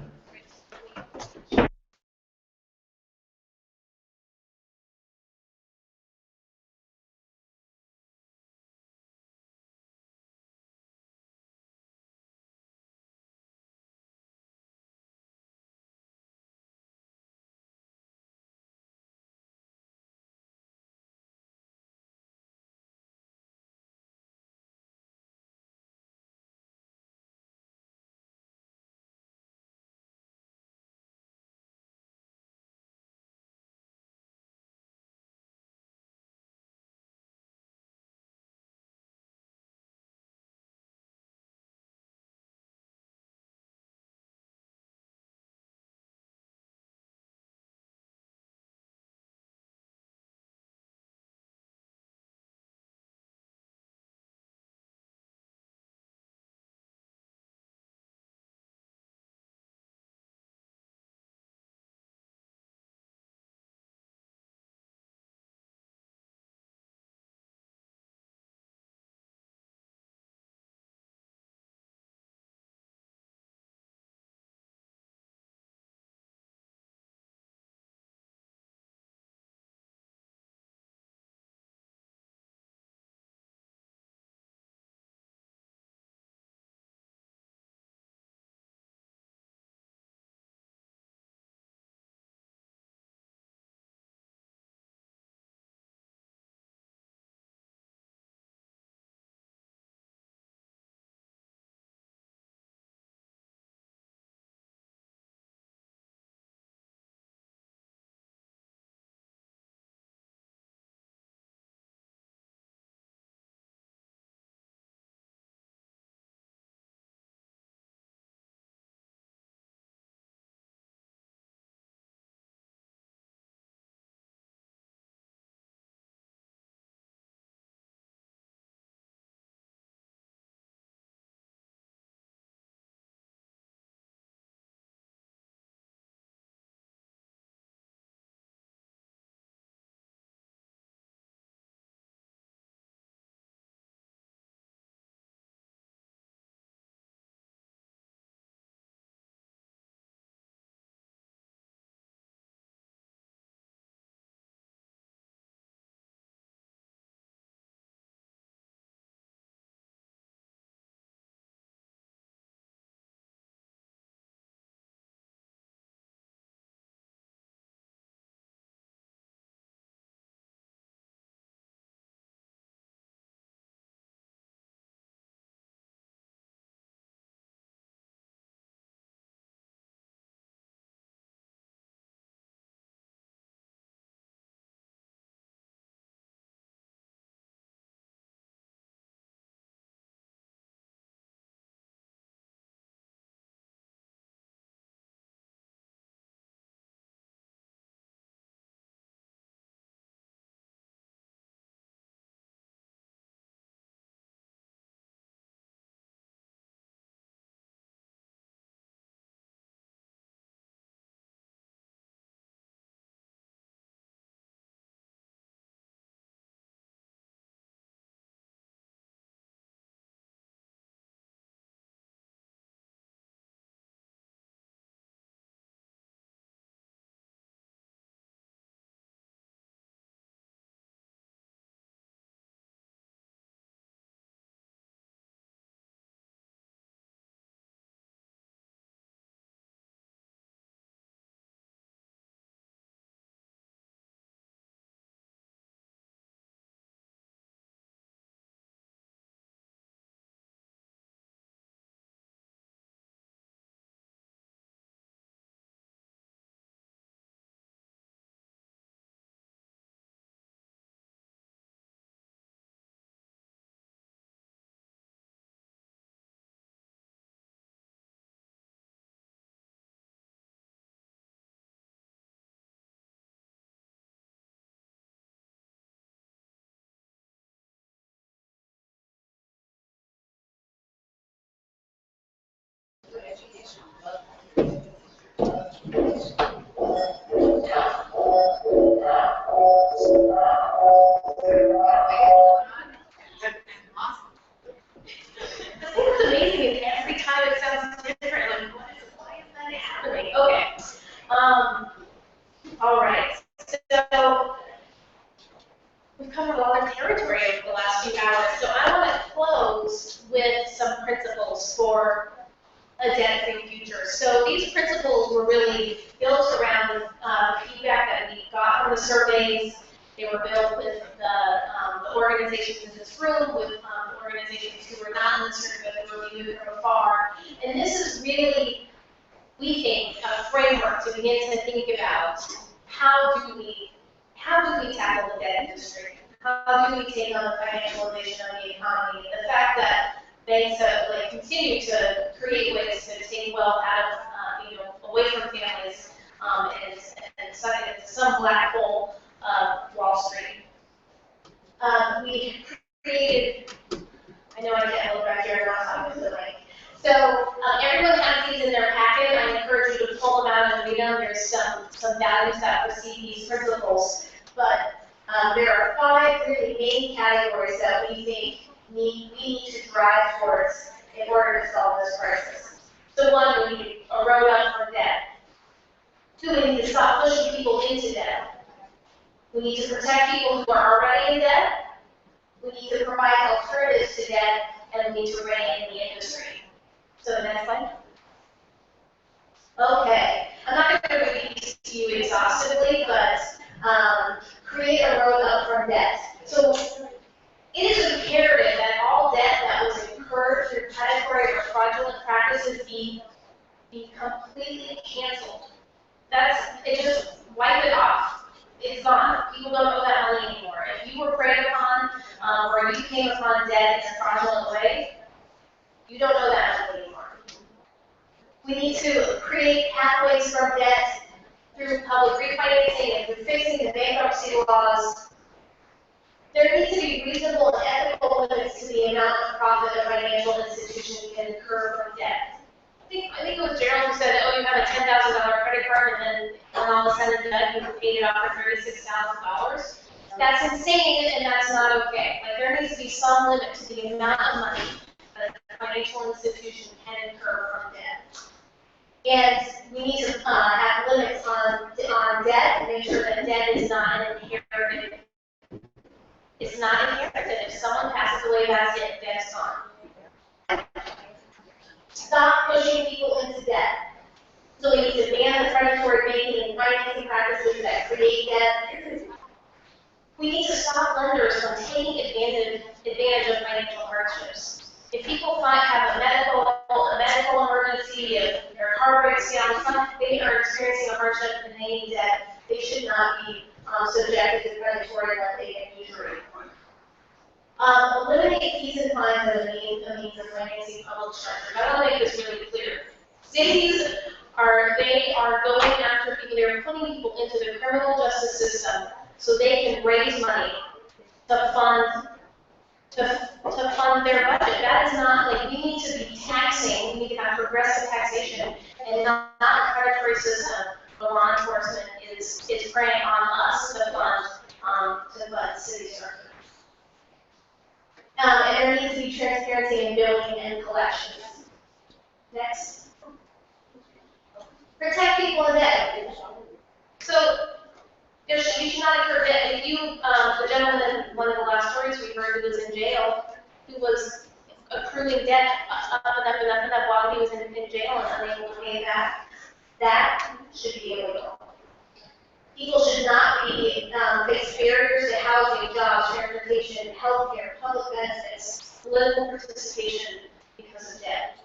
The thing that's amazing is every time it sounds different. Like, why is that happening? Okay. All right. So we've covered a lot of territory over the last few hours. So I want to close with some principles for a debt-free future. So these principles were really built around feedback that we got from the surveys. They were built with the organizations in this room, with organizations who were not in this room, but who were viewed from afar. And this is really, we think, a framework to begin to think about how do we tackle the debt industry? How do we take on the financialization of the economy? The fact that banks have continue to create ways to take wealth out of, away from families, and suck it into some black hole of Wall Street. We created, I know I get a little back here, I'm not talking to the mic. So everyone has these in their packet. I encourage you to pull them out and read them. There's some values that precede these principles. But there are 5 really main categories that we think we need to drive towards in order to solve this crisis. So 1, we need a road out from debt. 2, we need to stop pushing people into debt. We need to protect people who are already in debt. We need to provide alternatives to debt, and we need to rein in the industry. So the next slide. Okay, I'm not going to read these to you exhaustively, but create a road up from debt. So it is imperative that all debt that was incurred through predatory or fraudulent practices be completely canceled. Just wipe it off. It's gone. People don't owe that money anymore. If you were preyed upon or you came upon debt in a fraudulent way, you don't owe that money anymore. We need to create pathways from debt through public refinancing and through fixing the bankruptcy laws. There needs to be reasonable and ethical limits to the amount of profit a financial institution can incur from debt. I think it was Gerald who said, oh, you have a $10,000 credit card, and then when all is said and done, you paid it off for $36,000. That's insane, and that's not okay. There needs to be some limit to the amount of money that a financial institution can incur from debt. And we need to have limits on debt and make sure that debt is not inherited. It's not inherited. If someone passes away, that's it. Debt's gone. Stop pushing people into debt. So we need to ban the predatory banking and financing practices that create debt. We need to stop lenders from taking advantage of financial hardships. If people have a medical emergency, if their car breaks down, they are experiencing a hardship and they need debt, they should not be subjected to predatory lending and usury. Eliminate fees and fines as a means of financing public structure. I want to make this really clear. Cities are going after people, they're putting people into the criminal justice system so they can raise money to fund their budget. That is not, we need to be taxing, we need to have progressive taxation and not a predatory system where law enforcement is preying on us to fund city structure. And there needs to be transparency in billing and collections. Next. Protect people in debt. So, you should not incur debt. If you, the gentleman in one of the last stories we heard who was in jail, who was accruing debt up and up while he was in jail and unable to pay that should be illegal. People should not be face barriers to housing, jobs, transportation, healthcare, public benefits, political participation because of debt.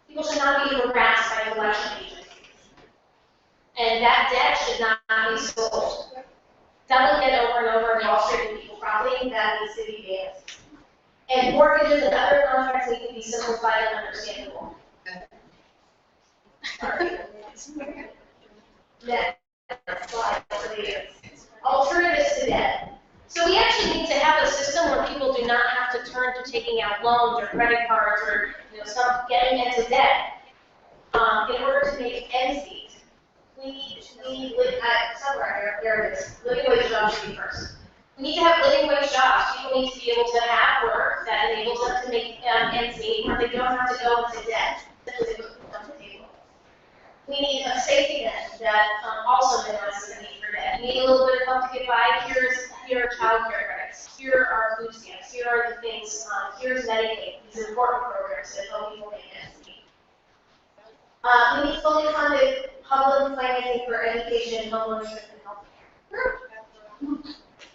People should not be harassed by collection agencies. And that debt should not be sold. Selling debt over and over in Wall Street and people property, that needs to be banned. And mortgages and other contracts need to be simplified and understandable. Next slide, please. Alternatives to debt. So we actually need to have a system where people do not have to turn to taking out loans or credit cards or getting into debt, in order to make ends meet, we need somewhere here it is. Living wage jobs should be first. We need to have living wage jobs. People need to be able to have work that enables them to make ends meet, where they don't have to go into debt simply to put food on the table. We need a safety net that also minimizes the need for debt. We need a little bit of help to get by. Here are child care credits. Here are food stamps. Here are the things. Here's Medicaid. These important programs that help people make ends meet. We need fully funded public financing for education, homeownership, and health.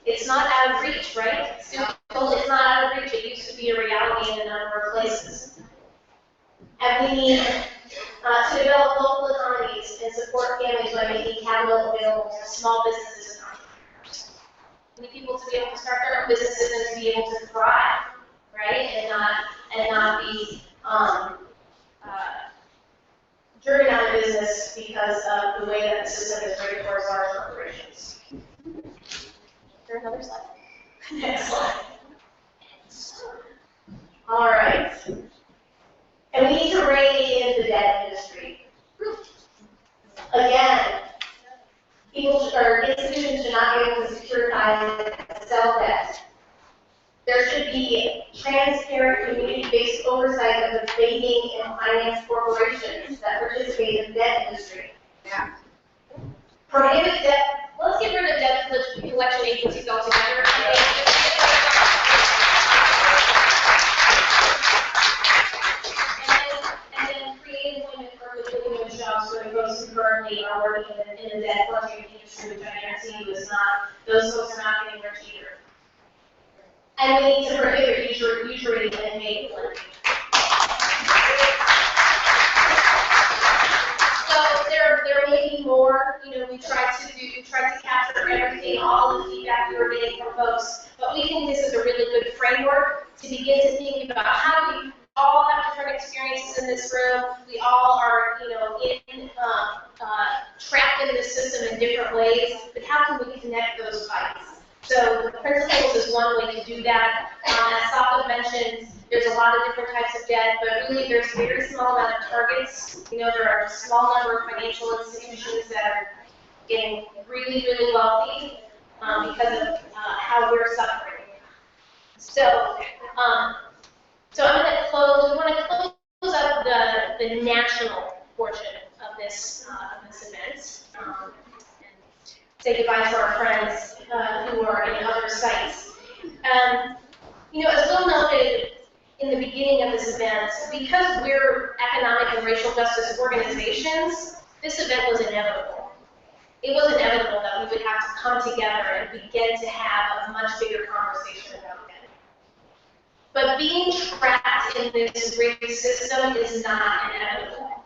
It's not out of reach, right? It's not out of reach. It used to be a reality in a number of places. And we need to develop local economies and support families by making capital available to small businesses and entrepreneurs. We need people to be able to start their own businesses and to be able to thrive, right? And not be driven out of business because of the way that the system is rated towards large corporations. Is there another slide? Next slide. All right. And we need to rein in the debt industry. Again, people or institutions should not be able to securitize and sell debt. There should be transparent, community-based oversight of the banking and finance corporations that participate in the debt industry. Yeah. Prohibit debt. Let's get rid of debt collection agencies altogether. And then create employment for living wage jobs for those who currently are working in the debt collection industry, which I guarantee you is not, those folks are not getting rich either. And we need to prohibit usury and make lending. So there may be more. You know, we tried to capture everything, all the feedback we were getting from folks. But we think this is a really good framework to begin to think about how we all have different experiences in this room. We all are, trapped in this system in different ways. But how can we connect those fights? So the principles is one way to do that. As Safa mentioned, there's a lot of different types of debt, but really there's a very small amount of targets. You know, there are a small number of financial institutions that are getting really, really wealthy because of how we're suffering. So, so I'm going to close. We want to close up the national portion of this event. Say goodbye to our friends who are in other sites. You know, as Will noted in the beginning of this event, because we're economic and racial justice organizations, this event was inevitable. It was inevitable that we would have to come together and begin to have a much bigger conversation about it. But being trapped in this race system is not inevitable.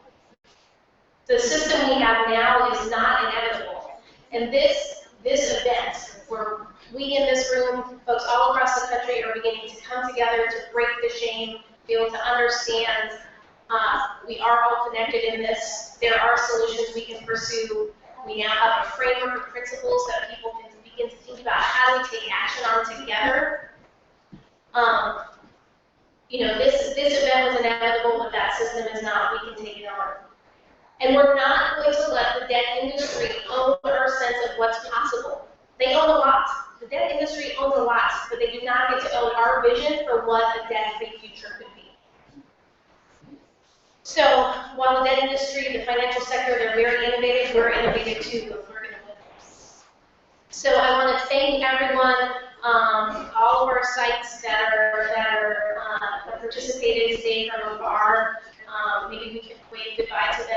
The system we have now is not inevitable. And this event, where we in this room, folks all across the country are beginning to come together to break the shame, be able to understand we are all connected in this. There are solutions we can pursue. We now have a framework of principles that people can begin to think about how do we take action on together. You know, this event was inevitable, but that system is not. We can take it on. And we're not going to let the debt industry own our sense of what's possible. They own a lot. The debt industry owns a lot, but they do not get to own our vision for what a debt-free future could be. So while the debt industry, the financial sector, they're very innovative, we're innovative too, but we're going to win this. So I want to thank everyone, all of our sites that participated today from afar. Maybe we can wave goodbye to them.